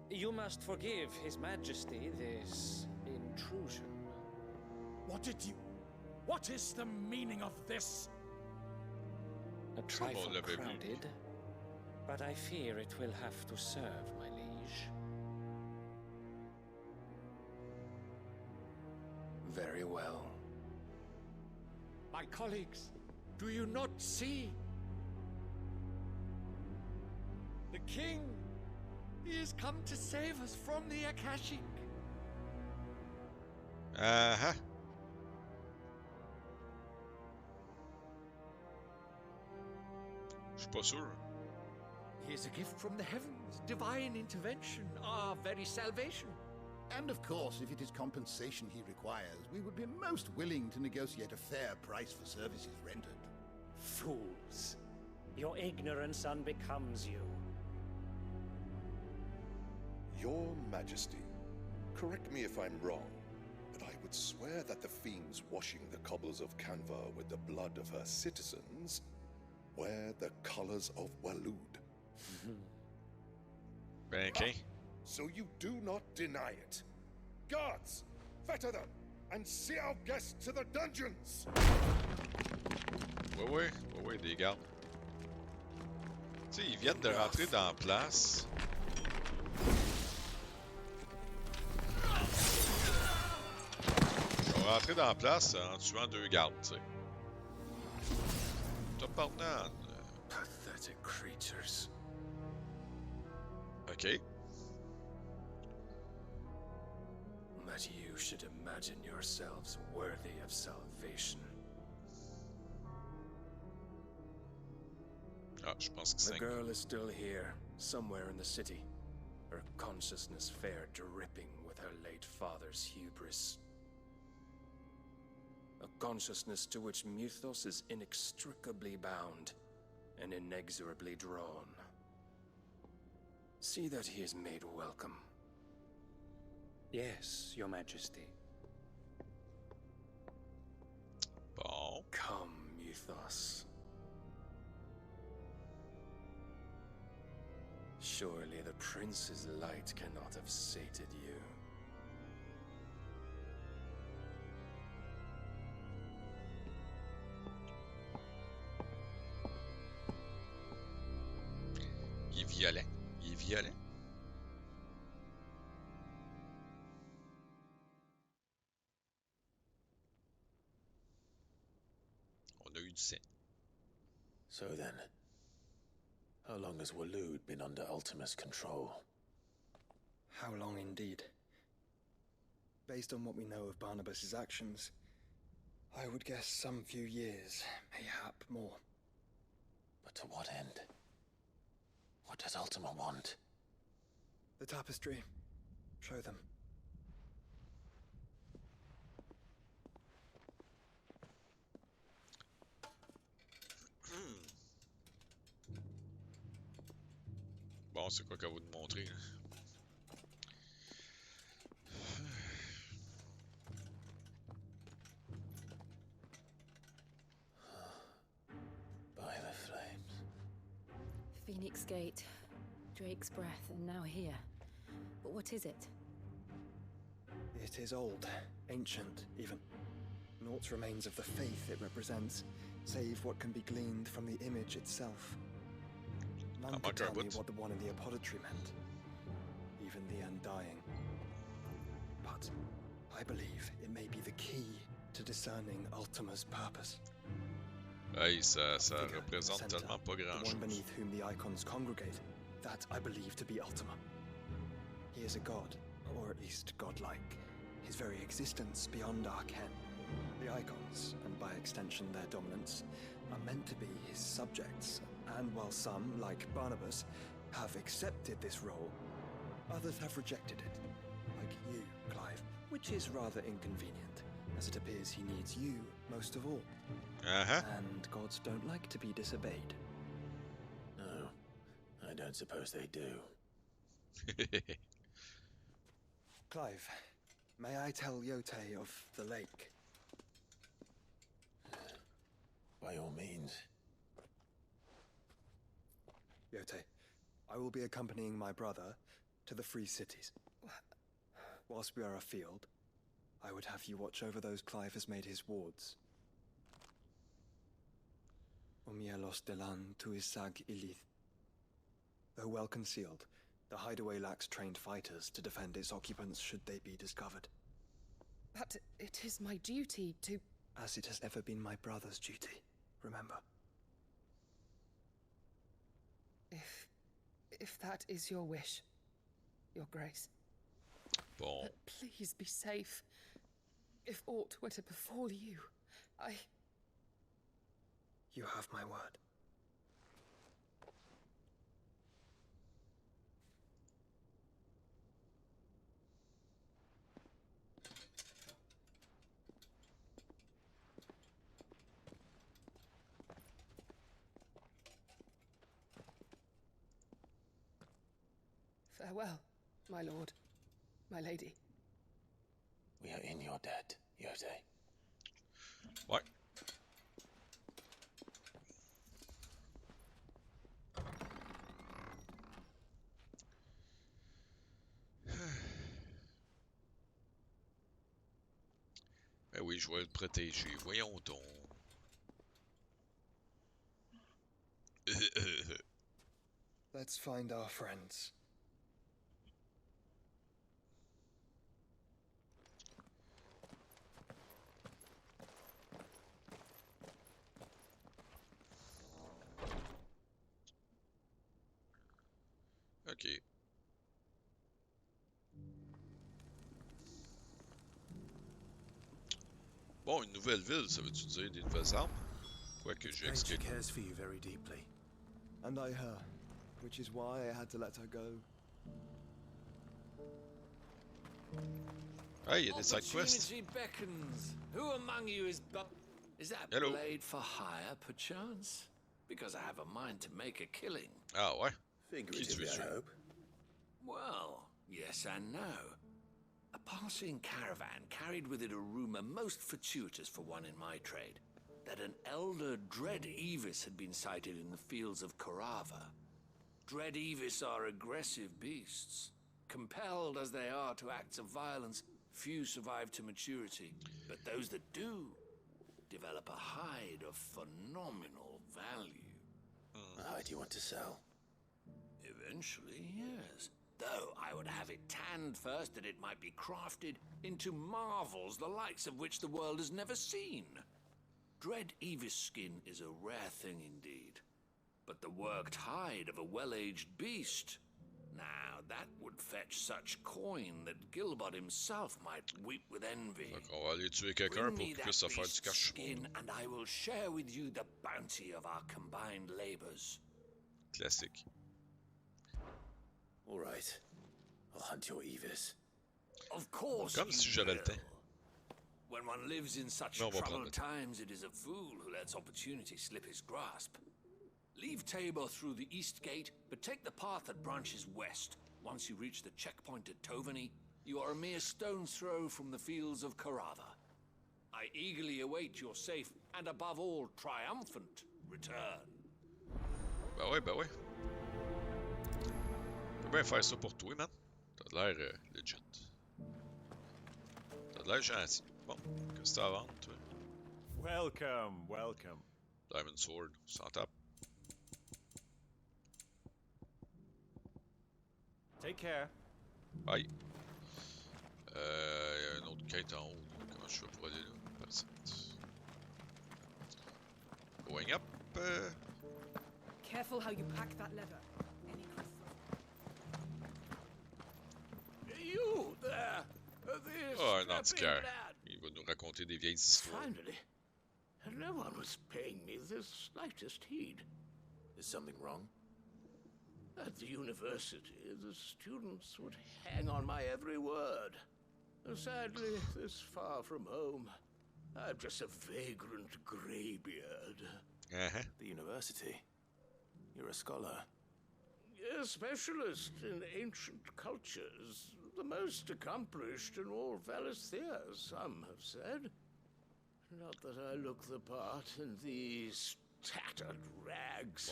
you must forgive His Majesty this intrusion. What is the meaning of this? A trifle crowded, but I fear it will have to serve, my liege. Very well. My colleagues, do you not see? The king! He has come to save us from the Akashic. Uh-huh. Je suis pas sûr. He is a gift from the heavens, divine intervention, our very salvation. And of course, if it is compensation he requires, we would be most willing to negotiate a fair price for services rendered. Fools. Your ignorance unbecomes you. Your Majesty, correct me if I'm wrong, but I would swear that the fiends washing the cobbles of Canva with the blood of her citizens wear the colors of Waloed. Okay. So you do not deny it. Guards, fetter them, and see our guests to the dungeons! Ouais, des gardes. Tu sais, ils viennent de rentrer dans la place. Ils sont rentrés dans la place en tuant 2 gardes, tu sais. T'as pardonné. Pathetic creatures. OK. That you should imagine yourselves worthy of salvation. Ah, je pense que The girl is still here, somewhere in the city. Her consciousness fair dripping with her late father's hubris. A consciousness to which Mythos is inextricably bound and inexorably drawn. See that he is made welcome. Yes, Your Majesty. Bon. Come, Mythos. Surely the prince's light cannot have sated you. Il est violent. Il est violent. On a eu du sang. So then, how long has Waloed been under Ultima's control? How long indeed? Based on what we know of Barnabas's actions, I would guess some few years, mayhap more. But to what end? What does Ultima want? The tapestry. Show them. Bon, c'est quoi qu'elle va nous montrer, là? By the flames. Phoenix Gate, Drake's Breath, and now here. But what is it? It is old, ancient, even. Naught remains of the faith it represents, save what can be gleaned from the image itself. None could tell me what the one in the apothecary meant, even the Undying. But I believe it may be the key to discerning Ultima's purpose. Hey, ça représente tellement pas The grand-chose. one beneath whom the icons congregate, that I believe to be Ultima. He is a god, or at least godlike. His very existence beyond our ken. The icons, and by extension their dominance, are meant to be his subjects, and while some, like Barnabas, have accepted this role, others have rejected it, like you, Clive, which is rather inconvenient, as it appears he needs you most of all. And gods don't like to be disobeyed. No, I don't suppose they do. Clive, may I tell Yote of the lake? By all means. Yote, I will be accompanying my brother to the Free Cities. Whilst we are afield, I would have you watch over those Clive has made his wards. Omielos delan tuisag ilith. Though well concealed, the hideaway lacks trained fighters to defend its occupants should they be discovered. But it is my duty to... As it has ever been my brother's duty, remember. If that is your wish, Your Grace. Bon. But please be safe. If aught were to befall you, You have my word. Farewell, my lord, my lady. We are in your debt, Yose. What? Ben oui, je vais le protéger. Voyons donc. Let's find our friends. Ok. Bon, une nouvelle ville, ça veut-tu dire des nouvelles armes? Quoique j'ai She cares for you very deeply. And I her, which is why I had to let her go. Hey, il y a des side quests. Opportunity beckons. Who among you is that Hello. blade for hire, perchance? Because I have a mind to make a killing. Ah ouais? Figuratively, I hope. Well, yes and no. A passing caravan carried with it a rumor most fortuitous for one in my trade, that an elder Dread Evis had been sighted in the fields of Korava. Dread Evis are aggressive beasts. Compelled as they are to acts of violence, few survive to maturity, but those that do develop a hide of phenomenal value. Do you want to sell? Eventually, yes. Though I would have it tanned first that it might be crafted into marvels the likes of which the world has never seen. Dread Evis skin is a rare thing indeed, but the worked hide of a well-aged beast, now that would fetch such coin that Gilbert himself might weep with envy. On va aller tuer quelqu'un pour qu'il puisse se faire du cash. Skin, and I will share with you the bounty of our combined labors. Classique. All right. I'll hunt your Evis. Of course. Comme si j'avais le temps. When one lives in such troubled times, it is a fool who lets opportunity slip his grasp. Leave Tabor through the east gate, but take the path that branches west. Once you reach the checkpoint at Tovany, you are a mere stone's throw from the fields of Korava. I eagerly await your safe and, above all, triumphant return. Ben ouais, ben ouais. Je peux bien faire ça pour toi, man. T'as l'air legit. T'as l'air gentil. Bon, qu'est-ce que t'as à vendre, toi? Welcome, welcome. Diamond Sword, sans tape. Take care. Bye. Il y a une autre quête en haut. Comment je fais pour aller là? Going up. Careful how you pack that leather. You there! This Oh, un antiquaire. Il va nous raconter des vieilles histoires. Finally, no one was paying me the slightest heed. Is something wrong? At the university, the students would hang on my every word. Sadly, this far from home, I'm just a vagrant greybeard. The university? You're a scholar. A specialist in ancient cultures. The most accomplished in all Valisthea, some have said. Not that I look the part in these tattered rags.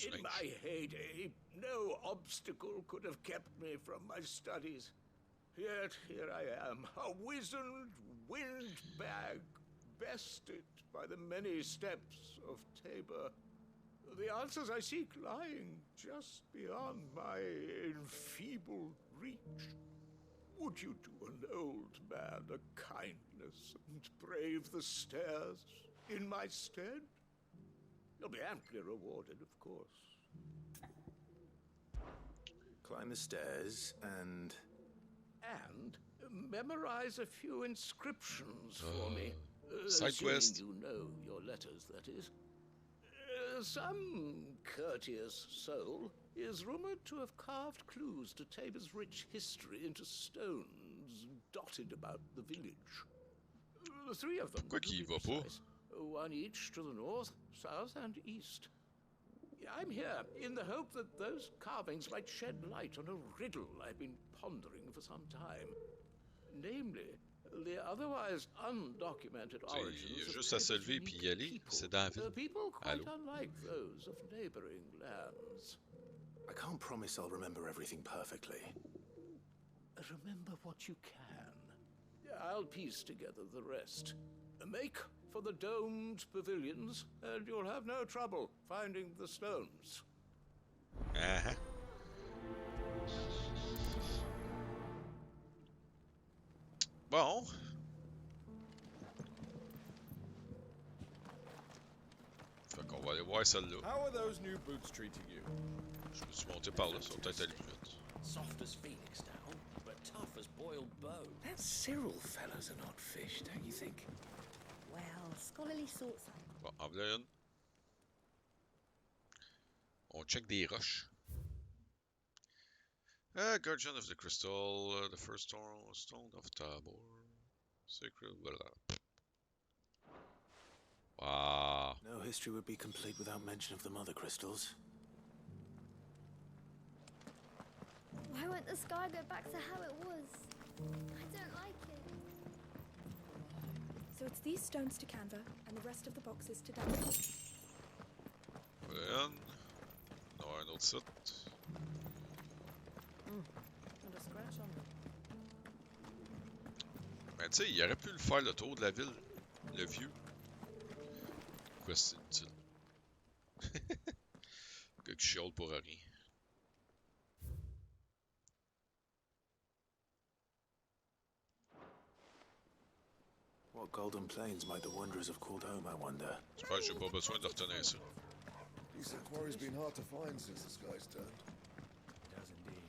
In my heyday, no obstacle could have kept me from my studies. Yet here I am, a wizened windbag, bested by the many steps of Tabor. The answers I seek lying just beyond my enfeebled reach. Would you do an old man a kindness and brave the stairs in my stead? You'll be amply rewarded, of course. Climb the stairs and memorize a few inscriptions for me. Side Assuming quest. you know your letters, that is. Some courteous soul is rumored to have carved clues to Tabor's rich history into stones dotted about the village. The three of them, Pourquoi qu'il y va pas? one each to the north, south, and east. I'm here in the hope that those carvings might shed light on a riddle I've been pondering for some time. Namely, the otherwise undocumented origins Il y a of juste à se Tabor's lever puis y aller. people. C'est dans la ville. People quite Allô? unlike those of neighboring lands. I can't promise I'll remember everything perfectly. Remember what you can. I'll piece together the rest. Make for the domed pavilions, and you'll have no trouble finding the stones. Uh-huh. Bon. Fait qu'on va aller voir celle-là. How are those new boots treating you? Je me suis monté par là, ça va peut-être aller plus vite. Soft as phoenix down, but tough as boiled bone. That Cyril fella's an odd fish, don't you think? Well, scholarly sorts. Bon, en voilà une. On check des roches. Guardian of the Crystal, the first stone of Tabor. Sacred, voilà. Wow. No history would be complete without mention of the mother crystals. Why won't the sky go back to how it was? I don't like it. So it's these stones to Canva and the rest of the boxes to Daniel. Voilà une. Non, un autre site. And a scratch on them. Ben tu sais, il aurait pu le faire le tour de la ville. Le vieux. Pourquoi c'est inutile? Le gars qui chiale pour rien. What golden plains might the wanderers have called home, I wonder? J'espère que j'ai pas besoin de retenir ça. Decent quarry's been hard to find since the sky's turned. It does indeed.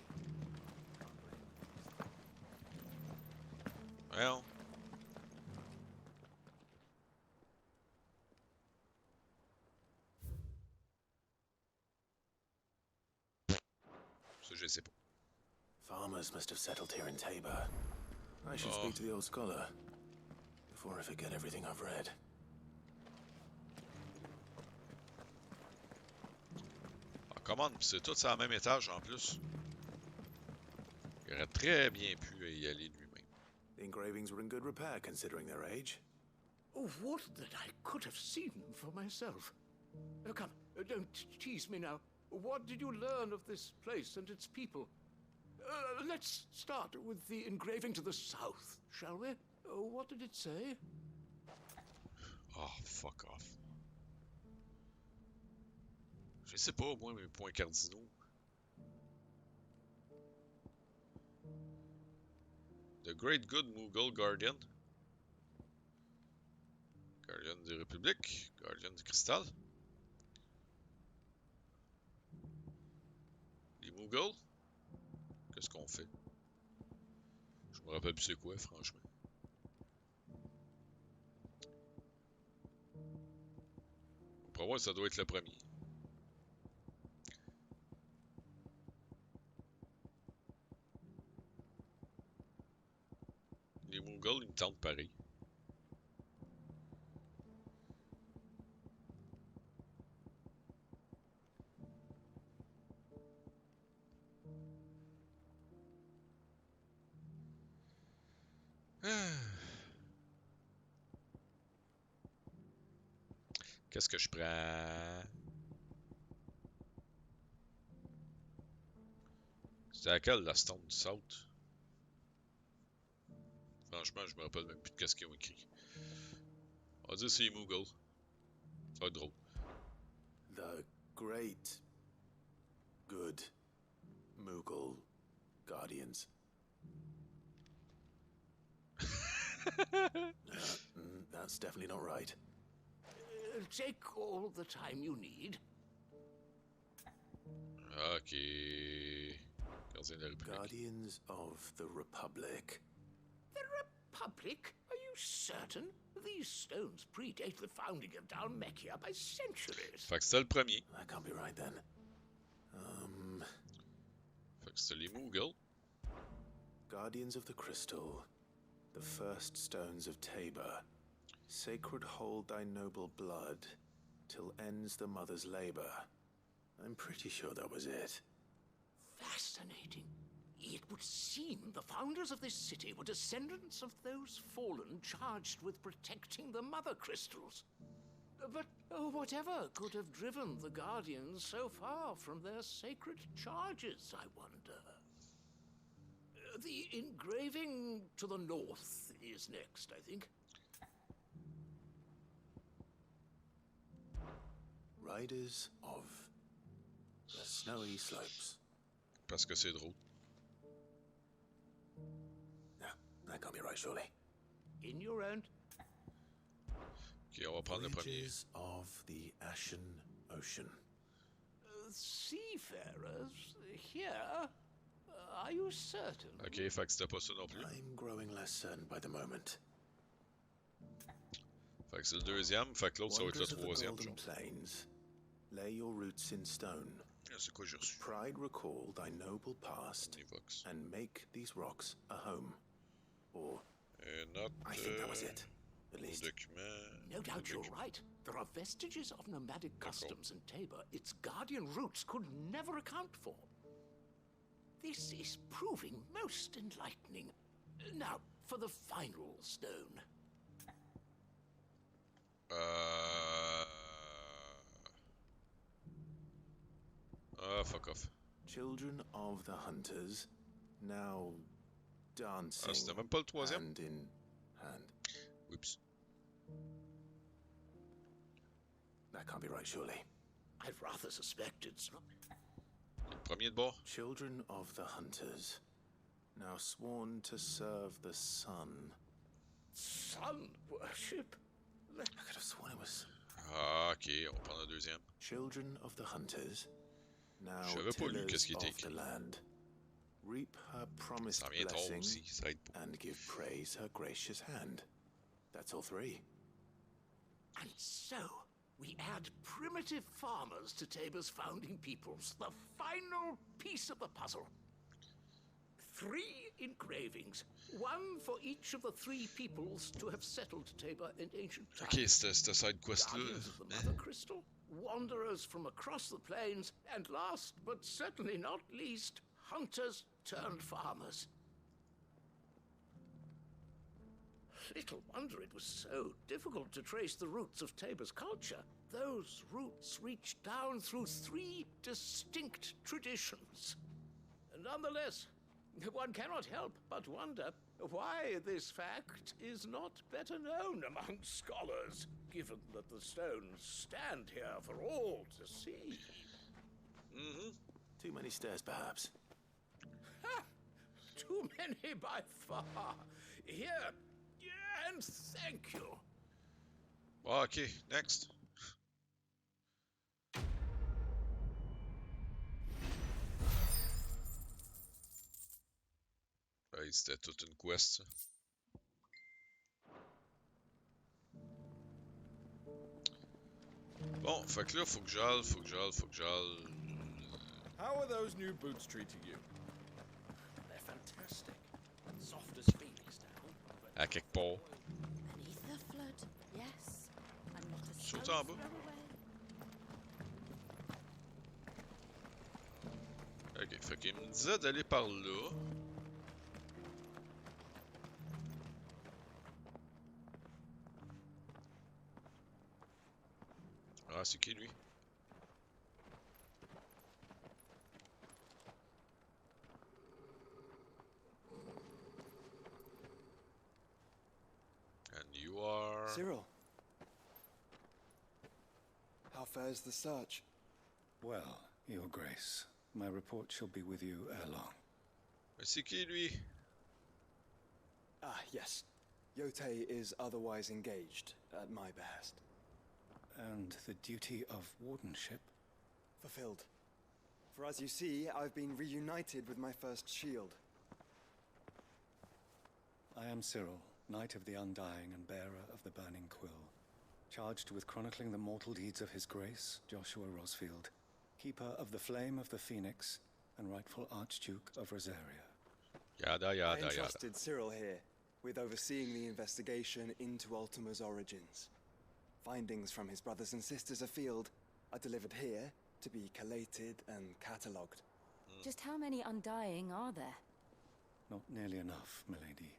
Well. Ça, je sais pas. Farmers must have settled here in Tabor. I should speak to the old scholar before I forget everything I've read. Ah, commande, c'est tout sur le même étage en plus. Il aurait très bien pu y aller lui-même. The engravings were in good repair considering their age. Oh, would that I could have seen them for myself. Come, don't tease me now. What did you learn of this place and its people? Let's start with the engraving to the south, shall we? What did it say? Oh, fuck off. Je sais pas, moi, mes points cardinaux. The Great Good Mughal Guardian. Guardian de République. Guardian du Cristal. Les Mughals. Qu'est-ce qu'on fait? Je me rappelle plus c'est quoi, franchement. Pour moi, ça doit être le premier. Les Mughals, ils me tentent pareil. Qu'est-ce que je prends? C'est laquelle la stone du South? Franchement, je me rappelle même plus de ce qu'ils ont écrit. On va dire c'est les Mughals. Ça va être drôle. The great, good Mughal guardians. That's definitely not right. Take all the time you need. Ok. Gardien de la République. Guardians of the Republic. The Republic? Are you certain? These stones predate the founding of Dhalmekia by centuries. Fait que c'était le premier. That can't be right then. Fait que c'était les Mughals. Guardians of the Crystal. The first stones of Tabor. Sacred hold thy noble blood, till ends the mother's labor. I'm pretty sure that was it. Fascinating. It would seem the founders of this city were descendants of those fallen charged with protecting the mother crystals. But whatever could have driven the Guardians so far from their sacred charges, I wonder? The engraving to the north is next, I think. Riders of the Snowy Slopes. Parce que c'est drôle. No, that can't be right, surely. In your own. Ok, on va prendre le premier. Bridges of the Ashen Ocean. Seafarers here? Are you certain? Ok, fait que c'était pas ça non plus. I'm growing less certain by the moment. Fait que c'est le deuxième, fait que l'autre ça va être le troisième. Plains, lay your roots in stone. C'est quoi j'ai reçu? Pride recall thy noble past and make these rocks a home. Or I think that was it. At least. Document. No doubt you're right. There are vestiges of nomadic customs in Tabor its guardian roots could never account for. This is proving most enlightening. Now, for the final stone. Fuck off. Children of the Hunters, now dancing c'était même pas le troisième? hand in hand. Oups. That can't be right, surely. I'd rather suspect it's not. Le premier de bord. Children of the Hunters, now sworn to serve the sun. Sun worship? I could have sworn it was. Ah, ok, on va prendre le deuxième. Children of the Hunters, now j'avais pas lu qu'est-ce qui était of the écrit. land, reap her promised Ça vient trop blessing aussi, ça aide pas. and give praise her gracious hand. That's all three. And so, we add primitive farmers to Tabor's founding peoples, the final piece of the puzzle. 3 engravings, one for each of the 3 peoples to have settled Tabor in ancient times. Ok, c'était side quest-là. Guardians of the Mother Crystal, wanderers from across the plains, and last but certainly not least, hunters turned farmers. Little wonder it was so difficult to trace the roots of Tabor's culture. Those roots reach down through 3 distinct traditions. Nonetheless, one cannot help but wonder why this fact is not better known among scholars, given that the stones stand here for all to see. Too many stairs, perhaps. Ha! Too many by far. Here, and thank you. Ok, next. Hey, c'était toute une quest, ça. Bon, fait que là, faut que j'aille. How are those new boots treating you? They're fantastic. Soft as Phoenix down. À quelque part. Beneath the flood, yes. I'm not a Saute stone's en bas. throw away. Ok, fait qu'il me disait d'aller par là. Ah, c'est qui lui? Cyril. How fares the search? Well, Your Grace, my report shall be with you ere long. C'est qui, lui? Ah, yes. Yotei is otherwise engaged, at my behest. And the duty of wardenship? Fulfilled. For as you see, I've been reunited with my first shield. I am Cyril, Knight of the Undying and bearer of the Burning Quill, charged with chronicling the mortal deeds of His Grace, Joshua Rosfield, keeper of the Flame of the Phoenix and rightful Archduke of Rosaria. Yada, yada, I yada. entrusted Cyril here with overseeing the investigation into Ultima's origins. Findings from his brothers and sisters afield are delivered here to be collated and catalogued. Just how many Undying are there? Not nearly enough, milady.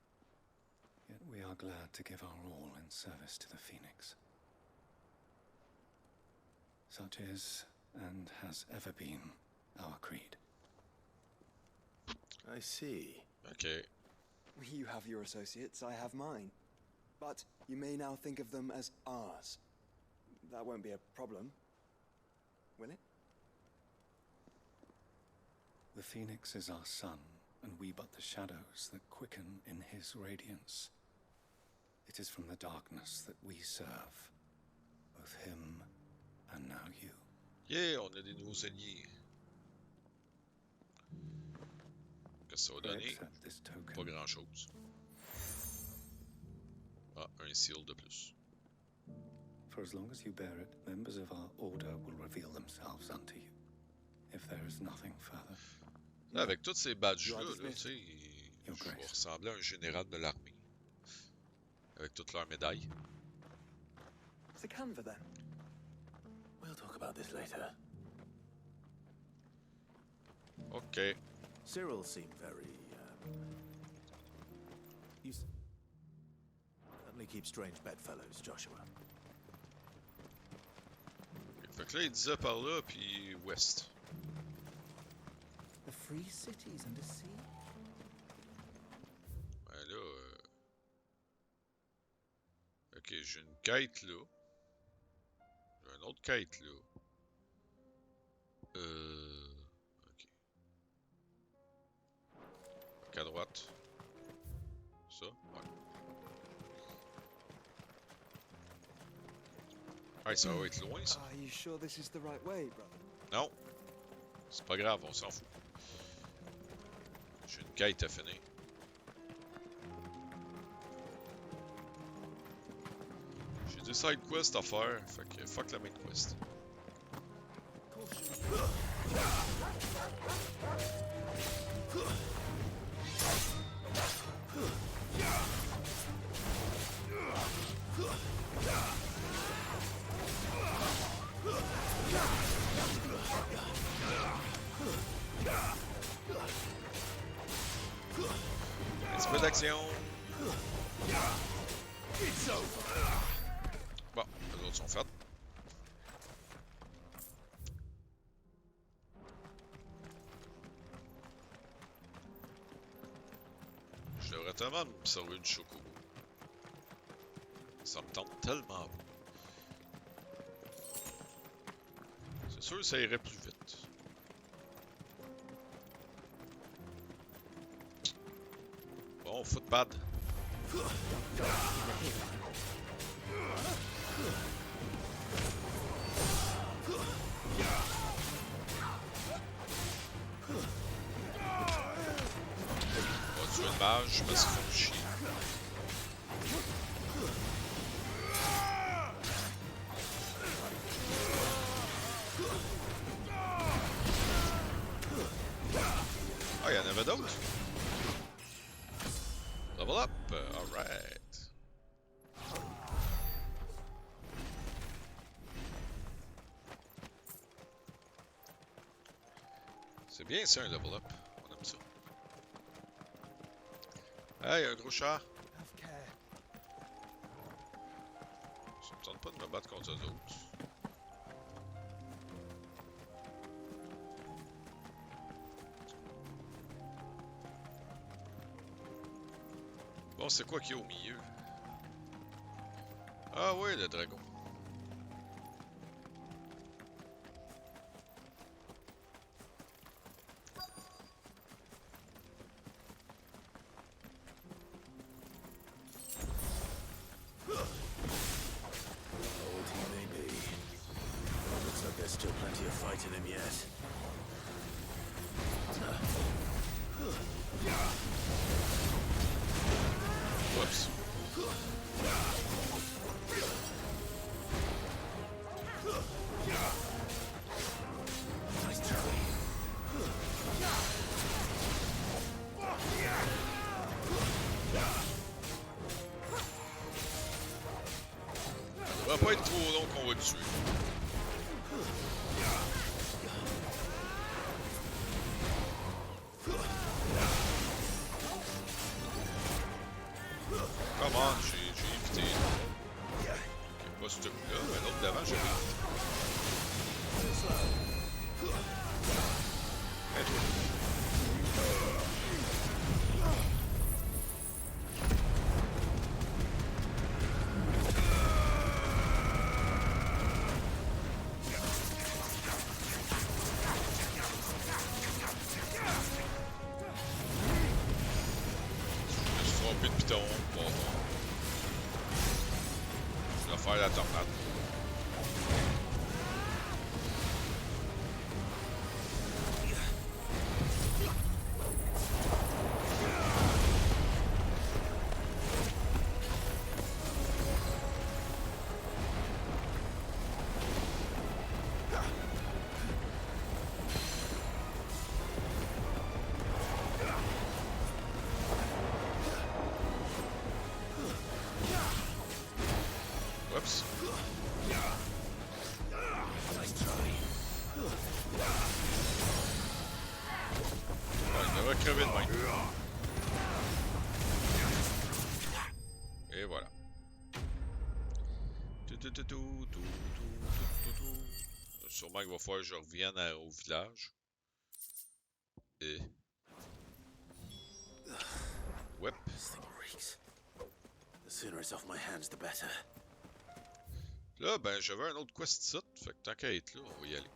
Yet we are glad to give our all in service to the Phoenix. Such is, and has ever been, our creed. I see. Okay. You have your associates, I have mine. But you may now think of them as ours. That won't be a problem, will it? The Phoenix is our sun, and we but the shadows that quicken in his radiance. It is from the darkness that we serve, both him and now you. Yeah, on a des nouveaux alliés. Qu'est-ce que ça va donner? Pas grand-chose. Ah, un seal de plus. For as long as you bear it, members of our order will reveal themselves unto you. If there is nothing further. Là, avec tous ces badges-là, là, tu sais, je vais ressembler à un général de l'armée. Avec toutes leurs médailles. The Canva, then. We'll talk about this later. Okay. Cyril seemed very, You certainly keep strange bedfellows, Joshua. Fait que là, il disait par là, puis ouest. The free cities and the sea? Ben là... Ok, j'ai une quête là. J'ai une autre quête là. Ok. À droite. Ça? Ouais. Ouais, ça va être loin, ça. Are you sure this is the right way, brother? Non. C'est pas grave, on s'en fout. J'ai une quête à finir. J'ai des side quests à faire, fait que fuck la main quest. Un petit peu d'action. Bon, les autres sont faites. Je devrais tellement me servir du chocobo. Ça me tente tellement. C'est sûr que ça irait plus vite. Bon, footpad. On va tuer le mage parce qu'ils font chier. Ah, il y en avait d'autres. Level up! Alright. C'est bien ça un level up. On aime ça. Hey, un gros chat! Ça me tente pas de me battre contre eux autres. Bon, c'est quoi qu'il y a au milieu? Ah oui, le dragon. Still plenty of fight in him yet. Whoops. Nice try. Ça va pas être trop long qu'on va le tuer. Comment j'ai évité. Ok, pas ce coup-là, mais l'autre d'avant, j'ai évité. Et toi. Je me suis trompé de piton. Bon. Je vais faire la tornade. Whoops. Ouais, il devrait crever de main. Et voilà. Sûrement qu'il va falloir que je revienne au village. Et... Ouais. This thing reeks. The sooner it's off my hands, the better. Là, ben, j'avais un autre quest site, fait que tant qu'à être là, on va y aller.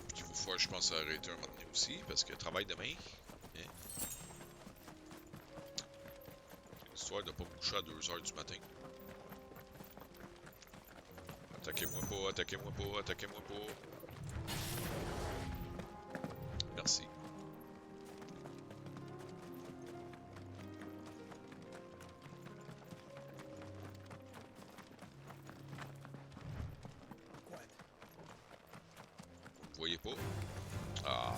Puis il va falloir, je pense, arrêter un moment donné aussi, parce que travail demain. Hein? Histoire de pas me coucher à 2h du matin. Attaquez-moi pas, attaquez-moi pas, attaquez-moi pas. Merci. Vous voyez pas? Ah.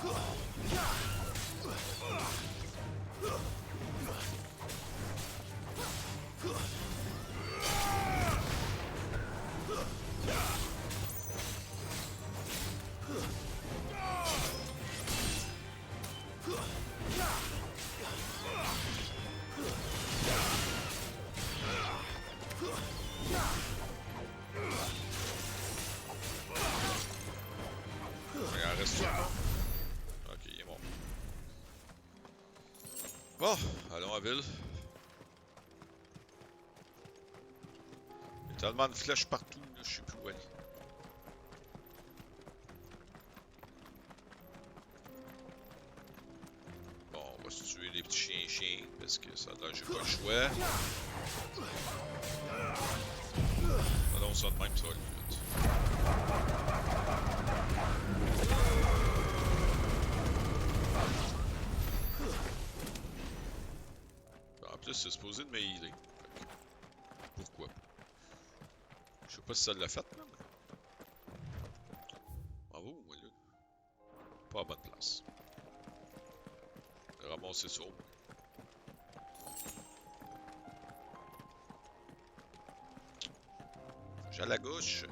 Il en reste un. Ok, il est mort. Bon, allons à ville. Il y a tellement de flèches partout, là, je sais plus où aller. Bon, on va se tuer les petits chiens, parce que ça là, j'ai pas le choix. Allons ça de même, ça va aller vite. En plus, c'est supposé de me healer. Pourquoi pas? Je sais pas si ça l'a fait, là, mais... Bravo, moi, là. Pas à bonne place. Ramasser ça. J'ai à la gauche.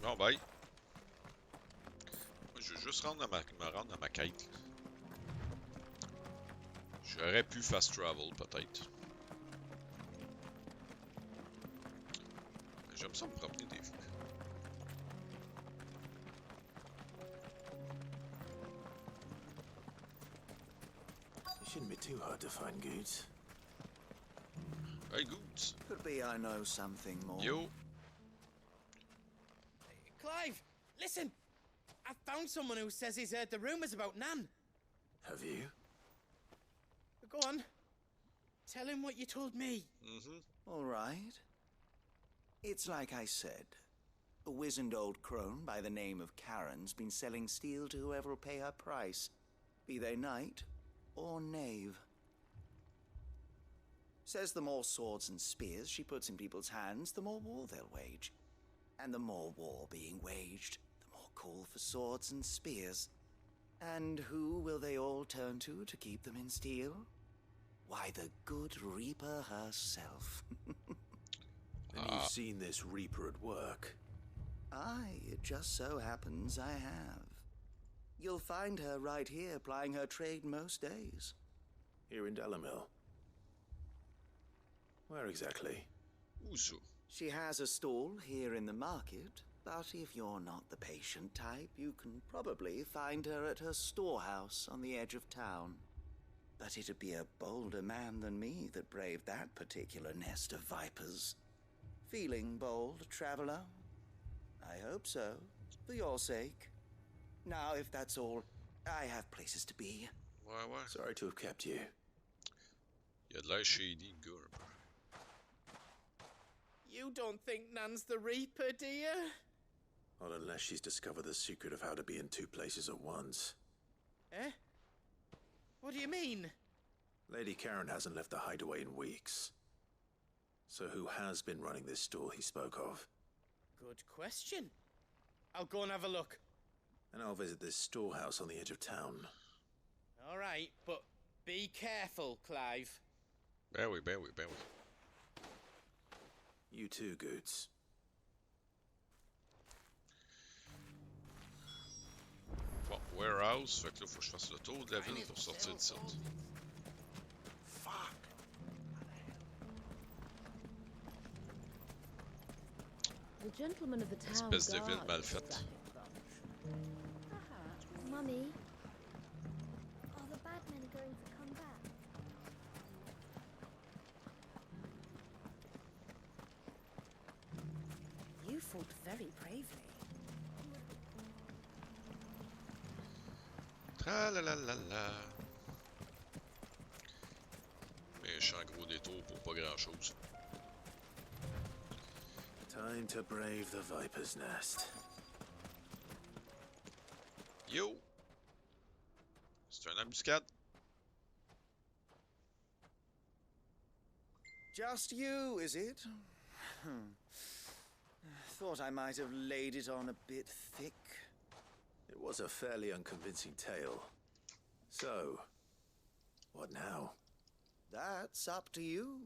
Bon, bye. Moi, je veux juste me rendre à ma quête. J'aurais pu fast travel, peut-être. J'aime ça me promener des fois. It shouldn't be too hard to find goods. Hey, goods. Could be I know something more. Yo. Clive, listen! I found someone who says he's heard the rumors about Nan. Have you? Go on. Tell him what you told me. All right. It's like I said. A wizened old crone by the name of Karen's been selling steel to whoever will pay her price, be they knight or knave. Says the more swords and spears she puts in people's hands, the more war they'll wage. And the more war being waged, the more call for swords and spears. And who will they all turn to keep them in steel? Why, the good Reaper herself. And you've seen this Reaper at work? Aye, it just so happens I have. You'll find her right here plying her trade most days. Here in Delamil? Where exactly? Uso. She has a stall here in the market, but if you're not the patient type, you can probably find her at her storehouse on the edge of town. But it'd be a bolder man than me that braved that particular nest of vipers. Feeling bold, traveler? I hope so, for your sake. Now, if that's all, I have places to be. Ouais. Sorry to have kept you. Il y a de l'air shady, le gars, un peu. You don't think Nan's the Reaper, do you? Not unless she's discovered the secret of how to be in two places at once. Eh? What do you mean? Lady Karen hasn't left the hideaway in weeks. So who has been running this stall he spoke of? Good question. I'll go and have a look. And I'll visit this storehouse on the edge of town. All right, but be careful, Clive. Ben oui. You too, Goods. Bon, warehouse, fait que là, faut que je fasse le tour de la ville pour sortir d'ici. The gentleman of the town Espèce de ville mal faite. Mummy, are the bad men going to come back? You fought very bravely. Tra-la-la-la-la. Méchant gros détour pour pas grand-chose. Time to brave the Viper's Nest. Yo! C'est un embuscade. Just you, is it? Thought I might have laid it on a bit thick. It was a fairly unconvincing tale. So, what now? That's up to you.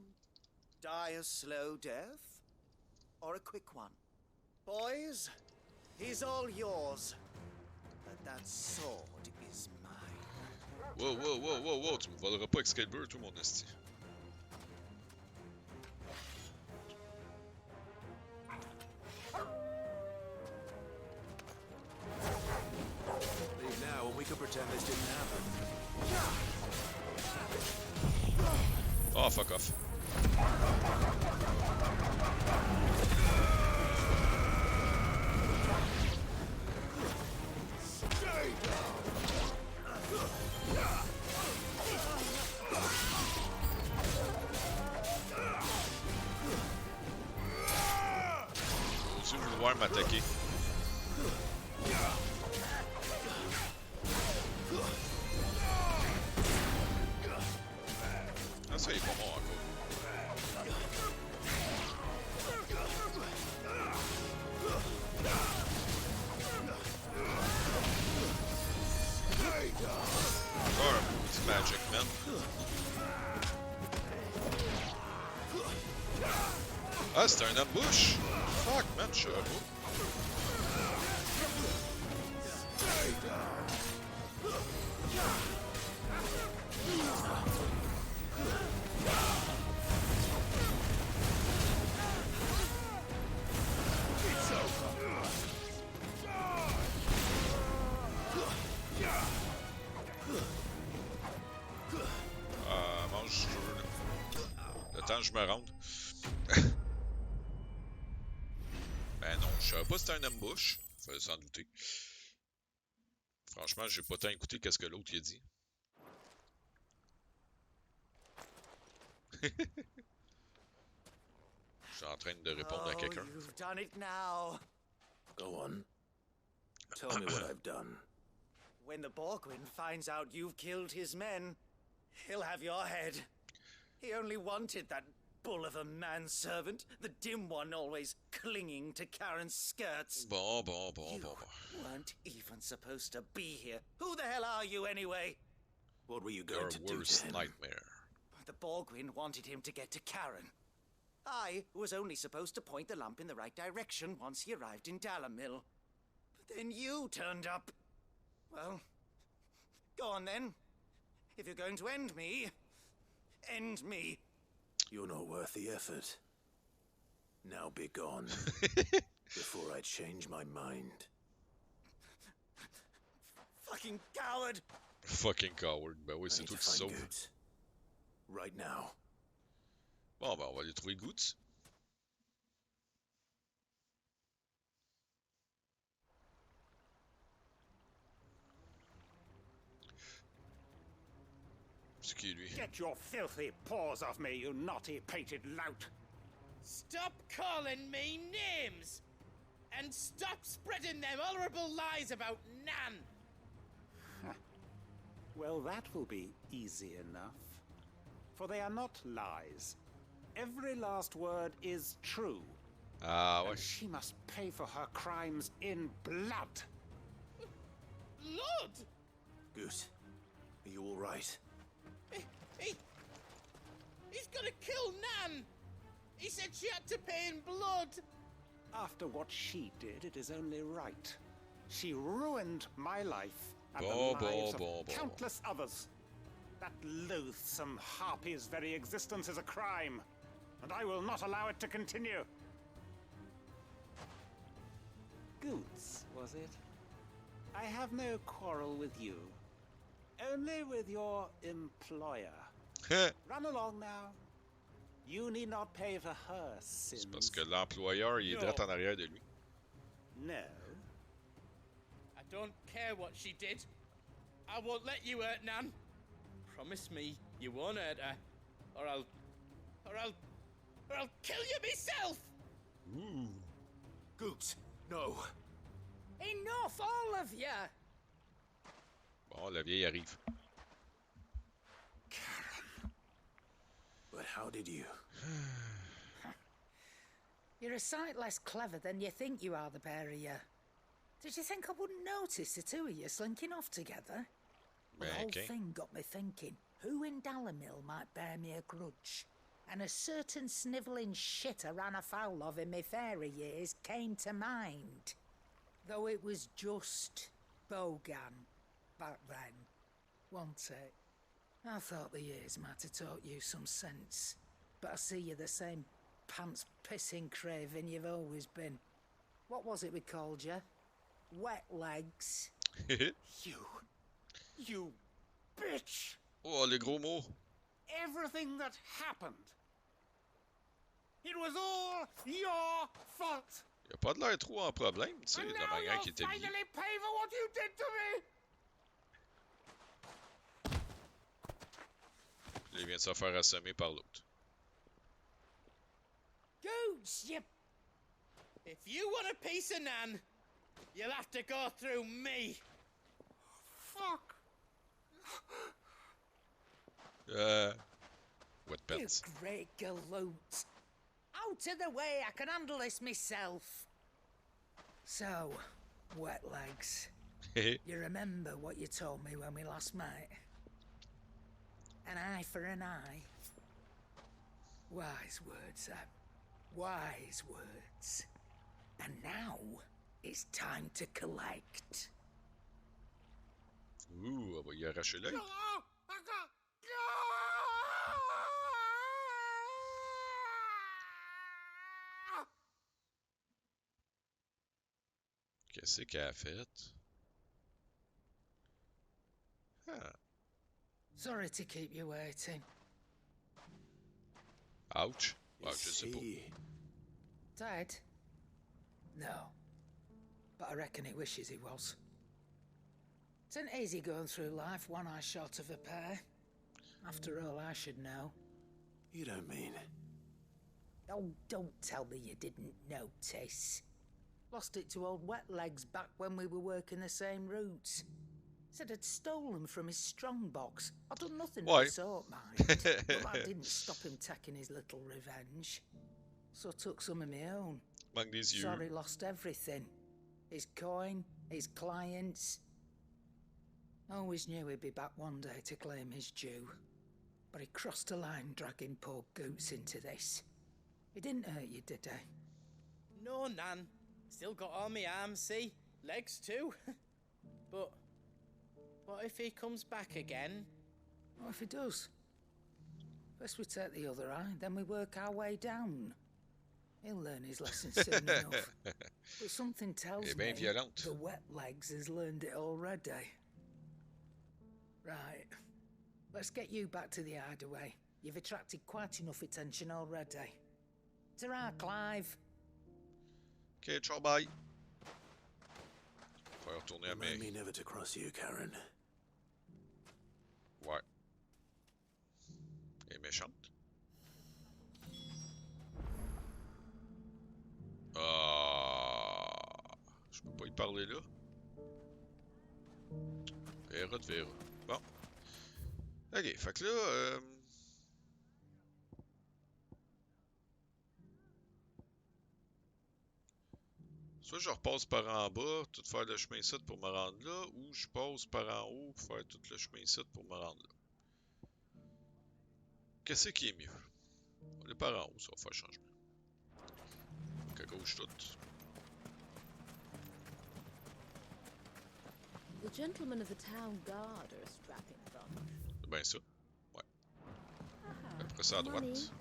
Die a slow death, or a quick one. Boys, he's all yours. But that sword is mine. Wow, tu me voleras pas Excalibur, toi, mon esti. Leave now and we could pretend this didn't happen. Oh, fuck off. Osez vouloir m'attaquer. Ah, ça, il est pas mort encore. Encore un petit magic, man. Ah, c'était un ambush! Fuck, man, je savais pas. que je me rende. Ben non, je savais pas si c'était un ambush. Fallait s'en douter. Franchement, j'ai pas tant écouté qu'est-ce que l'autre a dit. Je suis en train de répondre à quelqu'un. You've done it now. Go on. Tell me what I've done. When the Borgwin finds out you've killed his men, he'll have your head. He only wanted that bull of a manservant, the dim one always clinging to Karen's skirts. Bon. You weren't even supposed to be here. Who the hell are you anyway? What were you going to do to him? Your worst nightmare. The Borgwin wanted him to get to Karen. I was only supposed to point the lamp in the right direction once he arrived in Dalamil. But then you turned up. Well, go on then. If you're going to end me, end me. You're not worth the effort. Now be gone. Before I change my mind. Fucking coward! Fucking coward. Ben oui, c'est toi qui sauve. Right now. Bon, ben on va aller trouver Goots. C'est qui lui? Get your filthy paws off me, you naughty-pated lout! Stop calling me names! And stop spreading them horrible lies about Nan! Well, that will be easy enough. For they are not lies. Every last word is true. Ah, ouais. And she must pay for her crimes in blood. Blood? Goose, are you all right? He's gonna kill Nan! He said she had to pay in blood! After what she did, it is only right. She ruined my life and the lives of countless others. That loathsome harpy's very existence is a crime, and I will not allow it to continue. Goots, was it? I have no quarrel with you. Only with your employer. Run along now. You need not pay for her sins. C'est parce que l'employeur, il est direct en arrière de lui. No. I don't care what she did. I won't let you hurt Nan. Promise me you won't hurt her, or I'll kill you myself. Ooh. Goots, no. Enough, all of you. Bon, la vieille arrive. But how did you? You're a sight less clever than you think you are, the pair of you. Did you think I wouldn't notice the two of you slinking off together? Well, the whole thing got me thinking, who in Dalamil might bear me a grudge? And a certain snivelling shit I ran afoul of in my fairy years came to mind. Though it was just Bogan back then, wasn't it? I thought the years might have taught you some sense, but I see you're the same pants-pissing craven you've always been. What was it we called you? Wet legs? You bitch! Oh, les gros mots! Everything that happened, it was all your fault! Il a pas de l'air trop en problème, tu sais, de la manière qu'il était habillé. Finally pay for what you did to me! Il vient de se faire assommer par l'autre. Goots, you... If you want a piece of Nan, you'll have to go through me. Fuck. Wet pants. You great galoot. Out of the way, I can handle this myself. So, wet legs. You remember what you told me when we last met? An eye for an eye. Wise words, Sam. Wise words. And now, it's time to collect. Ouh, elle va y arracher l'œil. Qu'est-ce qu'elle a fait? Ah. Sorry to keep you waiting. Ouch. Ouais, je sais pas. Dead? No. But I reckon he wishes he was. It isn't easy going through life one eye short of a pair. After all, I should know. You don't mean... Oh, don't tell me you didn't notice. Lost it to old Wet Legs back when we were working the same routes. Said I'd stolen from his strongbox. I'd done nothing of the sort, mind. But that didn't stop him taking his little revenge. So I took some of my own. Sorry, lost everything. His coin, his clients. Always knew he'd be back one day to claim his due. But he crossed a line dragging poor Goots into this. He didn't hurt you, did he? No, Nan. Still got all my arms, see? Legs too. But what if he comes back again? What if he does? First we take the other eye, then we work our way down. He'll learn his lesson soon enough. But something tells me the Wet Legs has learned it already. Right. Let's get you back to the hideaway. You've attracted quite enough attention already. Ta-ra, Clive. Ok, ciao, bye. Faut retourner à Remind me never to cross you, Karen. Ouais. Elle est méchante. Je peux pas y parler là. Vera de Vera. Bon. Ok, fait que là... Soit je repasse par en bas, tout faire le chemin ici pour me rendre là, ou je passe par en haut pour faire tout le chemin ici pour me rendre là. Qu'est-ce qui est mieux? On va aller par en haut, ça va faire changement. Donc à gauche tout. The gentlemen of the town guard are a strapping bunch. C'est bien ça. Ouais. Après ça à droite.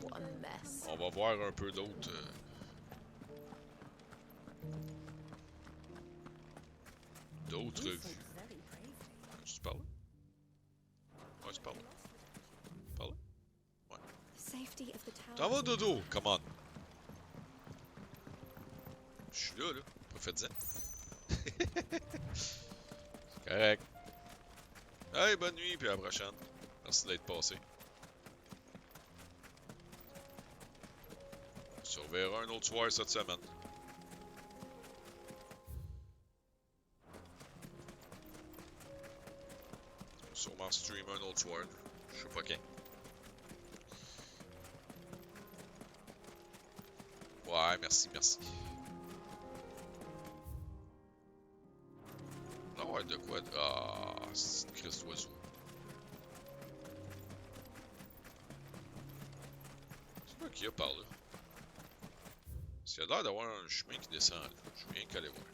What a mess. On va voir un peu d'autres. D'autres vues. Tu parles? Ouais, tu parles. Tu parles? Ouais. T'en vas dodo, come on. Je suis là, Profite-en. C'est correct. Hey, bonne nuit, puis à la prochaine. Merci d'être passé. On se reverra un autre soir cette semaine. Sûrement stream un autre soir. Je sais pas quand. Ouais, merci. Non, ouais, de quoi? Ah, c'est une crise d'oiseau. C'est quoi qu'il y a par là? Il y a l'air d'avoir un chemin qui descend là. Je viens qu'aller voir.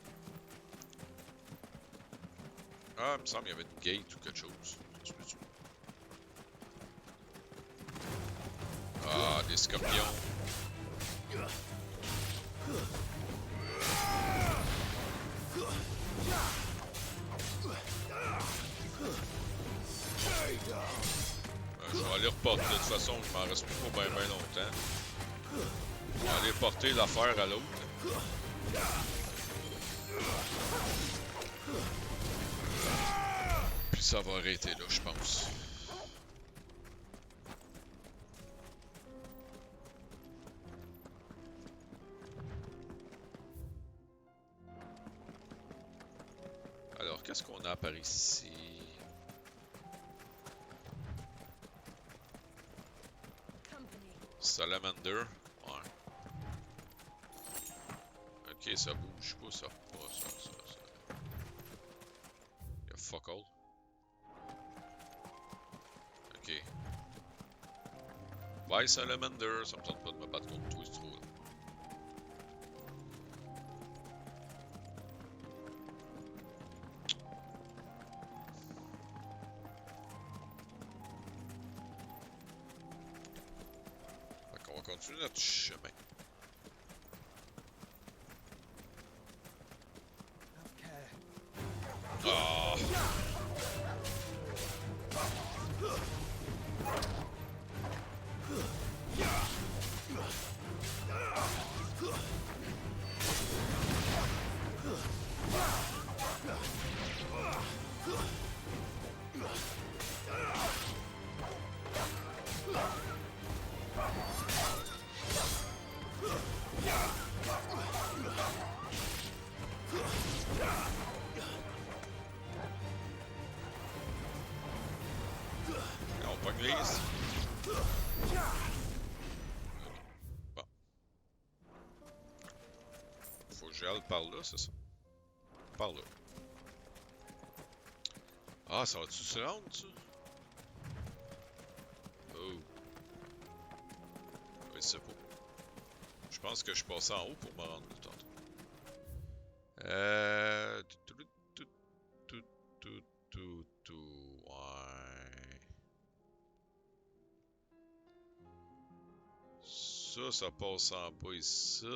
Ah, il me semble qu'il y avait une gate ou quelque chose. Ça se peut-tu? Ah, des scorpions. Je vais aller reporter. De toute façon, je m'en reste plus pour bien longtemps. Je vais aller porter l'affaire à l'autre. Puis ça va arrêter là, je pense. Alors, qu'est-ce qu'on a par ici? Salamander. Ouais. Ok, ça bouge pas, ça. Y'a fuck all. Ok. Bye Salamander, ça me tente pas de me battre contre toi, c'est trop là. Fait qu'on va continuer notre chemin. Ah! faut que j'aille par là, c'est ça? Par là. Ah, ça va-tu se rendre, ça? Oh. Je sais pas. Je pense que je passe en haut pour me rendre là, tantôt. Ouais. Ça passe en bas ici.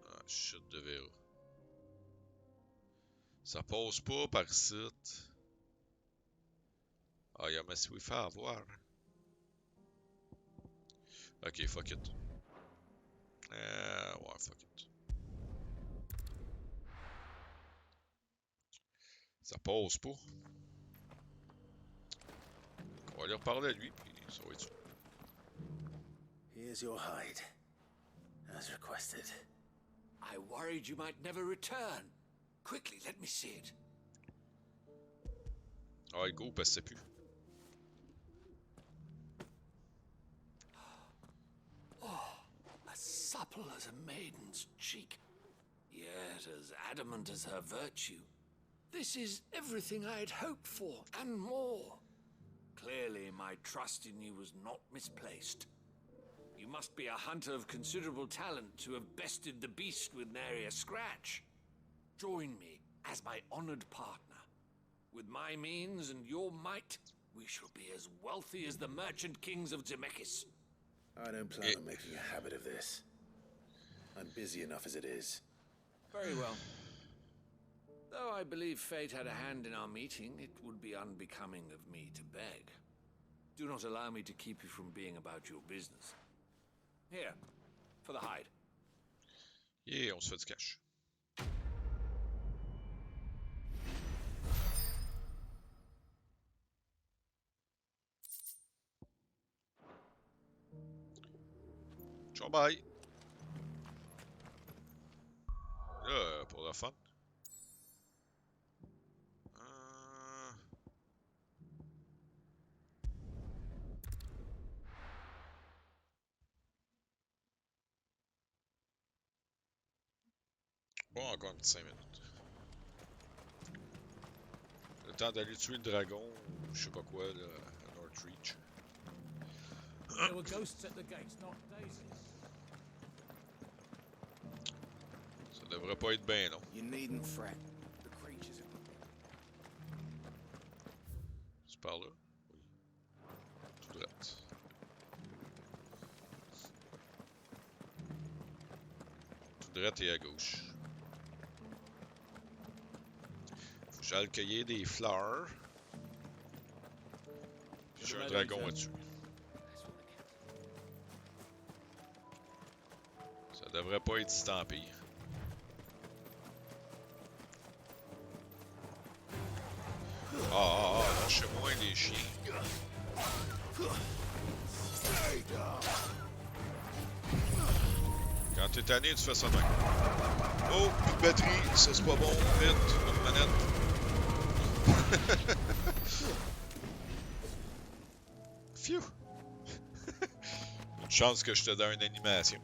Ah, chute de verrou. Ça passe pas par ici. Ah, il y a ma Swift à avoir. Ok, fuck it. Ouais, fuck it. Ça passe pas. On va aller reparler à lui, puis ça va être sûr. Here's your hide, as requested. I worried you might never return. Quickly, let me see it. Ah, go, parce que c'est plus. Oh, as supple as a maiden's cheek, yet as adamant as her virtue. This is everything I had hoped for, and more. Clearly, my trust in you was not misplaced. You must be a hunter of considerable talent to have bested the beast with nary a scratch. Join me as my honored partner. With my means and your might, we shall be as wealthy as the merchant kings of Zemeckis. I don't plan on making a habit of this. I'm busy enough as it is. Very well. Though I believe fate had a hand in our meeting, it would be unbecoming of me to beg. Do not allow me to keep you from being about your business. Here, for the hide. Yeah, on se fait du cash. Ciao, bye. Là, pour le fun. Bon, encore un petit 5 minutes. Le temps d'aller tuer le dragon, ou je sais pas quoi, là, à Northreach. There were ghosts at the gates, not daisies. Ça devrait pas être bien long. You needn't fret. The creatures are... C'est par là? Oui. Tout droit. Tout droit et à gauche. Faut que j'aille cueillir des fleurs. Puis j'ai un dragon à tuer. Ça devrait pas être si tant pire. Lâchez-moi les chiens. Quand t'es tanné, tu fais ça même. Oh, plus de batterie, ça c'est pas bon. Vite, notre manette. Phew! Une chance que je te donne une animation.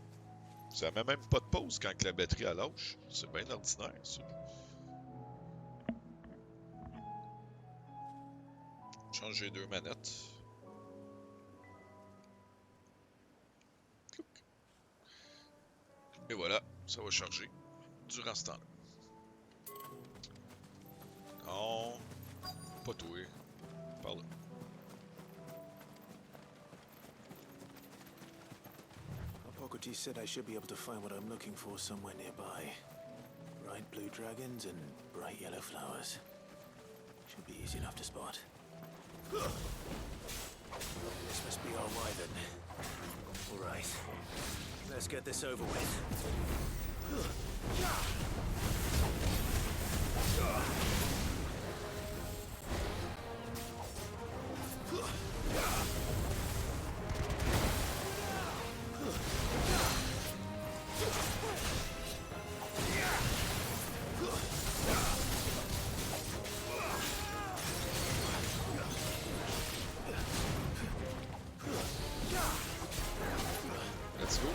Ça met même pas de pause quand la batterie a lâche. C'est bien ordinaire, ça. Change les deux manettes. Et voilà, ça va charger durant ce temps-là. Non, pas toi. Par là. Hippocrates said I should be able to find what I'm looking for somewhere nearby. Bright blue dragons and bright yellow flowers. Should be easy enough to spot. This must be our way then. All right. Let's get this over with. Let's go.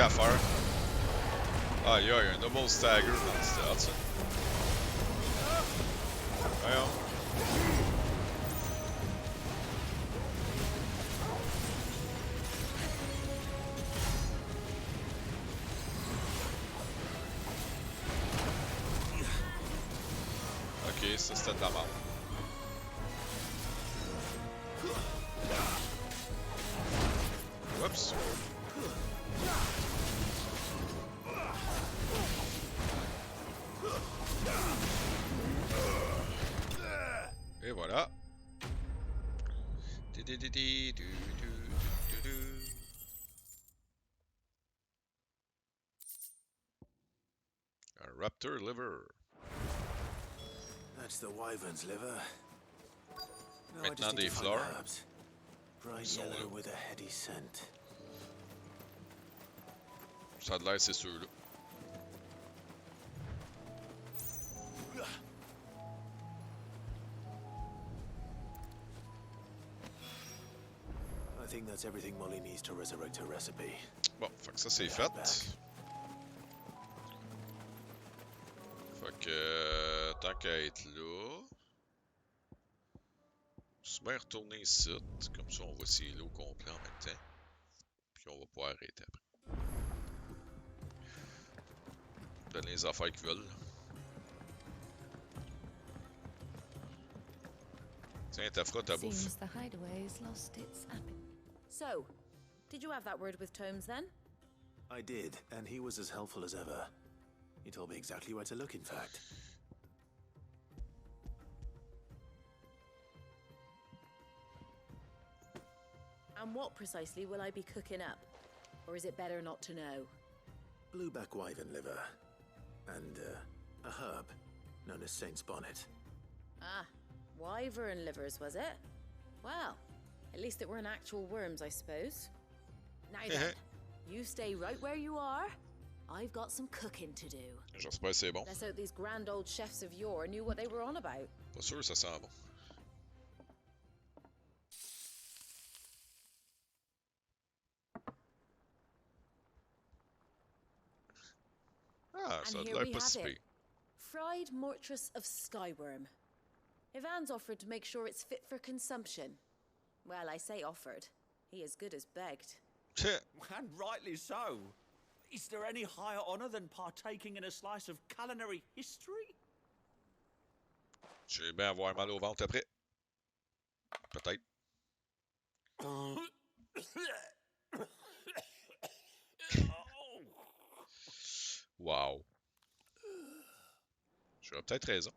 à faire. Aïe aïe, un double stagger. Non, c'était hot ça. Voyons. Ok, ça c'était de la merde. Oups. Et voilà. A raptor liver. That's the wyvern's liver. Maintenant des fleurs. Bright yellow with a heady scent. Ça a de l'air, c'est sûr-là. I think that's everything Molly needs to resurrect her recipe. Bon, fait que ça c'est fait. Fait que tant qu'à être là, je vais retourner ici, comme ça on va essayer l'eau complet en même temps. Puis on va pouvoir arrêter après. Donner les affaires qu'ils veulent. Tiens, Tafra, ta bouffe. So, did you have that word with Tomes then? I did, and he was as helpful as ever. He told me exactly where to look, in fact. And what precisely will I be cooking up? Or is it better not to know? Blueback wyvern liver. And, a herb known as Saint's Bonnet. Ah, wyvern livers, was it? Well, at least it weren't actual worms, I suppose. Now then, you stay right where you are. I've got some cooking to do. J'espère que c'est bon. Let's hope these grand old chefs of yore knew what they were on about. Pas sûr, ça sent bon. Ah, ça a l'air pas si pire. Fried mortress of skyworm. Ivan's offered to make sure it's fit for consumption. Well, I say offered. He as good as begged. And rightly so. Is there any higher honor than partaking in a slice of culinary history? Je vais bien avoir mal au ventre après. Peut-être. Wow. J'aurais peut-être raison.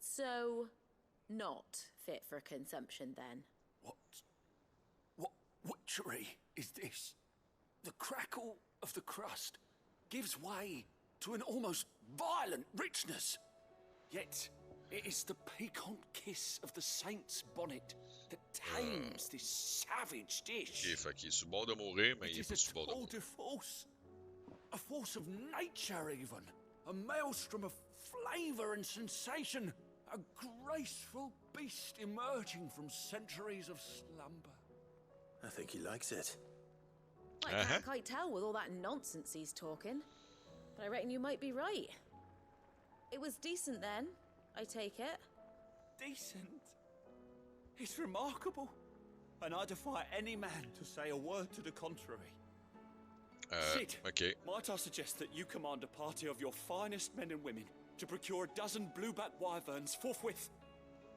So, not fit for consumption then? What witchery is this? The crackle of the crust gives way to an almost violent richness. Yet, it is the piquant kiss of the saint's bonnet that tames this savage dish. Ok, fait qu'il est sur le bord de mourir, mais il est pas sur le bord de mourir. It is a force. A force of nature, even. A maelstrom of flavor and sensation. A graceful beast emerging from centuries of slumber. I think he likes it. I can't quite tell with all that nonsense he's talking. But I reckon you might be right. It was decent then, I take it. Decent? It's remarkable. And I defy any man to say a word to the contrary. Sid, okay. Might I suggest that you command a party of your finest men and women to procure a dozen blueback wyverns forthwith?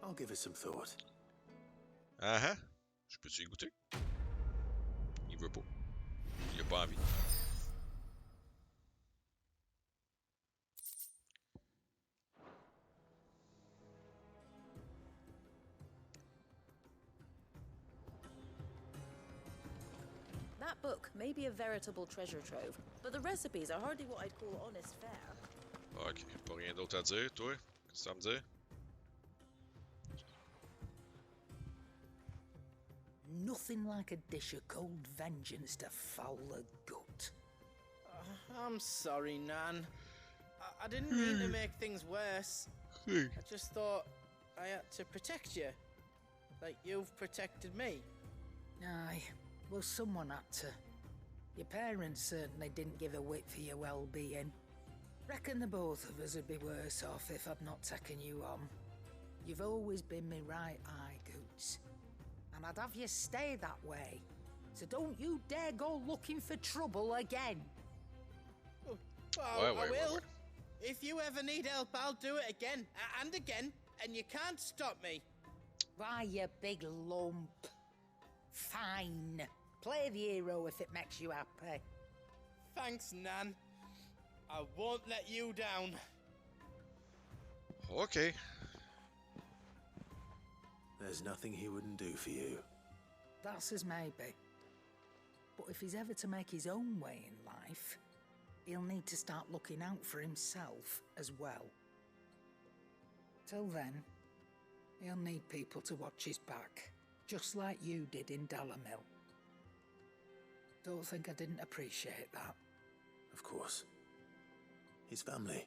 I'll give it some thought. Je peux-tu y goûter? Il veut pas. Il a pas envie. That book may be a veritable treasure trove, but the recipes are hardly what I'd call honest fare. Ok, pas rien d'autre à dire, toi? Qu'est-ce que ça me dit? Nothing like a dish of cold vengeance to foul the gut. I'm sorry, Nan. I didn't mean to make things worse. I just thought I had to protect you. Like you've protected me. Aye, well, someone had to. Your parents certainly didn't give a whit for your well-being. Reckon the both of us would be worse off if I'd not taken you on. You've always been me right eye, Goots. And I'd have you stay that way. So don't you dare go looking for trouble again. Oh, I will. If you ever need help, I'll do it again and again, and you can't stop me. Why, you big lump. Fine. Play the hero if it makes you happy. Thanks, Nan. I won't let you down. Okay. There's nothing he wouldn't do for you. That's as maybe. But if he's ever to make his own way in life, he'll need to start looking out for himself as well. Till then, he'll need people to watch his back, just like you did in Dalamil. Don't think I didn't appreciate that. Of course. His family.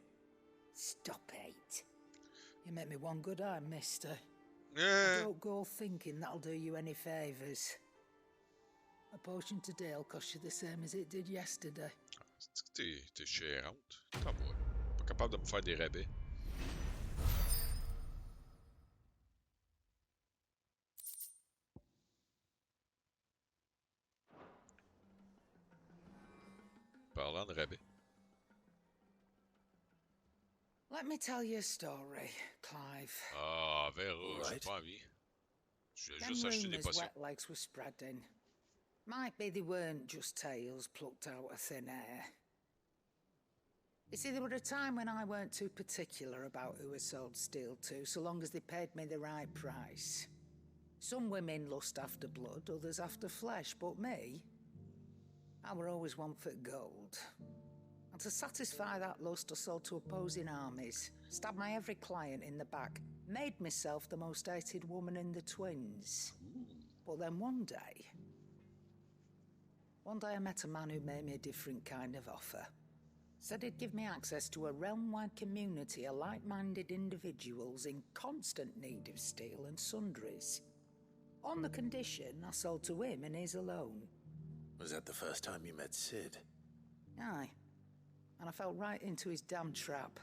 Stop it. You make me one good eye, mister. Yeah. Don't go thinking that'll do you any favours. A potion today'll cost you the same as it did yesterday. T'es chérante. T'en vois. Pas capable de me faire des rabais. Parlant de rabais. Let me tell you a story, Clive. Ah, verra, j'ai pas envie. Je vais juste acheter des potions. Wet legs were spreading. Might be they weren't just tales plucked out of thin air. You see, there were a time when I weren't too particular about who I sold steel to, so long as they paid me the right price. Some women lust after blood, others after flesh, but me, I were always one for gold. And to satisfy that lust, I sold to opposing armies, stabbed my every client in the back, made myself the most hated woman in the twins. But then one day I met a man who made me a different kind of offer. Said he'd give me access to a realm-wide community of like-minded individuals in constant need of steel and sundries. On the condition I sold to him and his alone. Was that the first time you met Sid? Aye. And I fell right into his damn trap.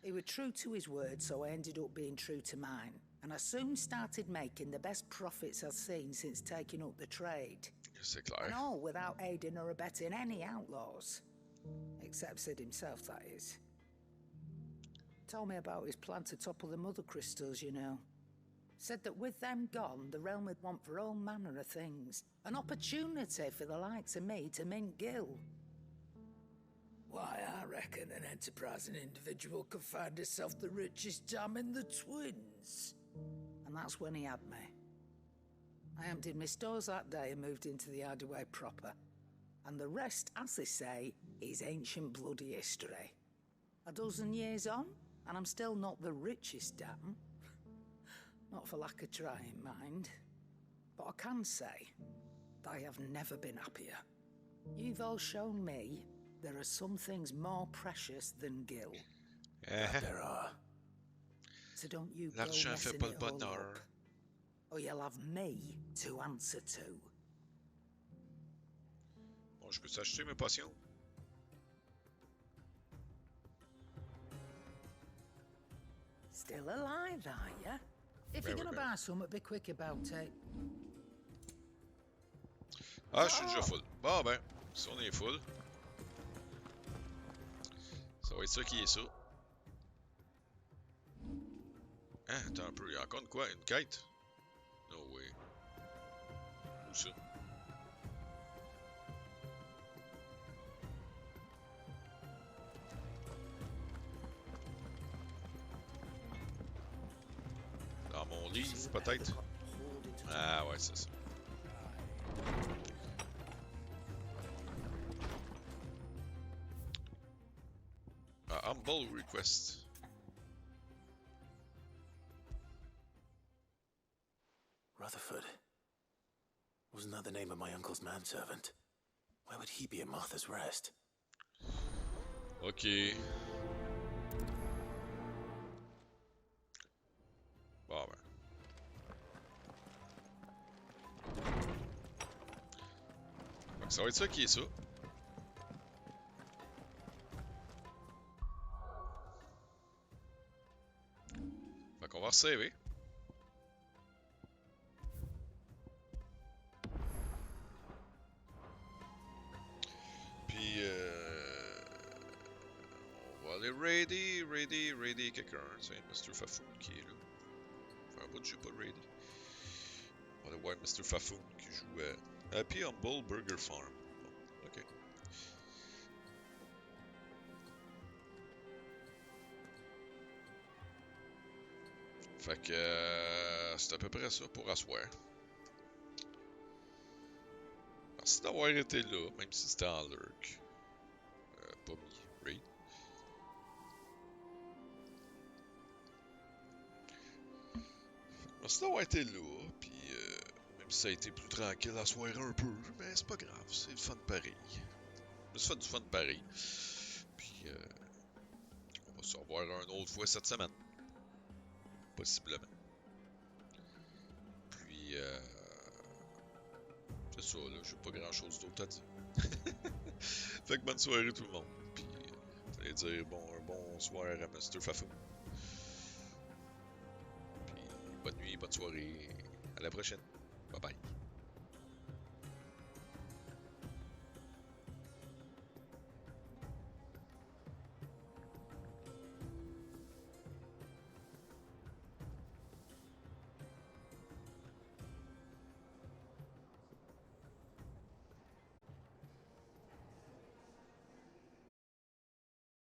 He was true to his word, so I ended up being true to mine. And I soon started making the best profits I've seen since taking up the trade. C'est clair. And all without aiding or abetting any outlaws. Except Sid himself, that is. Told me about his plan to topple the mother crystals, you know. Said that with them gone, the realm would want for all manner of things. An opportunity for the likes of me to mint gil. Why, I reckon an enterprising individual could find himself the richest dam in the twins. And that's when he had me. I emptied my stores that day and moved into the hideaway proper. And the rest, as they say, is ancient bloody history. A dozen years on, and I'm still not the richest dam. Not for lack of trying, mind. But I can say, I have never been happier. You've all shown me there are some things more precious than gil. There are. So don't you go L'argent fait messing pas it le all bonheur. up, or you'll have me to answer to. Bon, je peux s'acheter mes potions? Still alive, are ya? If you're gonna buy some, be quick about it. Ah, je suis déjà full. Bon, ben, si on est full, ça va être ça qui est ça. Hein, attends un peu, il y a encore une quoi? Une quête? No way. Où ça? Dans mon livre, peut-être? Ah ouais, c'est ça. Humble request. Rutherford. Wasn't that the name of my uncle's manservant? Where would he be at Martha's Rest? Ok. Bon ben. Ça va être ça qui est ça. Fait qu'on va recevoir. Puis, on va aller raider quelqu'un. C'est Mr. Fafoun qui est là. Enfin, un bout, j'ai pas raidé. On va aller voir Mr. Fafoun qui joue à Happy Humble Burger Farm. Bon, ok. Fait que c'est à peu près ça pour asseoir. Merci d'avoir été là, même si c'était en lurk. Pas mis raid. Merci d'avoir été là, puis même si ça a été plus tranquille à soir un peu, mais c'est pas grave, c'est le fun pareil. Je me suis fait du fun pareil. Puis on va se revoir une autre fois cette semaine. Possiblement. Puis c'est ça, là, j'ai pas grand chose d'autre à dire. Fait que bonne soirée tout le monde. Puis j'allais dire un bon soir à Mr. Fafou. Puis bonne nuit, bonne soirée. À la prochaine. Bye bye.